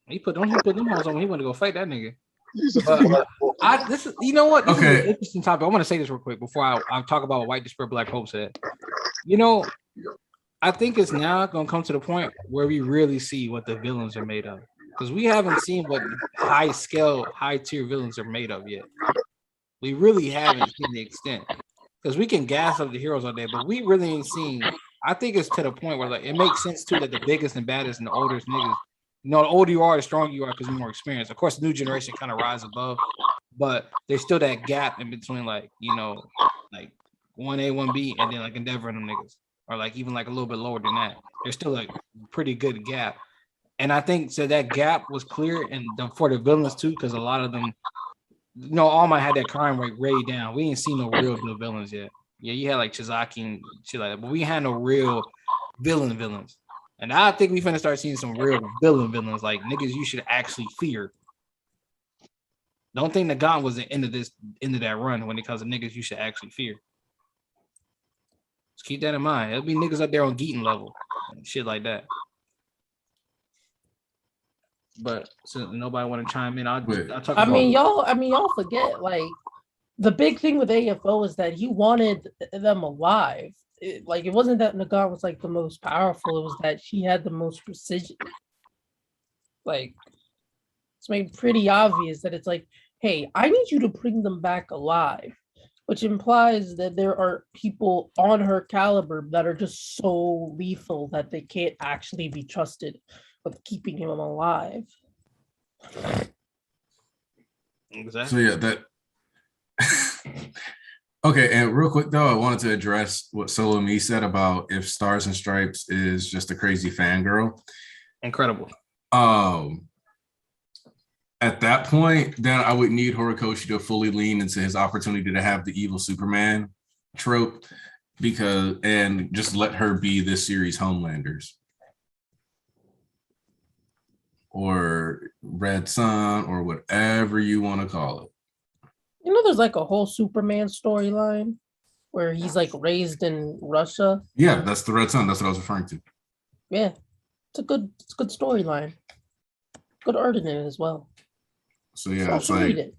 He put them hoes on when he went to go fight that nigga. But this is, you know what? This is an interesting topic. I want to say this real quick before I talk about what White Despair Black Hope said. You know, I think it's now gonna come to the point where we really see what the villains are made of, because we haven't seen what high scale, high tier villains are made of yet. We really haven't seen the extent, because we can gas up the heroes all day, but we really ain't seen. I think it's to the point where like it makes sense too that the biggest and baddest and the oldest niggas. You know, the older you are, the stronger you are because you're more experienced. Of course, the new generation kind of rise above, but there's still that gap in between, like, you know, like 1A, 1B, and then like Endeavor and them niggas, or like even like a little bit lower than that. There's still like pretty good gap. And I think so that gap was clear and for the villains too, because a lot of them, you know, All Might had that crime rate way down. We ain't seen no real good villains yet. Yeah, you had like Chizaki and shit like that, but we had no real villains. And I think we finna start seeing some real villains, like niggas you should actually fear. Don't think Nagant was the end of that run when it comes to niggas you should actually fear. Just keep that in mind. It'll be niggas up there on Geaton level and shit like that. But since nobody want to chime in, I'll talk about y'all forget, like, the big thing with AFO is that he wanted them alive. It wasn't that Nagant was like the most powerful, it was that she had the most precision. Like, it's made pretty obvious that it's like, hey, I need you to bring them back alive, which implies that there are people on her caliber that are just so lethal that they can't actually be trusted with keeping him alive. Exactly. So yeah, that okay, and real quick though, I wanted to address what Solo Me said about if Stars and Stripes is just a crazy fangirl. Incredible. At that point, then I would need Horikoshi to fully lean into his opportunity to have the evil Superman trope, and just let her be this series Homelanders or Red Sun or whatever you want to call it. You know, there's like a whole Superman storyline where he's like raised in Russia. Yeah, that's the Red Sun. That's what I was referring to. Yeah, it's a good storyline. Good art in it as well. So yeah, it's like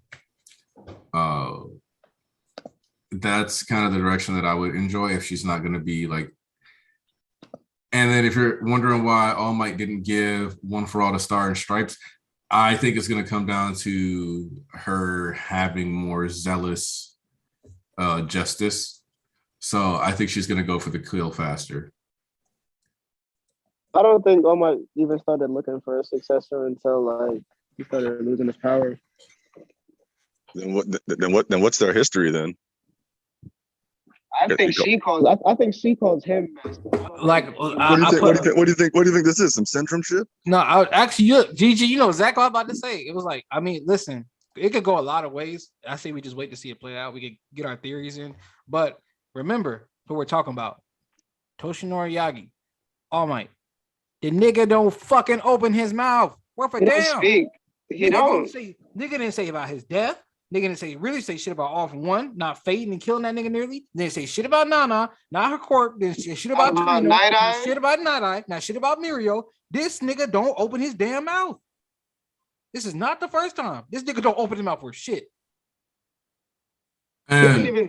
that's kind of the direction that I would enjoy if she's not going to be like. And then if you're wondering why All Might didn't give One for All to Star and Stripes, I think it's going to come down to her having more zealous justice. So I think she's going to go for the kill faster. I don't think All Might even started looking for a successor until like he started losing his power. Then what's their history then? I think she calls him. Like, what do you think this is? Some Centrum shit? No, Gigi, you know exactly what I'm about to say. It was like, I mean, listen, it could go a lot of ways. I say we just wait to see it play out. We could get our theories in, but remember who we're talking about: Toshinori Yagi, All Might. The nigga don't fucking open his mouth. Worth a damn. Speak. Nigga didn't say about his death. Nigga didn't really say shit about All For One, not fading and killing that nigga nearly. Didn't say shit about Nana, not her corp. Didn't say shit about Torino, not shit about Night-Eye, not shit about Mirio. This nigga don't open his damn mouth. This is not the first time. This nigga don't open his mouth for shit. He didn't even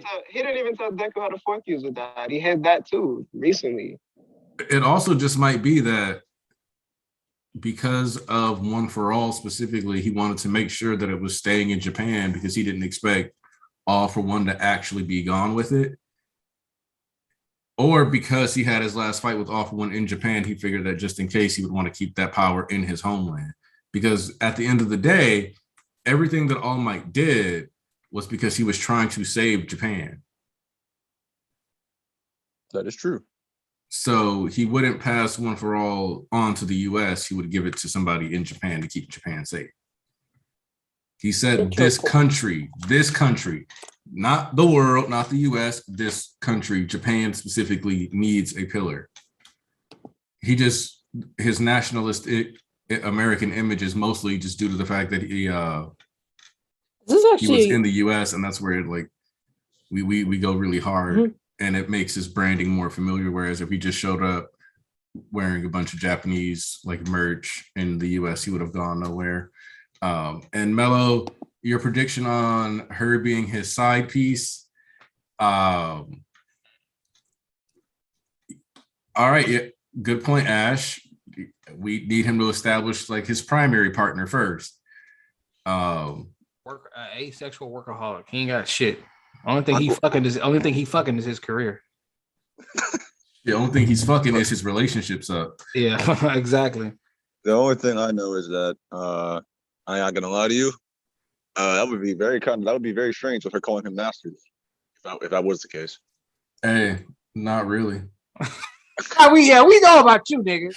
tell Deku how the fourth user died. He had that too recently. It also just might be that because of One for All specifically, he wanted to make sure that it was staying in Japan because he didn't expect All For One to actually be gone with it. Or because he had his last fight with All For One in Japan, he figured that just in case he would want to keep that power in his homeland. Because at the end of the day, everything that All Might did was because he was trying to save Japan. That is true. So he wouldn't pass One for All on to the US. He would give it to somebody in Japan to keep Japan safe. He said this country, not the world, not the US, this country, Japan specifically, needs a pillar. His nationalistic American image is mostly just due to the fact that he was in the US, and that's where we go really hard. and it makes his branding more familiar. Whereas if he just showed up wearing a bunch of Japanese like merch in the US, he would have gone nowhere. And Mello, your prediction on her being his side piece. All right, yeah, good point, Ash. We need him to establish like his primary partner first. Asexual workaholic. He ain't got shit. Only thing he fucking is his career. The only thing he's fucking is his relationships up. Yeah, exactly. The only thing I know is that I'm not gonna lie to you. That would be very strange with her calling him master. If that was the case. Hey, not really. We know about you, nigga.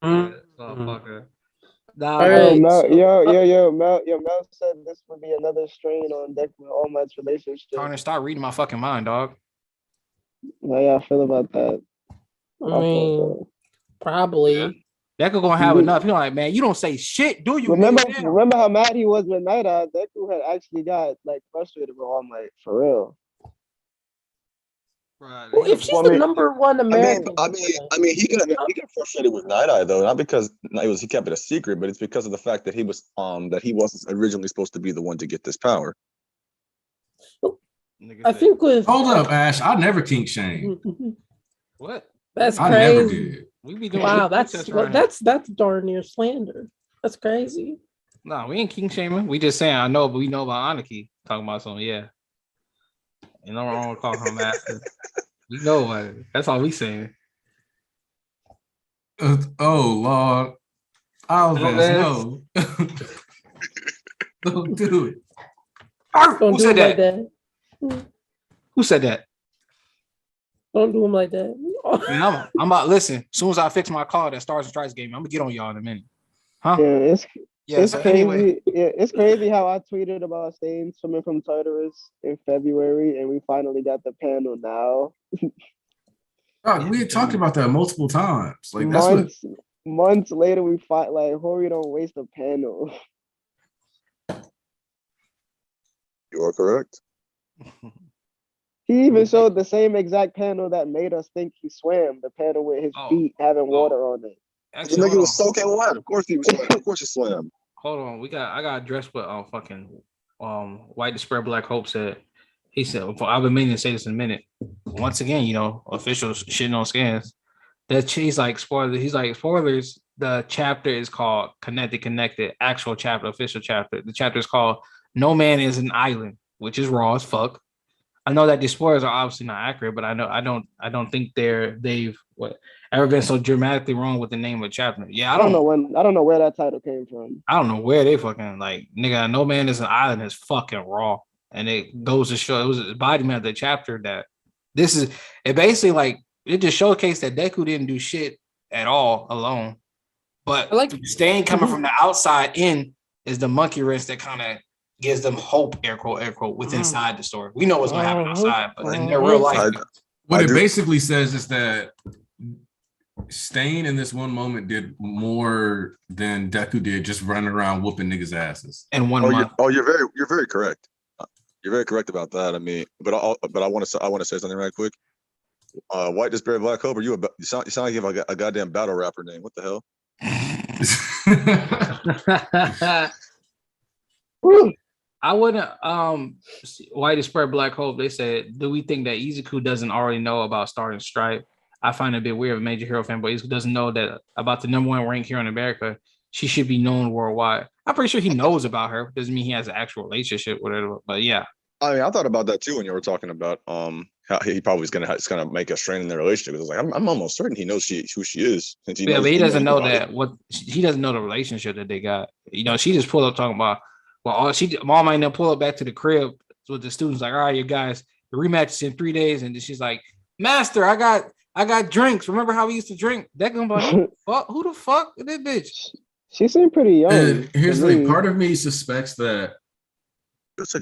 Motherfucker. Nah, All right. Mel, Mel said this would be another strain on Deku All Might's relationship. Turner, stop reading my fucking mind, dog. How y'all feel about that? I mean, probably. Deku gonna have enough. He's like, man, you don't say shit, do you? Remember how mad he was with Night Eye? Deku had actually got like frustrated with All Might for real. Right. Well, if she's the number one American, I mean, he got frustrated with Night Eye though, not because he kept it a secret, but it's because of the fact that he wasn't originally supposed to be the one to get this power. I think with hold up, Ash. I never kink shame. What? That's I crazy. never did. We be doing Wow, that's darn near slander. That's crazy. No, we ain't king shaming. We just saying I know, but we know about Anarchy. Talking about something, yeah. You know wrong with calling him master. We know about it. That's all we saying. Oh Lord, no. Don't do it. Who said that? Who said that? Don't do him like that. Man, I'm about listen. As soon as I fix my car, that Stars and Stripes game, I'm gonna get on y'all in a minute. Huh? Yeah, it's crazy. Anyway. Yeah, it's crazy how I tweeted about Stain swimming from Tartarus in February, and we finally got the panel now. God, we had talked about that multiple times. Like months later, we fight like Hori don't waste a panel. You are correct. He even showed the same exact panel that made us think he swam. The panel with his feet having water on it. Actually, the nigga was soaking wet. Of course he was. Of course he swam. Hold on, I got addressed what fucking White Despair Black Hope said. He said, I've been meaning to say this in a minute. Once again, officials shitting on scans. That he's like spoilers. He's like spoilers. The chapter is called Connected. Actual chapter, official chapter. The chapter is called No Man is an Island, which is raw as fuck. I know that the spoilers are obviously not accurate, but I don't think they've ever been so dramatically wrong with the name of the chapter. Yeah, I don't know where that title came from. I don't know where they fucking like nigga. No Man is an Island is fucking raw, and it goes to show it was a embodiment of the chapter that this is. It basically like it just showcased that Deku didn't do shit at all alone, but Stain coming from the outside in is the monkey wrench that kind of gives them hope, air quote, with inside the story. We know what's going to happen outside, but in their real life. What it basically says is that Stain in this one moment did more than Deku did just running around whooping niggas' asses. In 1 month. You're very correct. You're very correct about that. I mean, but I want to say something right quick. White Despair Black Hope, you sound like you have a goddamn battle rapper name. What the hell? I wouldn't White Despair Black Hope, they said, do we think that Izuku doesn't already know about Star and Stripe? I find it a bit weird of a major hero fanboy. Izuku doesn't know that about the number one ranked hero in America. She should be known worldwide. I'm pretty sure he knows about her. Doesn't mean he has an actual relationship with her, but yeah. I mean, I thought about that too when you were talking about how he probably is gonna make a strain in their relationship. It's like I'm almost certain he knows who she is. Since but he doesn't know that he doesn't know the relationship that they got. She just pulled up talking about mom might now pull up back to the crib with the students like, all right, you guys, the rematch is in 3 days, and then she's like, Master, I got drinks. Remember how we used to drink? That gonna be who the fuck is this bitch? She seemed pretty young. And here's the thing, part of me suspects that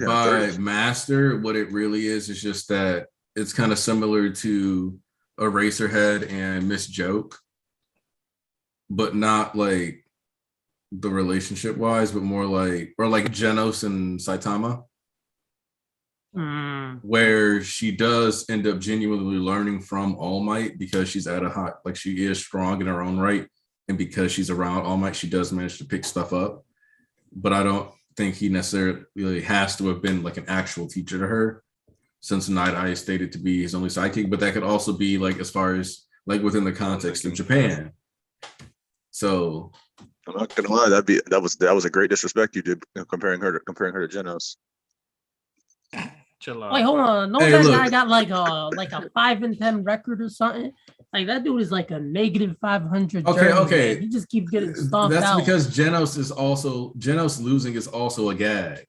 by Master, what it really is just that it's kind of similar to Eraserhead and Miss Joke, but not like the relationship wise, but more like Genos and Saitama. where she does end up genuinely learning from All Might because she's at a high, like she is strong in her own right, and because she's around All Might, she does manage to pick stuff up. But I don't think he necessarily really has to have been like an actual teacher to her, since Night Eye is stated to be his only sidekick. But that could also be like as far as like within the context of Japan. So I'm not gonna lie, that was a great disrespect you did, comparing her to Genos. Chill out. Wait, hold on. No, Hey, that look. guy got like a 5-10 record or something. Like that dude is like a negative 500. Okay, German, okay. man. He just keeps getting stomped that's out. because Genos losing is also a gag.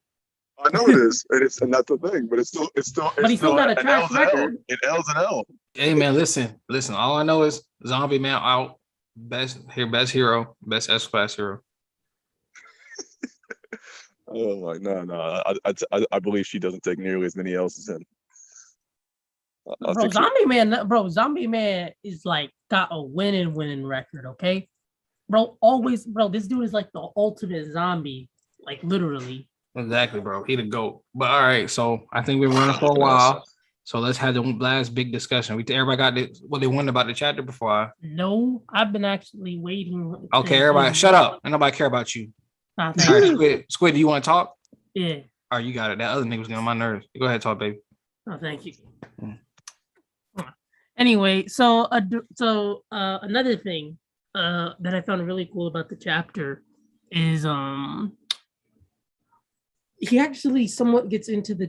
I know it is, and that's the thing. But it's still. But he still got a trash record. It L's and L. Hey man, listen. All I know is Zombie Man out. Best hero, best S-class hero. Oh my no! I believe she doesn't take nearly as many L's as him. Zombie Man is like got a winning record, okay? This dude is like the ultimate zombie, like literally. Exactly, bro. He the GOAT. But all right, so I think we've been running for a while. So let's have the last big discussion. Everybody got what they wanted about the chapter before. No, I've been actually waiting. Okay, everybody, shut up. Ain't nobody care about you. All right, Squid, do you want to talk? Yeah. All right, you got it. That other nigga was getting on my nerves. Go ahead, talk, baby. Oh, thank you. Anyway, so another thing that I found really cool about the chapter is he actually somewhat gets into the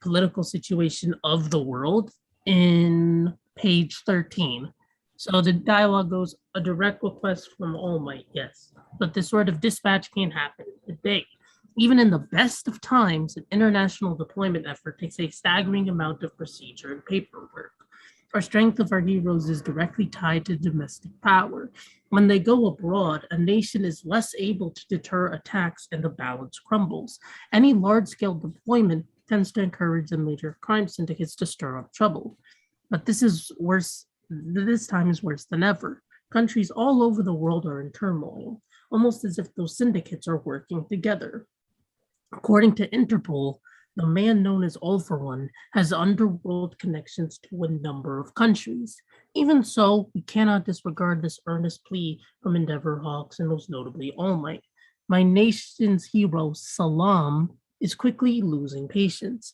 political situation of the world in page 13. So the dialogue goes, a direct request from All Might, yes, but this sort of dispatch can't happen today. Even in the best of times, an international deployment effort takes a staggering amount of procedure and paperwork. Our strength of our heroes is directly tied to domestic power. When they go abroad, a nation is less able to deter attacks and the balance crumbles. Any large-scale deployment tends to encourage the major crime syndicates to stir up trouble. But this time is worse than ever. Countries all over the world are in turmoil, almost as if those syndicates are working together. According to Interpol, the man known as All for One has underworld connections to a number of countries. Even so, we cannot disregard this earnest plea from Endeavor Hawks and most notably All Might. My nation's hero, Salam, is quickly losing patience.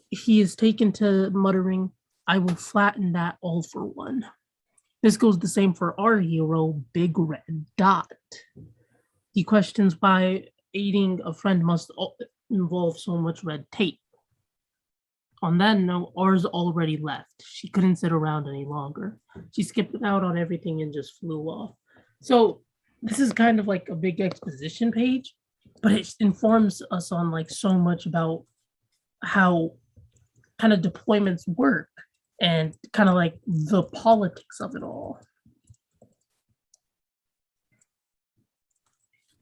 He is taken to muttering, I will flatten that All for One. This goes the same for our hero, Big Red Dot. He questions why aiding a friend must involve so much red tape. On that note, ours already left. She couldn't sit around any longer. She skipped out on everything and just flew off. So this is kind of like a big exposition page, but it informs us on like so much about how kind of deployments work and kind of like the politics of it all.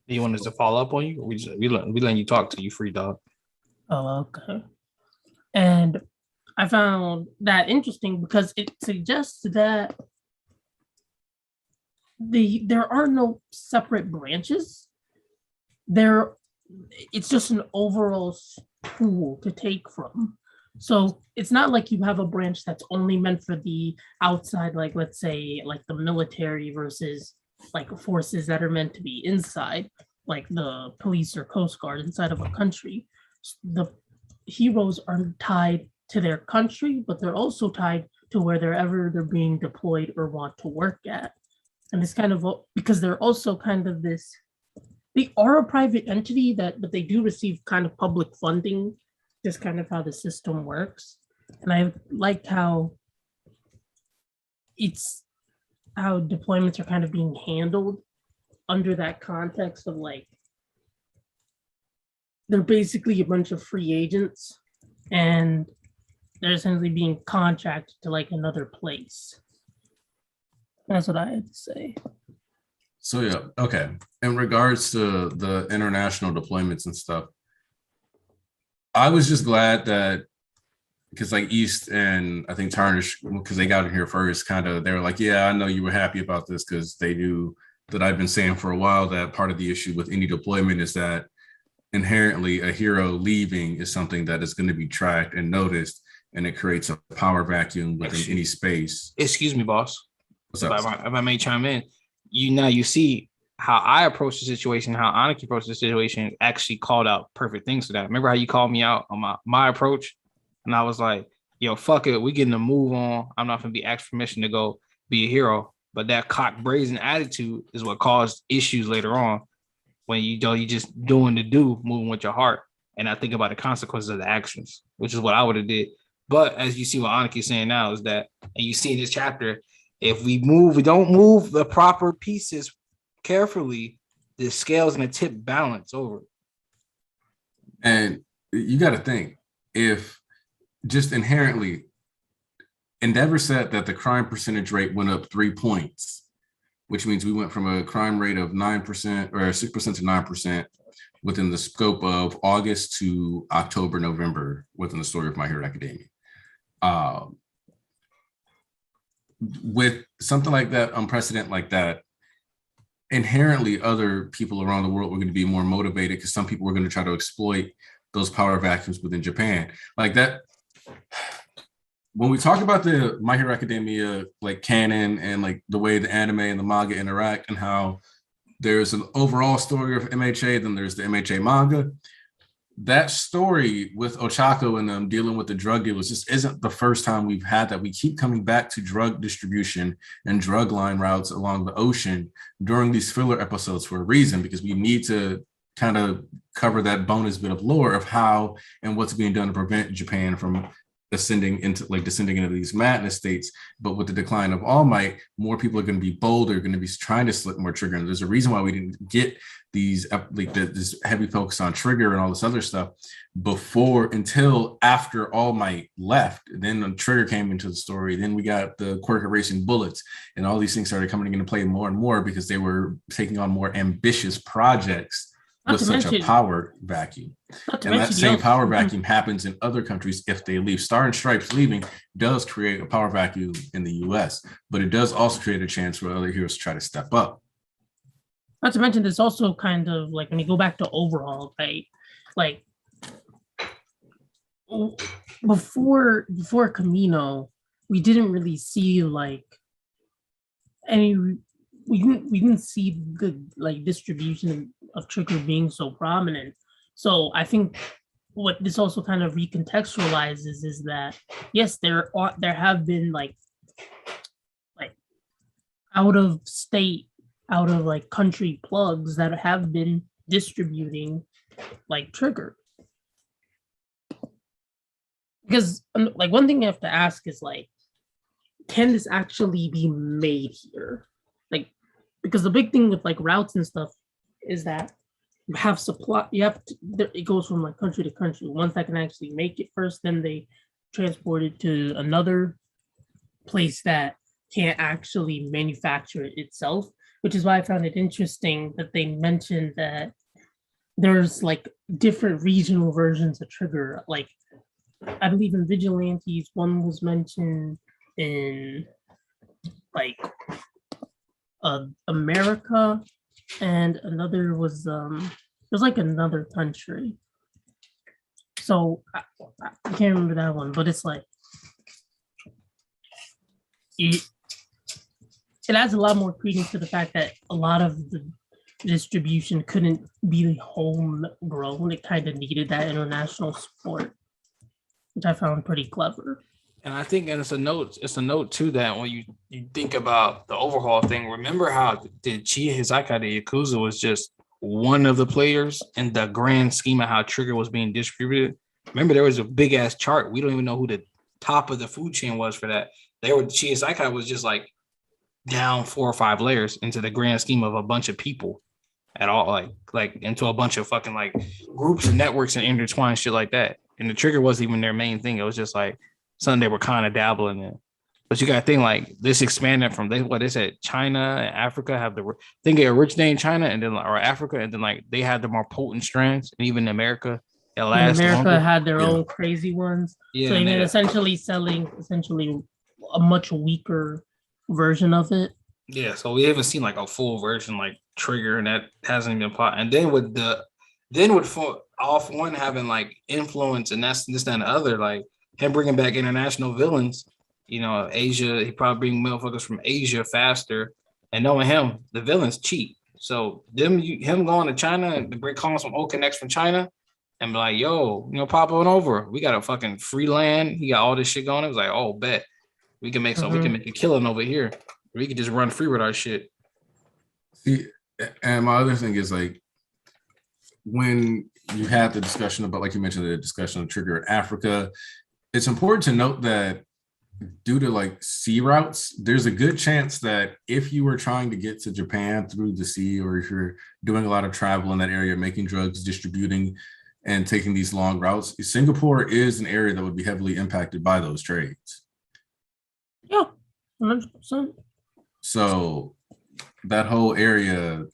You want us to follow up on you? Or we letting you talk till you free, dog. Oh, okay. And I found that interesting because it suggests that there are no separate branches. It's just an overall pool to take from. So it's not like you have a branch that's only meant for the outside, like let's say like the military versus like forces that are meant to be inside, like the police or Coast Guard inside of a country. The heroes are tied to their country, but they're also tied to wherever they're being deployed or want to work at. And it's kind of because they're also kind of they are a private entity but they do receive kind of public funding, just kind of how the system works. And I like how deployments are kind of being handled under that context of like, they're basically a bunch of free agents and they're essentially being contracted to like another place. That's what I had to say. So yeah, okay. In regards to the international deployments and stuff, I was just glad that because like East and I think Tarnish, because they got in here first, kind of they were like, yeah, I know you were happy about this because they knew that I've been saying for a while that part of the issue with any deployment is that inherently a hero leaving is something that is going to be tracked and noticed, and it creates a power vacuum within any space. Excuse me, boss. What's If up? I may chime in, you see how I approach the situation, how Aniki approached the situation actually called out perfect things for that. Remember how you called me out on my approach? And I was like, yo, fuck it. We getting to move on. I'm not going to be asked permission to go be a hero. But that cock brazen attitude is what caused issues later on when you just doing the do, moving with your heart. And I think about the consequences of the actions, which is what I would have did. But as you see what Aniki is saying now is that, and you see in this chapter, if we don't move the proper pieces carefully, the scale's gonna tip balance over. And you got to think, if just inherently, Endeavor said that the crime percentage rate went up 3 points, which means we went from a crime rate of 9% or 6% to 9% within the scope of August to October, November within the story of My Hero Academia. With something like that, unprecedented like that, inherently other people around the world were going to be more motivated because some people were going to try to exploit those power vacuums within Japan. Like that, when we talk about the My Hero Academia like canon and like the way the anime and the manga interact and how there's an overall story of MHA, then there's the MHA manga. That story with Ochako and them dealing with the drug dealers just isn't the first time we've had that. We keep coming back to drug distribution and drug line routes along the ocean during these filler episodes for a reason, because we need to kind of cover that bonus bit of lore of how and what's being done to prevent Japan from descending into these madness states. But with the decline of All Might, more people are going to be bolder, going to be trying to slip more trigger. And there's a reason why we didn't get these like this heavy focus on trigger and all this other stuff until after All Might left. Then the trigger came into the story. Then we got the quirk erasing bullets, and all these things started coming into play more and more because they were taking on more ambitious projects with such a power vacuum. And that same power vacuum happens in other countries if they leave. Star and Stripes leaving does create a power vacuum in the US, but it does also create a chance for other heroes to try to step up. Not to mention, there's also kind of like when you go back to overall, right? Like before Camino, we didn't really see like any. We didn't see the like distribution of trigger being so prominent. So I think what this also kind of recontextualizes is that yes, there have been like out of state, out of like country plugs that have been distributing like trigger. Because like one thing you have to ask is like, can this actually be made here? Like, because the big thing with like routes and stuff is that you have supply, it goes from like country to country. Ones that can actually make it first, then they transport it to another place that can't actually manufacture it itself, which is why I found it interesting that they mentioned that there's like different regional versions of trigger. Like I believe in Vigilantes, one was mentioned in like America, and another was there's like another country. So I can't remember that one, but it's like it adds a lot more credence to the fact that a lot of the distribution couldn't be homegrown. It kind of needed that international support, which I found pretty clever. And I think, and it's a note to that when you think about the overhaul thing. Remember how the Chiya Hizaka de Yakuza was just one of the players in the grand scheme of how Trigger was being distributed. Remember, there was a big ass chart. We don't even know who the top of the food chain was for that. Chiya Hizaka was just like down 4 or 5 layers into the grand scheme of a bunch of people at all, like into a bunch of fucking like groups and networks and intertwined shit like that. And the Trigger wasn't even their main thing. It was just like something they were kind of dabbling in. But you got to think like this expanded from what they said, China and Africa have it originated in China and then or Africa, and then like they had the more potent strands, and even America, America had their own crazy ones. Yeah, so they're essentially selling a much weaker version of it. Yeah, so we haven't seen like a full version like Trigger, and that hasn't been plot. And then with the then with All For One having like influence and that's this, that, and the other, like him bringing back international villains, you know, Asia, he probably bring motherfuckers from Asia faster. And knowing him, the villains cheap. So him going to China and calling some old connects from China and be like, yo, you know, pop on over. We got a fucking free land. He got all this shit going. It was like, oh, bet. We can make we can make a killing over here. We can just run free with our shit. See, and my other thing is like when you have the discussion about, like you mentioned, the discussion of trigger Africa, it's important to note that due to like sea routes, there's a good chance that if you were trying to get to Japan through the sea, or if you're doing a lot of travel in that area, making drugs, distributing, and taking these long routes, Singapore is an area that would be heavily impacted by those trades. Yeah, 100%. So that whole area,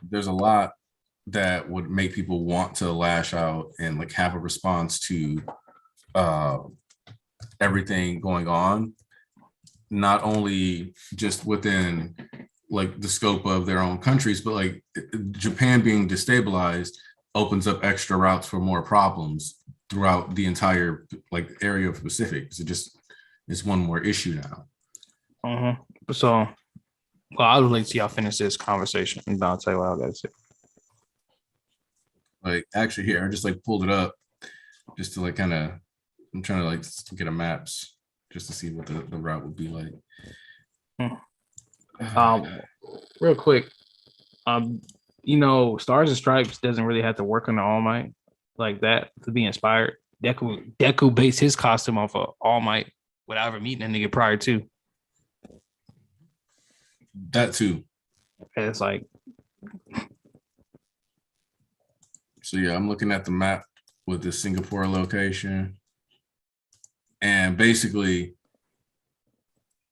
there's a lot that would make people want to lash out and like have a response to everything going on, not only just within like the scope of their own countries, but like Japan being destabilized opens up extra routes for more problems throughout the entire like area of the Pacific. So just it's one more issue now. So, well, I'll wait till y'all finish this conversation and I'll tell you what I gotta say. Like actually here, I just like pulled it up just to like kind of, I'm trying to like get a maps just to see what the route would be like. Real quick, you know, Stars and Stripes doesn't really have to work on the All Might like that to be inspired. Deku based his costume off of All Might without ever meeting a nigga prior to. That too. And it's like, so yeah, I'm looking at the map with the Singapore location. And basically,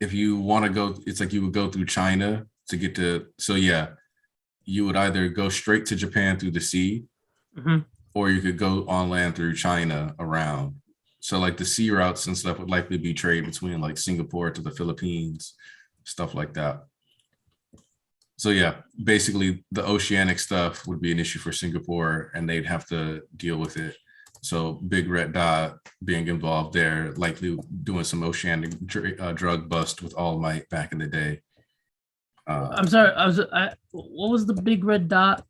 if you want to go, it's like you would go through China to get to, so yeah, you would either go straight to Japan through the sea, or you could go on land through China around. So like the sea routes and stuff would likely be trade between like Singapore to the Philippines, stuff like that. So yeah, basically the oceanic stuff would be an issue for Singapore and they'd have to deal with it. So Big Red Dot being involved there, likely doing some oceanic drug bust with All Might back in the day. I'm sorry, what was the Big Red Dot?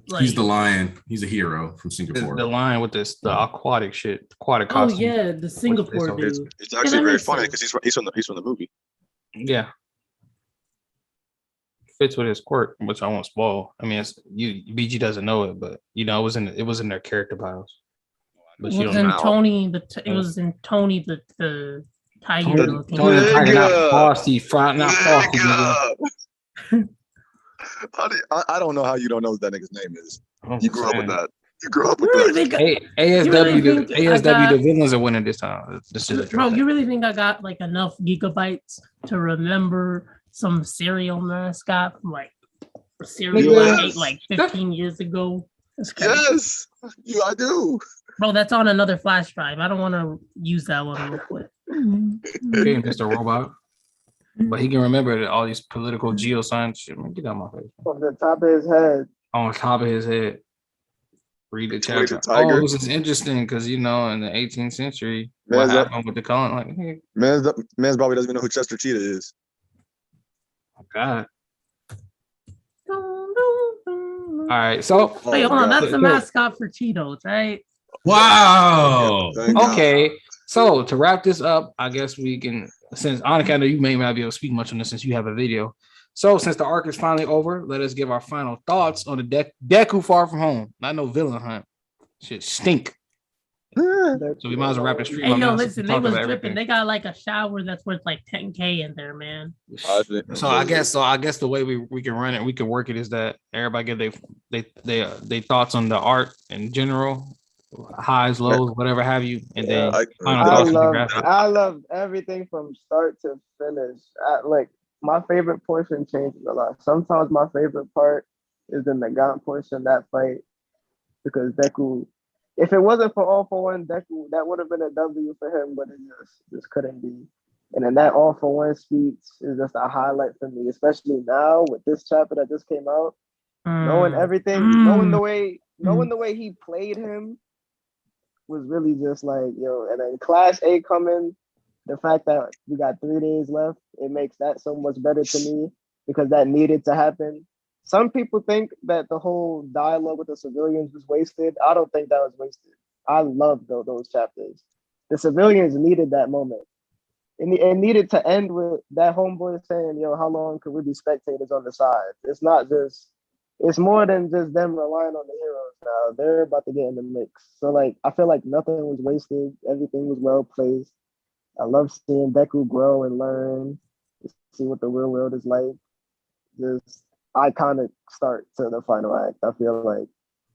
Like, he's the lion. He's a hero from Singapore. The line with this, the aquatic shit, aquatic oh costume. yeah, the Singapore dude. It's actually very makes funny sense. because he's from the movie. Yeah. Fits with his quirk, which I won't spoil. I mean, it's BG doesn't know it, but you know, it was in their character bios. But It was in Tony the tiger looking. Tony the tiger, not Frosty, not Frosty. I don't know how you don't know what that nigga's name is. I'm You grew up with saying. that. You grew up with Really that. think, ASW, the villains are winning this time. bro, you really think I got like enough gigabytes to remember some cereal mascot from like cereal I ate like 15 years ago? Yes, I do. Bro, that's on another flash drive. I don't want to use that one real quick. Okay, Mr. Robot. But he can remember all these political geoscience shit. Man, get out of my face. From the top of his head. On top of his head. Read the chapter. Tiger. Oh, this is interesting because you know in the 18th century, Man's what up. happened with the colon? Like, hey, Man's probably doesn't even know who Chester Cheetah is. oh God. All right, so Wait, hold on. That's the mascot for Cheetos, right? Wow. okay. So to wrap this up, I guess we can, since Annika, I know you may not be able to speak much on this since you have a video. So since the arc is finally over, let us give our final thoughts on the Deku Far From Home. Not no villain hunt. Shit stink. So we might as well wrap the stream. Hey, yo, listen, they was dripping. They got like a shower that's worth like 10K in there, man. So I guess the way we can run it, we can work it is that everybody get they thoughts on the art in general, highs, lows, whatever have you, and then final thoughts on the graphic. I love everything from start to finish. Like my favorite portion changes a lot. Sometimes my favorite part is the Nagant portion, that fight, because Deku. If it wasn't for All For One, Deku, that would have been a W for him, but it just couldn't be. And then that All For One speech is just a highlight for me, especially now with this chapter that just came out. Knowing Mm, everything, mm, knowing the way he played him was really just like, yo, and then Class A coming, the fact that we got 3 days left, it makes that so much better to me because that needed to happen. Some people think that the whole dialogue with the civilians was wasted. I don't think that was wasted. I love those chapters. The civilians needed that moment. It needed to end with that homeboy saying, yo, how long could we be spectators on the side? It's more than just them relying on the heroes now. They're about to get in the mix. So like I feel like nothing was wasted. Everything was well placed. I love seeing Deku grow and learn, see what the real world is like. Just iconic start to the final act. I feel like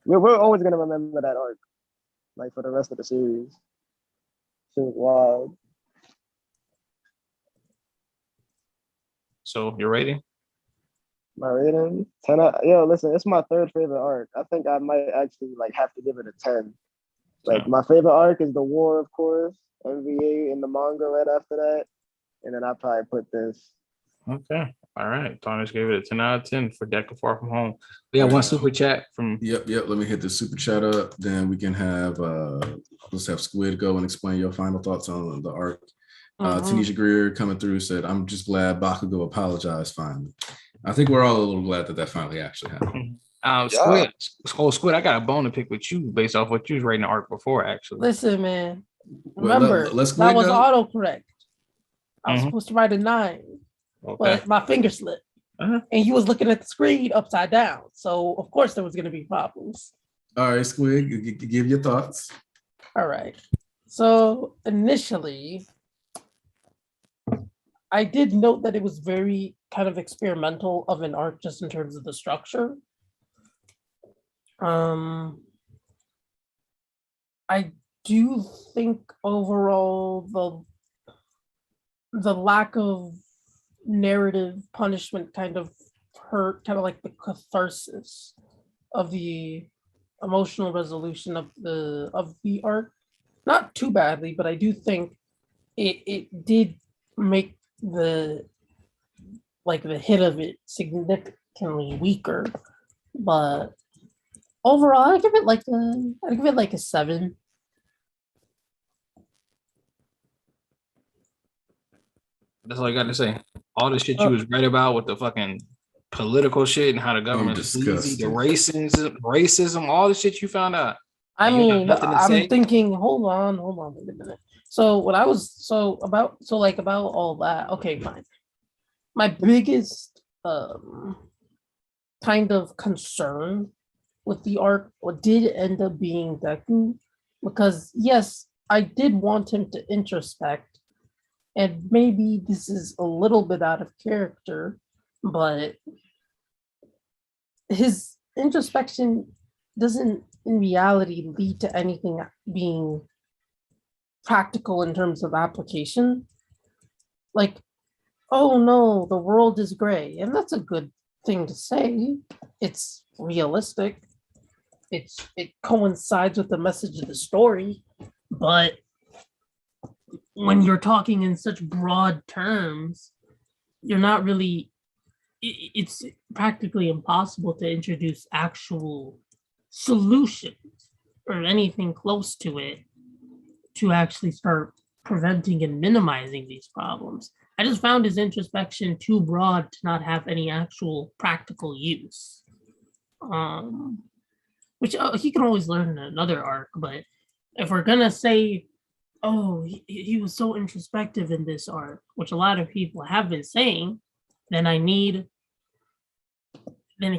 we're always gonna remember that arc, like for the rest of the series. Shit was wild. So you're rating? My rating, 10 out, yo, listen, it's my third favorite arc. I think I might actually like have to give it a 10. Like my favorite arc is the war, of course, MVA in the manga right after that. And then I probably put this. Okay. All right. Thomas gave it a 10 out of 10 for Deca Far From Home. We have one super chat from Yep. Let me hit the super chat up. Then we can have let's have Squid go and explain your final thoughts on the arc. Tanisha Greer coming through said, "I'm just glad Bakugo apologized finally." I think we're all a little glad that actually happened. Squid. Squid, I got a bone to pick with you based off what you was rating the arc before, actually. Listen, man. Well, Remember, let's that was go. autocorrect. I was supposed to write a 9, but my finger slipped. And you was looking at the screen upside down. So, of course, there was going to be problems. All right, Squid, give your thoughts. All right. So, initially, I did note that it was very kind of experimental of an arc just in terms of the structure. I do think overall the lack of narrative punishment kind of hurt, kind of like the catharsis of the emotional resolution of the arc. Not too badly, but I do think it did make the hit of it significantly weaker. But overall, I give it like a 7. That's all I got to say. All the shit you was right about with the fucking political shit and how the government's sleazy, the racism, all the shit you found out. I mean, I'm thinking, hold on, wait a minute. So about all that, okay, fine. My biggest kind of concern with the arc did end up being Deku, because yes, I did want him to introspect, and maybe this is a little bit out of character, but his introspection doesn't in reality lead to anything being practical in terms of application. Like, oh no, the world is gray, and that's a good thing to say. It's realistic. It coincides with the message of the story, but when you're talking in such broad terms, you're not really. It's practically impossible to introduce actual solutions or anything close to it to actually start preventing and minimizing these problems. I just found his introspection too broad to not have any actual practical use. Which he can always learn in another arc, but if we're gonna say, oh, he was so introspective in this arc, which a lot of people have been saying, then it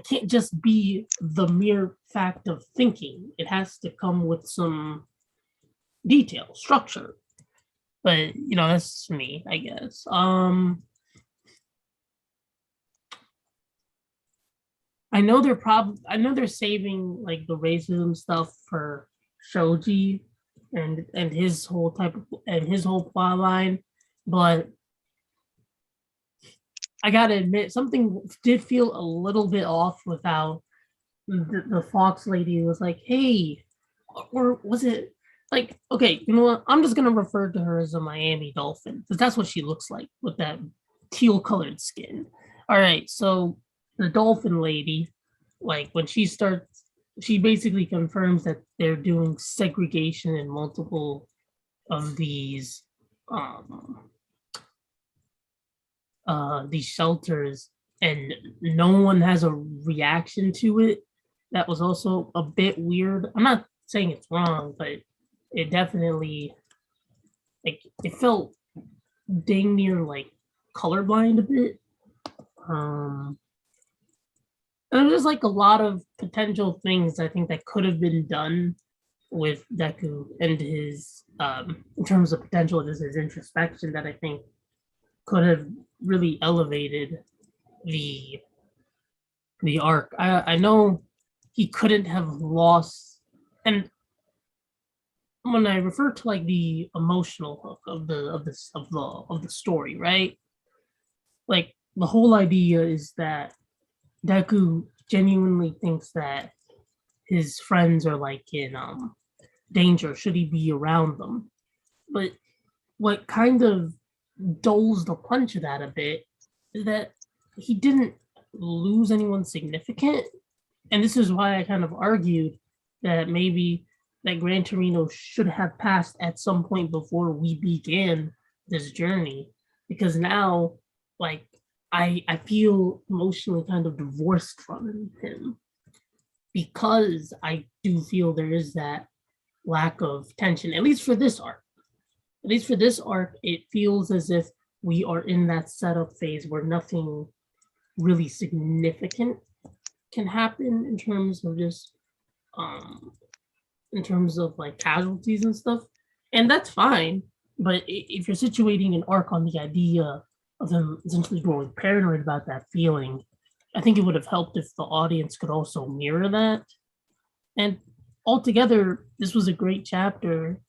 can't just be the mere fact of thinking. It has to come with some detail, structure. But that's me, I guess. I know they're saving like the racism stuff for Shoji and his whole plot line, but I gotta admit, something did feel a little bit off without the Fox lady was like, hey, or was it like, okay, you know what? I'm just gonna refer to her as a Miami Dolphin because that's what she looks like with that teal colored skin. All right, so the Dolphin lady, like when she starts, she basically confirms that they're doing segregation in multiple of um these shelters, and no one has a reaction to it. That was also a bit weird. I'm not saying it's wrong, but it definitely, like, it felt dang near like colorblind a bit. And there's like a lot of potential things I think that could have been done with Deku and his in terms of potential, just his introspection, that I think could have really elevated the arc. I know he couldn't have lost, and when I refer to like the emotional hook of the story, right? Like the whole idea is that Deku genuinely thinks that his friends are like in danger should he be around them. But what kind of dulls the punch of that a bit is that he didn't lose anyone significant. And this is why I kind of argued that maybe that Gran Torino should have passed at some point before we began this journey. Because now, like, I feel emotionally kind of divorced from him, because I do feel there is that lack of tension, at least for this arc. At least for this arc, it feels as if we are in that setup phase where nothing really significant can happen in terms of just in terms of like casualties and stuff. And that's fine. But if you're situating an arc on the idea of them essentially growing paranoid about that feeling, I think it would have helped if the audience could also mirror that. And altogether, this was a great chapter.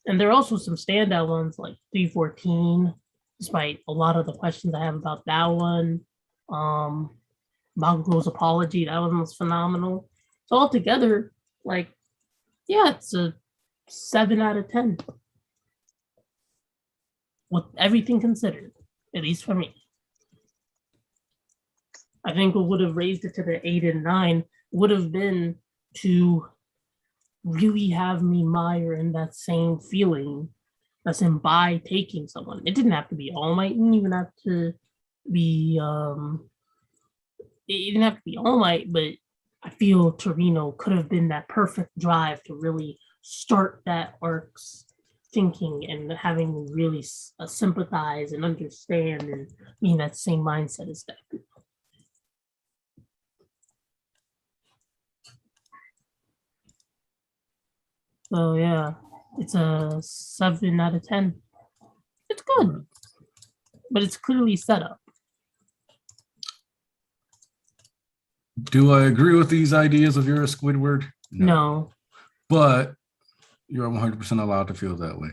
And there are also some standout ones like 314, despite a lot of the questions I have about that one. Bakugo's apology, that one was phenomenal. So altogether, like, yeah, it's a 7 out of 10. With everything considered, at least for me. I think what would have raised it to the 8 and 9 would have been to really have me mire in that same feeling that's in by taking someone. It didn't have to be All Might, it didn't even have to be it didn't have to be All Might, but I feel Torino could have been that perfect drive to really start that arc's thinking and having me really sympathize and understand and be in that same mindset as that. So yeah, it's a 7 out of 10. It's good, but it's clearly set up. Do I agree with these ideas of yours, Squidward? No. But you're 100% allowed to feel that way.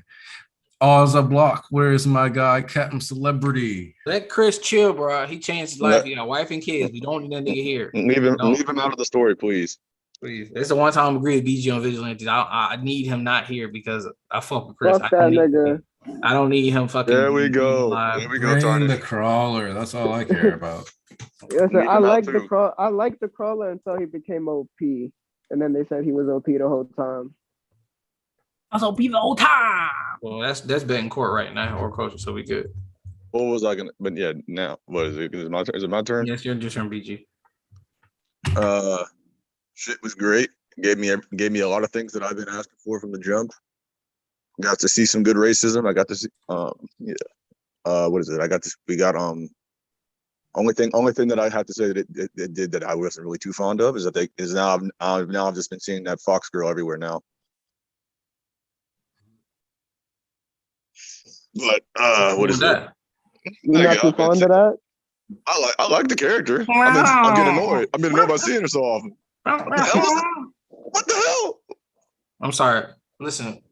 Oz a block. Where is my guy, Captain Celebrity? Let Chris chill, bro. He changed his life. He got wife and kids. We don't need that nigga here. Leave him out of the story, please. Please. It's the one time I agree with BG on Vigilante. I need him not here because I fuck with Chris. Fuck that nigga. I don't need him fucking. There we go. There we go. Bring the crawler. That's all I care about. Yes, I like the crawler until he became OP, and then they said he was OP the whole time. I was OP the whole time. Well, that's bet in court right now, or coach, so we good. What was I gonna? But yeah, now what is it? Is it my turn? Is it my turn? Yes, your turn, BG. Shit was great. Gave me a lot of things that I've been asking for from the jump. Got to see some good racism. I got to see what is it? We got only thing that I have to say that it did that I wasn't really too fond of is that I've just been seeing that Fox girl everywhere now. But what is that? You're not too fond of that? I like the character. I get annoyed. I've been annoyed by seeing her so often. What the hell? I'm sorry. Listen.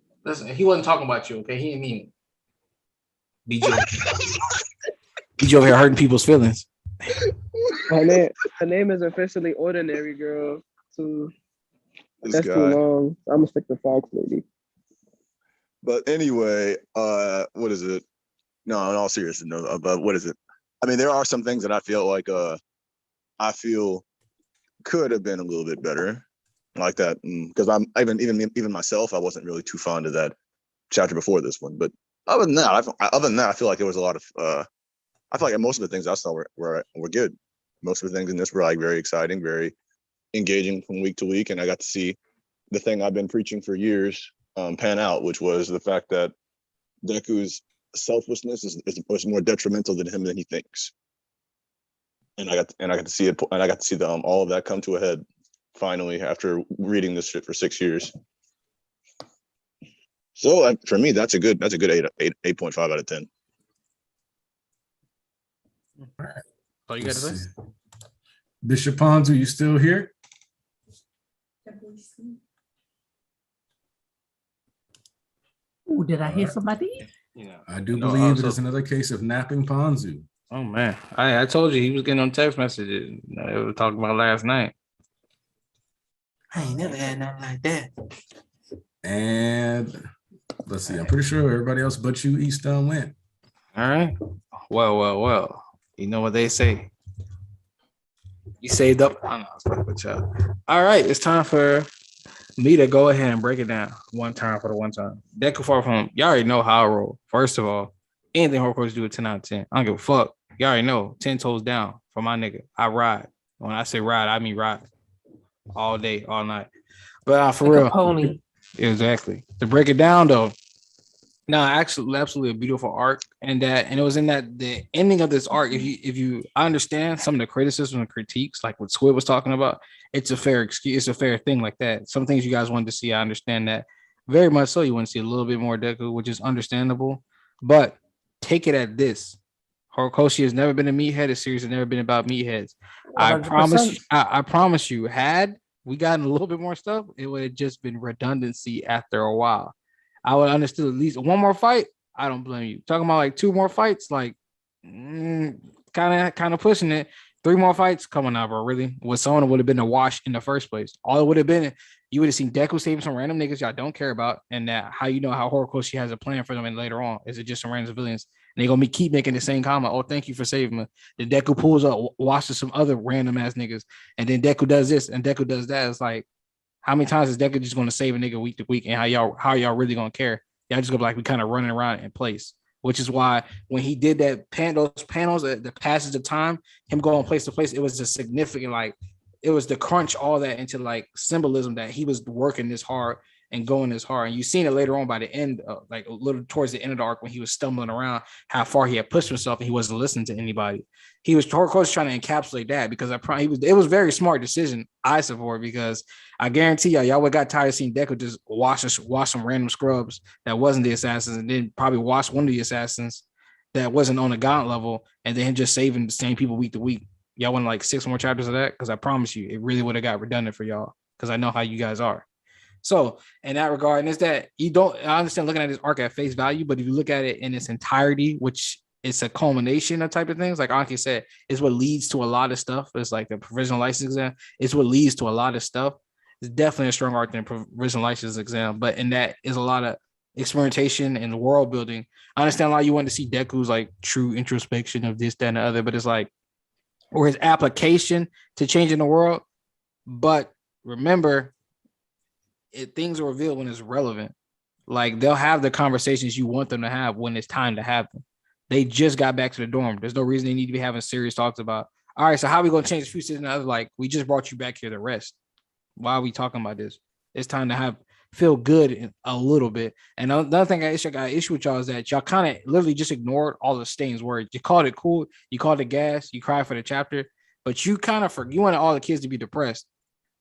He wasn't talking about you, okay? He didn't mean it. BG over here hurting people's feelings. Her name is officially Ordinary Girl. So that's too long. I'm gonna stick to Fox, lady. But anyway, what is it? No, in all seriousness, no. But what is it? I mean, there are some things that I feel like could have been a little bit better, like that. Because I'm even myself, I wasn't really too fond of that chapter before this one. But other than that, I feel like there was a lot of. I feel like most of the things I saw were good. Most of the things in this were like very exciting, very engaging from week to week, and I got to see the thing I've been preaching for years pan out, which was the fact that Deku's selflessness is more detrimental than him than he thinks. And I got to see it, and I got to see all of that come to a head finally after reading this shit for 6 years. So for me, that's a good 8.5 out of 10. So you got to say? Bishop Ponzu, you still here? Ooh, did I hear somebody? Yeah. I do believe it is another case of napping Ponzu. Oh man, I told you he was getting on text messages. I was talking about last night. I ain't never had nothing like that. And let's see, I'm pretty sure everybody else but you East went. All right. Well. You know what they say. You saved up. I know, it's like with y'all. All right, it's time for me to go ahead and break it down one time for the one time. Deku Far From, y'all already know how I roll. First of all, anything hardcore do a 10 out of 10. I don't give a fuck. Y'all already know 10 toes down for my nigga. I ride. When I say ride, I mean ride. All day, all night. But for Like real. a pony. Exactly. To break it down though. No, actually, absolutely a beautiful arc, and it was in that the ending of this arc. If you understand some of the criticism and critiques, like what Squid was talking about, it's a fair excuse, it's a fair thing like that. Some things you guys wanted to see, I understand that very much so. You want to see a little bit more Deku, which is understandable, but take it at this: Horikoshi has never been a meathead. The series has never been about meatheads. 100%. I promise you, had we gotten a little bit more stuff, it would have just been redundancy after a while. I would understand at least one more fight. I don't blame you. Talking about like 2 more fights, like kind of pushing it. 3 more fights coming up, bro. Really, with someone would have been a wash in the first place. All it would have been, you would have seen Deku saving some random niggas y'all don't care about, and that how you know how Horikoshi has a plan for them. And later on, is it just some random civilians? And they're gonna keep making the same comment. Oh, thank you for saving me. Then Deku pulls up, washes some other random ass niggas, and then Deku does this and Deku does that. It's like, how many times is Deku just going to save a nigga week to week, and how y'all really gonna care? Y'all just gonna be like we kind of running around in place, which is why when he did those panels, the passage of time, him going place to place, it was a significant, like it was to crunch all that into like symbolism that he was working this hard and going this hard. And you seen it later on by the end, like a little towards the end of the arc when he was stumbling around, how far he had pushed himself and he wasn't listening to anybody. He was Horikoshi trying to encapsulate that because it was a very smart decision. I support, because I guarantee y'all would got tired of seeing Deku just wash some random scrubs that wasn't the assassins, and then probably wash one of the assassins that wasn't on the gaunt level, and then just saving the same people week to week. Y'all want like 6 more chapters of that? Because I promise you, it really would have got redundant for y'all. Because I know how you guys are. So in that regard, and it's that I understand looking at this arc at face value, but if you look at it in its entirety, which it's a culmination of type of things, like Anki said, is what leads to a lot of stuff. It's like the provisional license exam. It's what leads to a lot of stuff. It's definitely a strong arc than provisional license exam, but in that is a lot of experimentation and world building. I understand a lot of you want to see Deku's like true introspection of this, that, and the other, but it's like, or his application to changing the world. But remember, things are revealed when it's relevant. Like they'll have the conversations you want them to have when it's time to have them. They just got back to the dorm. There's no reason they need to be having serious talks about, all right, so how are we going to change the future? And other, like, we just brought you back here to rest. Why are we talking about this? It's time to feel good a little bit. And another thing I got issue with y'all is that y'all kind of literally just ignored all the Stain's words. You called it cool. You called it gas. You cried for the chapter, but you kind of you wanted all the kids to be depressed.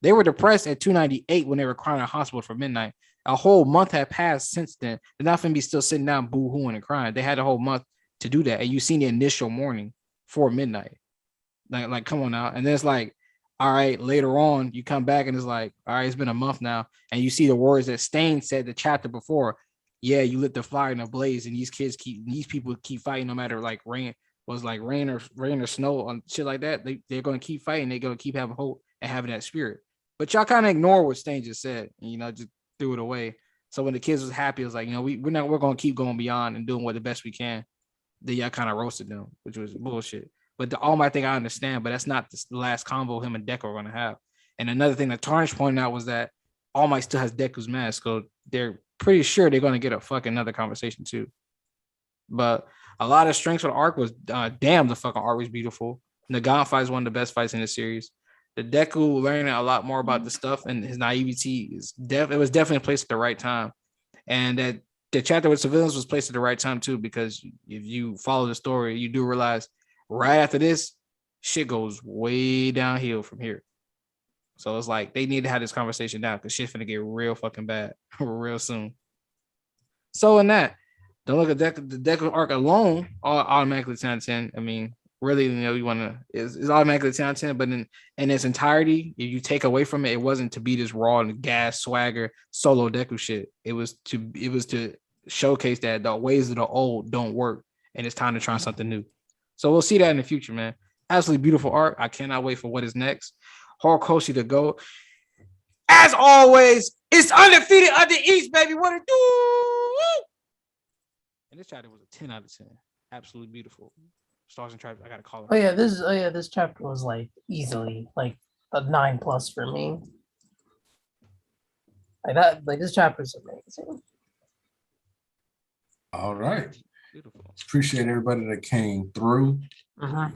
They were depressed at 298 when they were crying at hospital for midnight. A whole month had passed since then. They're not going to be still sitting down boo-hooing and crying. They had a whole month to do that. And you seen the initial morning for midnight. Like, come on now. And then it's like, all right, later on, you come back and it's like, all right, it's been a month now. And you see the words that Stain said the chapter before. Yeah, you lit the fire in a blaze, and these people keep fighting no matter like rain or snow on shit like that. They're going to keep fighting. They're going to keep having hope and having that spirit. But y'all kind of ignore what Stain just said, and, just threw it away. So when the kids was happy, it was like, we're going to keep going beyond and doing what the best we can. Then y'all kind of roasted them, which was bullshit. But the All Might thing I understand, but that's not the last convo him and Deku are going to have. And another thing that Tarnish pointed out was that All Might still has Deku's mask, so they're pretty sure they're going to get a fucking another conversation too. But a lot of strengths for the arc was damn, the fucking art was beautiful. Nagan fight is one of the best fights in the series. The Deku learning a lot more about the stuff and his naivety is it was definitely placed at the right time. And that the chapter with civilians was placed at the right time too, because if you follow the story, you do realize right after this, shit goes way downhill from here. So it's like they need to have this conversation now because shit's gonna get real fucking bad real soon. So in that, don't look at the Deku arc alone, automatically 10 10. I mean, really, you want to is automatically 10 10, but in its entirety, if you take away from it, it wasn't to be this raw and gas swagger solo Deku shit. It was to showcase that the ways of the old don't work and it's time to try something new. So we'll see that in the future, man. Absolutely beautiful art. I cannot wait for what is next. Horikoshi to go. As always, it's undefeated of the East, baby. What it do? And this chapter was a 10 out of 10. Absolutely beautiful. Stars and Tribes. I gotta call it. This chapter was like easily like a 9+ for me. Like this chapter is amazing. All right. Beautiful. Appreciate everybody that came through. Uh-huh.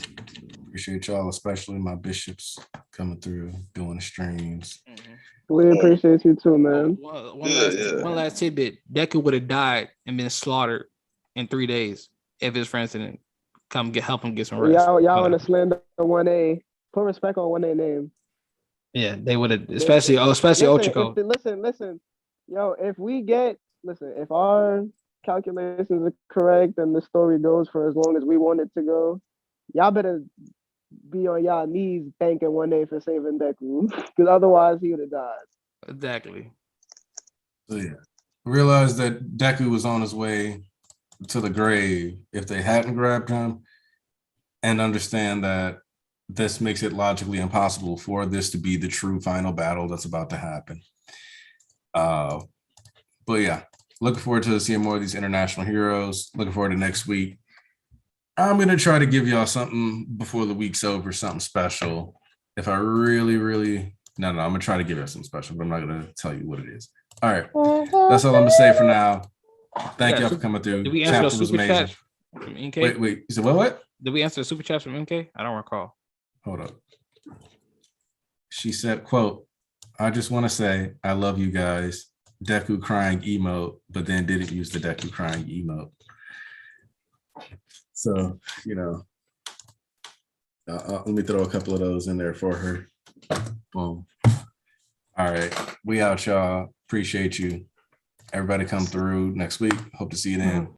Appreciate y'all, especially my bishops coming through, doing the streams. We appreciate you too, man. One last tidbit. Deku would have died and been slaughtered in 3 days if his friends didn't come help him get some rest. Y'all in the slender 1A. Put respect on 1A name. Yeah, they would have, especially Ochiko. Listen. Yo, if our calculations are correct and the story goes for as long as we want it to go, y'all better be on y'all knees thanking 1A for saving Deku, because otherwise he would have died. Exactly. So yeah, realized that Deku was on his way to the grave if they hadn't grabbed him, and understand that this makes it logically impossible for this to be the true final battle that's about to happen. But yeah, looking forward to seeing more of these international heroes. Looking forward to next week. I'm going to try to give y'all something before the week's over, something special. If I really, I'm going to try to give y'all something special, but I'm not going to tell you what it is. All right. That's all I'm going to say for now. Thank y'all for coming through. Did we answer the super chat from MK? Wait. You said what? Did we answer the super chat from MK? I don't recall. Hold up. She said, quote, I just want to say I love you guys. Deku crying emote, but then didn't use the Deku crying emote. So, let me throw a couple of those in there for her. Boom. All right. We out, y'all. Appreciate you. Everybody come through next week. Hope to see you then.